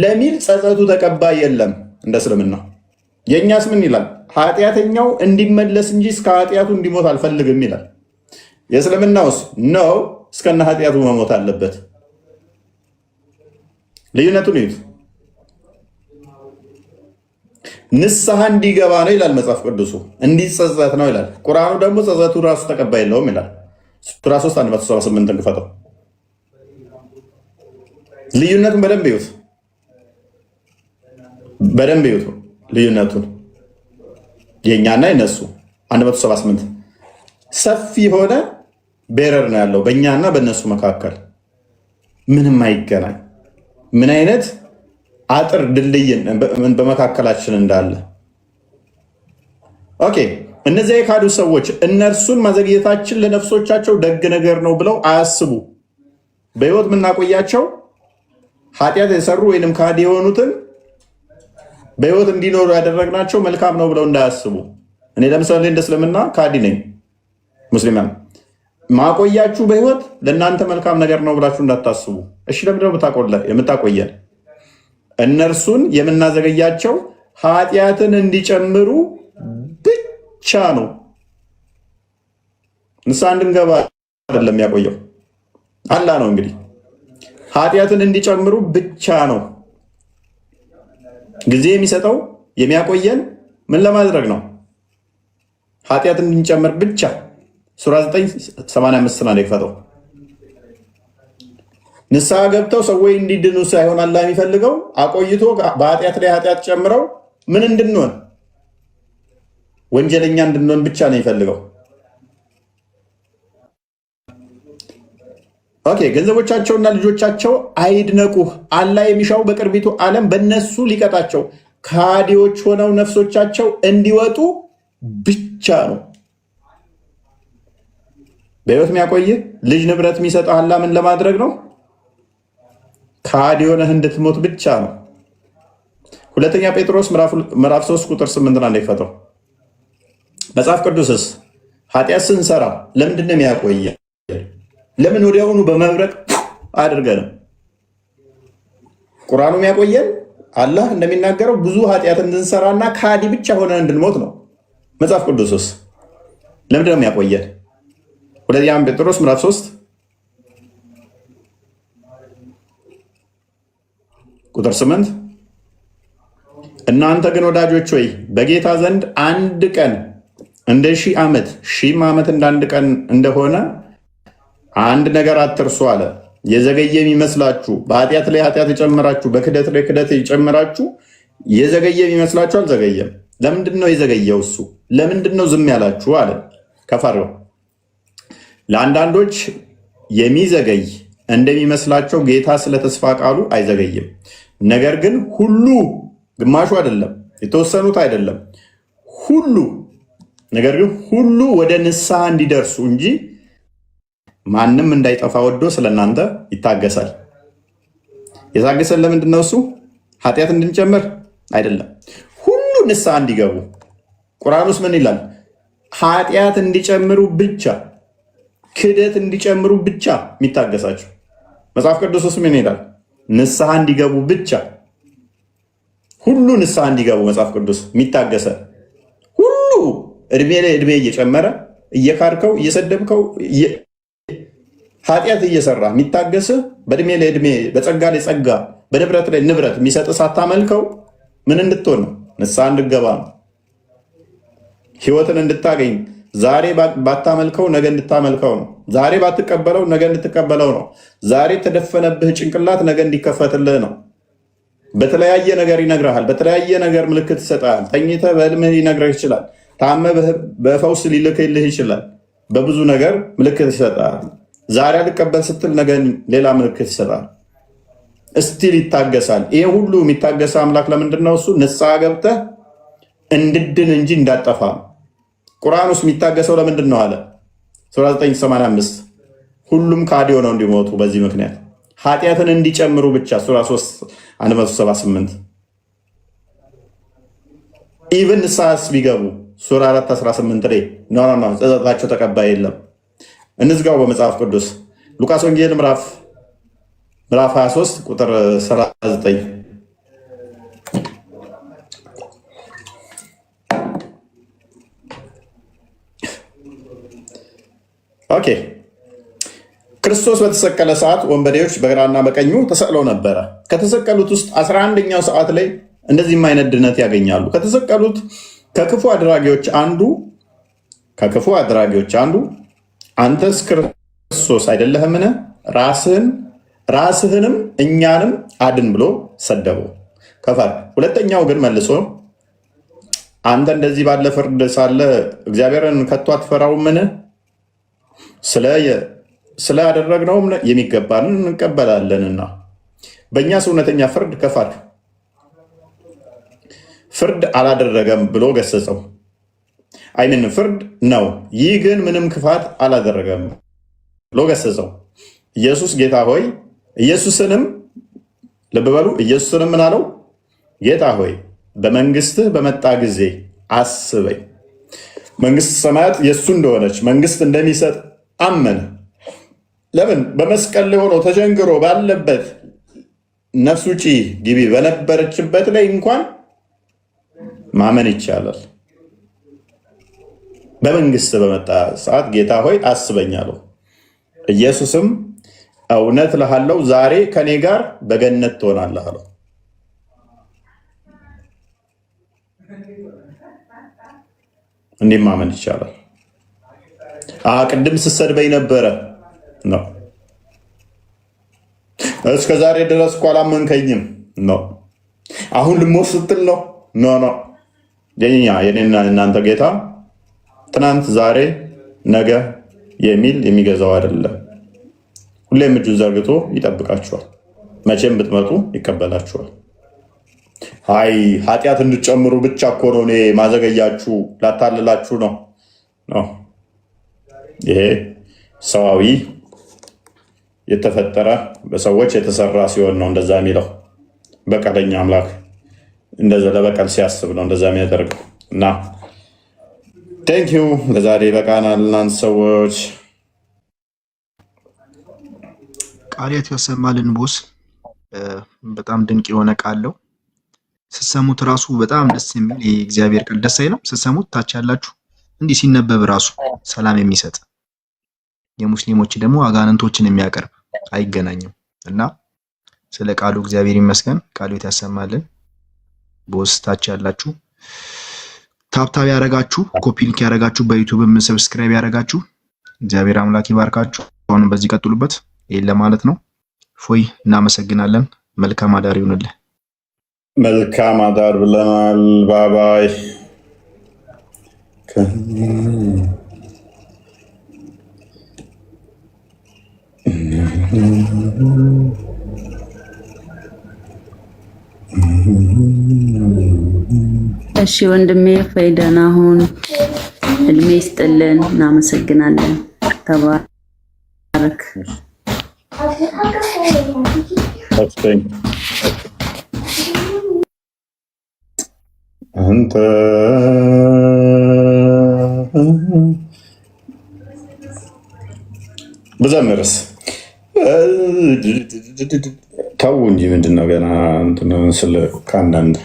ለሚል ጸጸቱ ተቀባይ የለም እንደ እስልምና። የእኛስ ምን ይላል? ኃጢአተኛው እንዲመለስ እንጂ እስከ ኃጢአቱ እንዲሞት አልፈልግም ይላል። የእስልምናውስ ነው እስከነ ኃጢአቱ መሞት አለበት። ልዩነቱን እዩት። ንስሐ እንዲገባ ነው ይላል መጽሐፍ ቅዱሱ፣ እንዲጸጸት ነው ይላል። ቁርአኑ ደግሞ ጸጸቱ ራሱ ተቀባይ የለውም ይላል። ሱራ 3:178 እንክፈተው። ልዩነቱን በደንብ ይዩት፣ በደንብ ይዩት ልዩነቱን። የኛና የነሱ 178 ሰፊ የሆነ ቤረር ነው ያለው በእኛና በእነሱ መካከል፣ ምንም አይገናኝ። ምን አይነት አጥር ድልድይን በመካከላችን እንዳለ። ኦኬ፣ እነዚያ የካዱ ሰዎች እነርሱን ማዘግየታችን ለነፍሶቻቸው ደግ ነገር ነው ብለው አያስቡ። በህይወት የምናቆያቸው ኃጢአት የሰሩ ወይንም ካዲ የሆኑትን በህይወት እንዲኖሩ ያደረግናቸው መልካም ነው ብለው እንዳያስቡ። እኔ ለምሳሌ እንደ እስልምና ካዲ ነኝ፣ ሙስሊማን። ማቆያችሁ በህይወት ለእናንተ መልካም ነገር ነው ብላችሁ እንዳታስቡ። እሺ፣ ለምንድነው የምታቆየን? እነርሱን የምናዘገያቸው ኃጢአትን እንዲጨምሩ ብቻ ነው። ንስሐ እንድንገባ አይደለም ያቆየው፣ አላህ ነው። እንግዲህ ኃጢአትን እንዲጨምሩ ብቻ ነው ጊዜ የሚሰጠው የሚያቆየን። ምን ለማድረግ ነው? ኃጢአትን እንዲጨምር ብቻ። ሱራ 9:85 ነው የክፈተው። ንስሐ ገብተው ሰዎች እንዲድኑ ሳይሆን አላህ የሚፈልገው አቆይቶ በኃጢአት ላይ ኃጢአት ጨምረው ምን እንድንሆን? ወንጀለኛ እንድንሆን ብቻ ነው የሚፈልገው። ኦኬ፣ ገንዘቦቻቸውና ልጆቻቸው አይድነቁህ። አላህ የሚሻው በቅርቢቱ ዓለም በእነሱ ሊቀጣቸው ከሃዲዎች ሆነው ነፍሶቻቸው እንዲወጡ ብቻ ነው። በሕይወት የሚያቆይህ ልጅ ንብረት የሚሰጠው አላህ ምን ለማድረግ ነው? ከሃዲ ሆነህ እንድትሞት ብቻ ነው። ሁለተኛ ጴጥሮስ ምዕራፍ 3 ቁጥር 8 ላይ ፈተው። መጽሐፍ ቅዱስስ ኃጢአት ስንሰራ ለምንድን ነው የሚያቆየን? ለምን ወዲያውኑ በመብረቅ አድርገንም? ቁርአኑ የሚያቆየን አላህ እንደሚናገረው ብዙ ኃጢአት እንድንሰራና ከሃዲ ብቻ ሆነን እንድንሞት ነው። መጽሐፍ ቅዱስስ ለምንድን ነው የሚያቆየን? ሁለተኛ ጴጥሮስ ምዕራፍ 3 ቁጥር 8 እናንተ ግን ወዳጆች ሆይ በጌታ ዘንድ አንድ ቀን እንደ 1000 ዓመት 1000 ዓመት እንደ አንድ ቀን እንደሆነ አንድ ነገር አትርሱ አለ። የዘገየ የሚመስላችሁ በኃጢአት ላይ ኃጢአት የጨመራችሁ፣ በክደት ላይ ክደት የጨመራችሁ የዘገየ የሚመስላችሁ አልዘገየም። ለምንድን ነው የዘገየው? እሱ ለምንድን ነው ዝም ያላችሁ አለ። ከፈረው ለአንዳንዶች የሚዘገይ እንደሚመስላቸው ጌታ ስለ ተስፋ ቃሉ አይዘገይም። ነገር ግን ሁሉ፣ ግማሹ አይደለም፣ የተወሰኑት አይደለም፣ ሁሉ፣ ነገር ግን ሁሉ ወደ ንስሐ እንዲደርሱ እንጂ ማንም እንዳይጠፋ ወዶ ስለእናንተ ይታገሳል። የታገሰን ለምንድን ነው? እሱ ኃጢአት እንድንጨምር አይደለም፣ ሁሉ ንስሐ እንዲገቡ። ቁርአኑስ ምን ይላል? ኃጢአት እንዲጨምሩ ብቻ፣ ክደት እንዲጨምሩ ብቻ የሚታገሳቸው። መጽሐፍ ቅዱስ ምን ይላል? ንስሐ እንዲገቡ ብቻ፣ ሁሉ ንስሐ እንዲገቡ መጽሐፍ ቅዱስ የሚታገሰ ሁሉ እድሜ ላይ እድሜ እየጨመረ እየካርከው እየሰደብከው ኃጢአት እየሰራ የሚታገስ በእድሜ ላይ እድሜ በጸጋ ላይ ጸጋ በንብረት ላይ ንብረት የሚሰጥ ሳታመልከው ምን እንድትሆን ነው? ንስሐ እንድገባ ነው። ህይወትን እንድታገኝ ዛሬ ባታመልከው ነገ እንድታመልከው ነው። ዛሬ ባትቀበለው ነገ እንድትቀበለው ነው። ዛሬ የተደፈነብህ ጭንቅላት ነገ እንዲከፈትልህ ነው። በተለያየ ነገር ይነግርሃል። በተለያየ ነገር ምልክት ይሰጣል። ተኝተህ በህልምህ ሊነግርህ ይችላል። ታመህ በፈውስ ሊልክልህ ይችላል። በብዙ ነገር ምልክት ይሰጣል። ዛሬ አልቀበል ስትል ነገ ሌላ ምልክት ይሰጣል። እስቲል ይታገሳል። ይሄ ሁሉ የሚታገሰ አምላክ ለምንድን ነው? እሱ ንስሐ ገብተህ እንድድን እንጂ እንዳጠፋ። ቁርአን ውስጥ የሚታገሰው ለምንድን ነው አለ? ሱራ 9:85 ሁሉም ከሃዲ ሆነው እንዲሞቱ በዚህ ምክንያት ኃጢአትን እንዲጨምሩ ብቻ። ሱራ 3:178 ኢቭን ንስሐስ ቢገቡ ሱራ 4:18 ላይ ኖ ጸጸታቸው ተቀባይ የለም። እንዝጋው በመጽሐፍ ቅዱስ ሉቃስ ወንጌል ምዕራፍ ምዕራፍ 23 ቁጥር 39 ኦኬ። ክርስቶስ በተሰቀለ ሰዓት ወንበዴዎች በግራና በቀኙ ተሰቅለው ነበረ። ከተሰቀሉት ውስጥ 11ኛው ሰዓት ላይ እንደዚህም አይነት ድነት ያገኛሉ። ከተሰቀሉት ከክፉ አድራጊዎች አንዱ አንተስ ክርስቶስ አይደለህምን? ራስህንም እኛንም አድን ብሎ ሰደበው። ሁለተኛው ግን መልሶ አንተ እንደዚህ ባለ ፍርድ ሳለ እግዚአብሔርን ከቶ አትፈራውምን? ስላደረግነውም የሚገባንን እንቀበላለንና በእኛስ እውነተኛ ፍርድ ከፋድ ፍርድ አላደረገም ብሎ ገሰጸው። አይምን ፍርድ ነው፣ ይህ ግን ምንም ክፋት አላደረገም ብሎ ገሰጸው። ኢየሱስ ጌታ ሆይ ኢየሱስንም ልብ በሉ፣ ኢየሱስንም ምን አለው? ጌታ ሆይ በመንግስትህ በመጣ ጊዜ አስበኝ። መንግስት ሰማያት የእሱ እንደሆነች መንግስት እንደሚሰጥ አመነ። ለምን? በመስቀል ላይ ሆኖ ተቸንግሮ ባለበት ነፍስ ውጪ ግቢ በነበረችበት ላይ እንኳን ማመን ይቻላል። በመንግስት በመጣ ሰዓት ጌታ ሆይ አስበኝ አለው። ኢየሱስም እውነት እልሃለሁ ዛሬ ከኔ ጋር በገነት ትሆናለህ አለው። እንዲህ ማመን ይቻላል። ቅድም ስትሰድበኝ ነበረ ነው፣ እስከ ዛሬ ድረስ እኮ አላመንከኝም ነው፣ አሁን ልሞት ስትል ነው ኖ የኔና እናንተ ጌታ ትናንት ዛሬ ነገ የሚል የሚገዛው አይደለም። ሁሌም እጁን ዘርግቶ ይጠብቃችኋል። መቼም ብትመጡ ይቀበላችኋል። ኃጢአት እንድጨምሩ ብቻ እኮ ነው እኔ ማዘገያችሁ፣ ላታልላችሁ ነው። ይሄ ሰዋዊ የተፈጠረ በሰዎች የተሰራ ሲሆን ነው እንደዛ የሚለው። በቀለኛ አምላክ እንደዛ ለበቀል ሲያስብ ነው እንደዛ የሚያደርገው። እና ቴንኪው ለዛሬ በቃናል። እናንተ ሰዎች ቃልያት ያሰማልን። ቦስ በጣም ድንቅ የሆነ ቃል ነው። ስትሰሙት ራሱ በጣም ደስ የሚል የእግዚአብሔር ቃል ደስ አይልም? ስትሰሙት ታች ያላችሁ እንዲህ ሲነበብ ራሱ ሰላም የሚሰጥ የሙስሊሞች ደግሞ አጋንንቶችን የሚያቀርብ አይገናኝም። እና ስለ ቃሉ እግዚአብሔር ይመስገን። ቃልያት ያሰማልን። ቦስ ታች ያላችሁ ታብታብ ያረጋችሁ፣ ኮፒ ሊንክ ያረጋችሁ፣ በዩቲዩብም ሰብስክራይብ ያረጋችሁ እግዚአብሔር አምላክ ይባርካችሁ። አሁን በዚህ ቀጥሉበት። ይሄን ለማለት ነው። ፎይ እናመሰግናለን። መልካም አዳር ይሁንልህ። መልካም አዳር ብለናል። ባባይ እሺ ወንድሜ ፈይደና ሁን፣ እድሜ ይስጥልን። እናመሰግናለን። ተባረክ። አንተ ብዘምርስ ተው እንጂ ምንድነው ገና እንትን ስለ ከአንዳንድ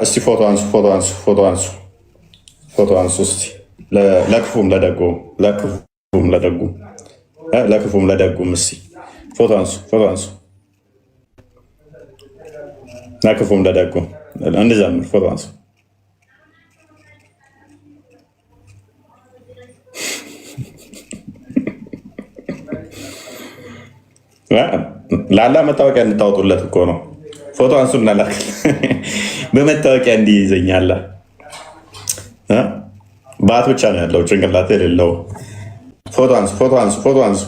እስቲ ፎቶ አንሱ እስቲ ለክፉም ለደጉም እስቲ ፎቶ አንሱ ለክፉም ለደጉም እንዘምር። ፎቶ አንሱ። ላላ መታወቂያ እንድታወጡለት እኮ ነው። ፎቶ አንሱ እናላክ በመታወቂያ እንዲይዘኛላ ባት ብቻ ነው ያለው ጭንቅላት የሌለው። ፎቶ አንሱ።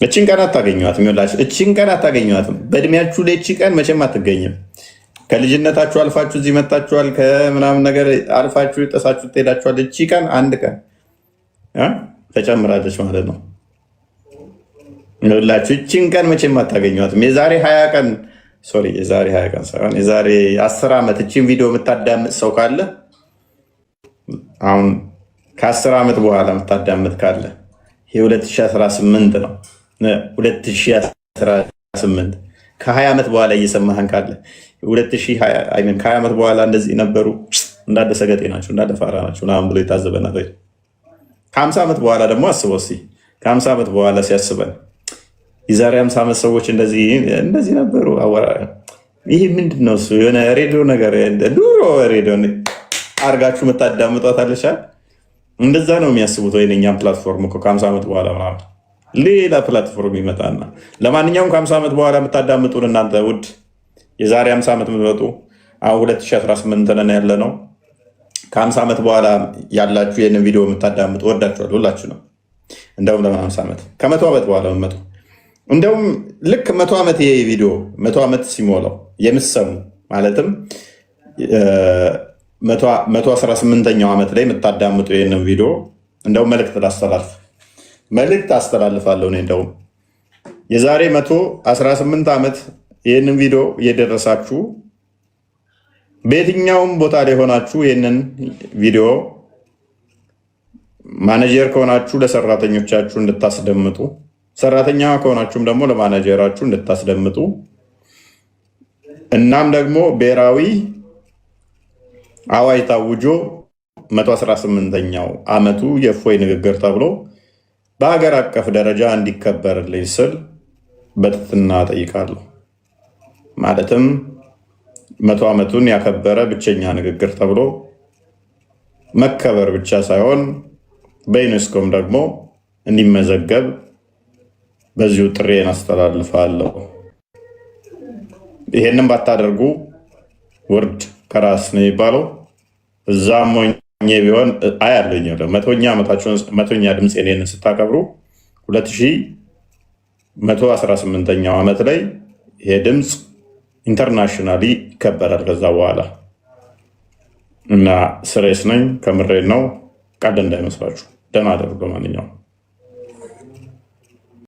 እቺን ቀን አታገኟትም። ይኸውላችሁ እቺን ቀን አታገኟትም። በእድሜያችሁ ላይ እቺ ቀን መቼም አትገኝም። ከልጅነታችሁ አልፋችሁ እዚህ መጣችኋል። ከምናምን ነገር አልፋችሁ ጥሳችሁ ትሄዳችኋል። እቺ ቀን አንድ ቀን ተጨምራለች ማለት ነው። ይኸውላችሁ እቺን ቀን መቼም አታገኟትም። የዛሬ 20 ቀን የዛሬ 20 ቀን ሳይሆን የዛሬ 10 ዓመት እቺን ቪዲዮ የምታዳምጥ ሰው ካለ አሁን ከ10 ዓመት በኋላ የምታዳምጥ ካለ ይሄ 2018 ነው። 2018 ከ20 ዓመት በኋላ እየሰማህን ካለ ከ20 ዓመት በኋላ እንደዚህ ነበሩ፣ እንዳለ ሰገጤ ናቸው፣ እንዳለ ፋራ ናቸው ምናምን ብሎ የታዘበናል። ከ50 ዓመት በኋላ ደግሞ አስበው እስኪ ከ50 ዓመት በኋላ ሲያስበን የዛሬ 50 ዓመት ሰዎች እንደዚህ ነበሩ። ይህ ምንድን ነው? እሱ የሆነ ሬዲዮ ነገር ድሮ ሬዲዮ አርጋችሁ የምታዳምጧት አለቻል። እንደዛ ነው የሚያስቡት። ወይ እኛም ፕላትፎርም ከ50 ዓመት በኋላ ምናምን ሌላ ፕላትፎርም ይመጣና፣ ለማንኛውም ከ50 ዓመት በኋላ የምታዳምጡን እናንተ ውድ የዛሬ 50 ዓመት የምትመጡ አሁን 2018 ነን ያለ ነው። ከ50 ዓመት በኋላ ያላችሁ ይህንን ቪዲዮ የምታዳምጡ ወዳችኋል ሁላችሁ ነው። እንደውም ለ50 ዓመት ከ100 ዓመት በኋላ መጡ። እንደውም ልክ 100 ዓመት ይሄ ቪዲዮ 100 ዓመት ሲሞላው የምትሰሙ ማለትም 118ኛው ዓመት ላይ የምታዳምጡ ይህንን ቪዲዮ እንደውም መልእክት አስተላልፋለሁ። እኔ እንደውም የዛሬ 118 ዓመት ይህንን ቪዲዮ እየደረሳችሁ በየትኛውም ቦታ ላይ ሆናችሁ ይህንን ቪዲዮ ማኔጀር ከሆናችሁ ለሰራተኞቻችሁ እንድታስደምጡ፣ ሰራተኛ ከሆናችሁም ደግሞ ለማኔጀራችሁ እንድታስደምጡ፣ እናም ደግሞ ብሔራዊ አዋጅ ታውጆ 118ኛው ዓመቱ የእፎይ ንግግር ተብሎ በሀገር አቀፍ ደረጃ እንዲከበርልኝ ስል በትህትና ጠይቃለሁ። ማለትም 100 ዓመቱን ያከበረ ብቸኛ ንግግር ተብሎ መከበር ብቻ ሳይሆን በዩኔስኮም ደግሞ እንዲመዘገብ በዚሁ ጥሬን አስተላልፋለሁ። ይሄንን ባታደርጉ ውርድ ከራስ ነው የሚባለው። እዛም ሞኝ ቢሆን አያለኝ መቶኛ ድምፅ ኔን ስታከብሩ 2118ኛው ዓመት ላይ ይሄ ድምፅ ኢንተርናሽናሊ ይከበራል ከዛ በኋላ እና ስሬስ ነኝ፣ ከምሬን ነው። ቀልድ እንዳይመስላችሁ። ደህና አደሩ። ለማንኛውም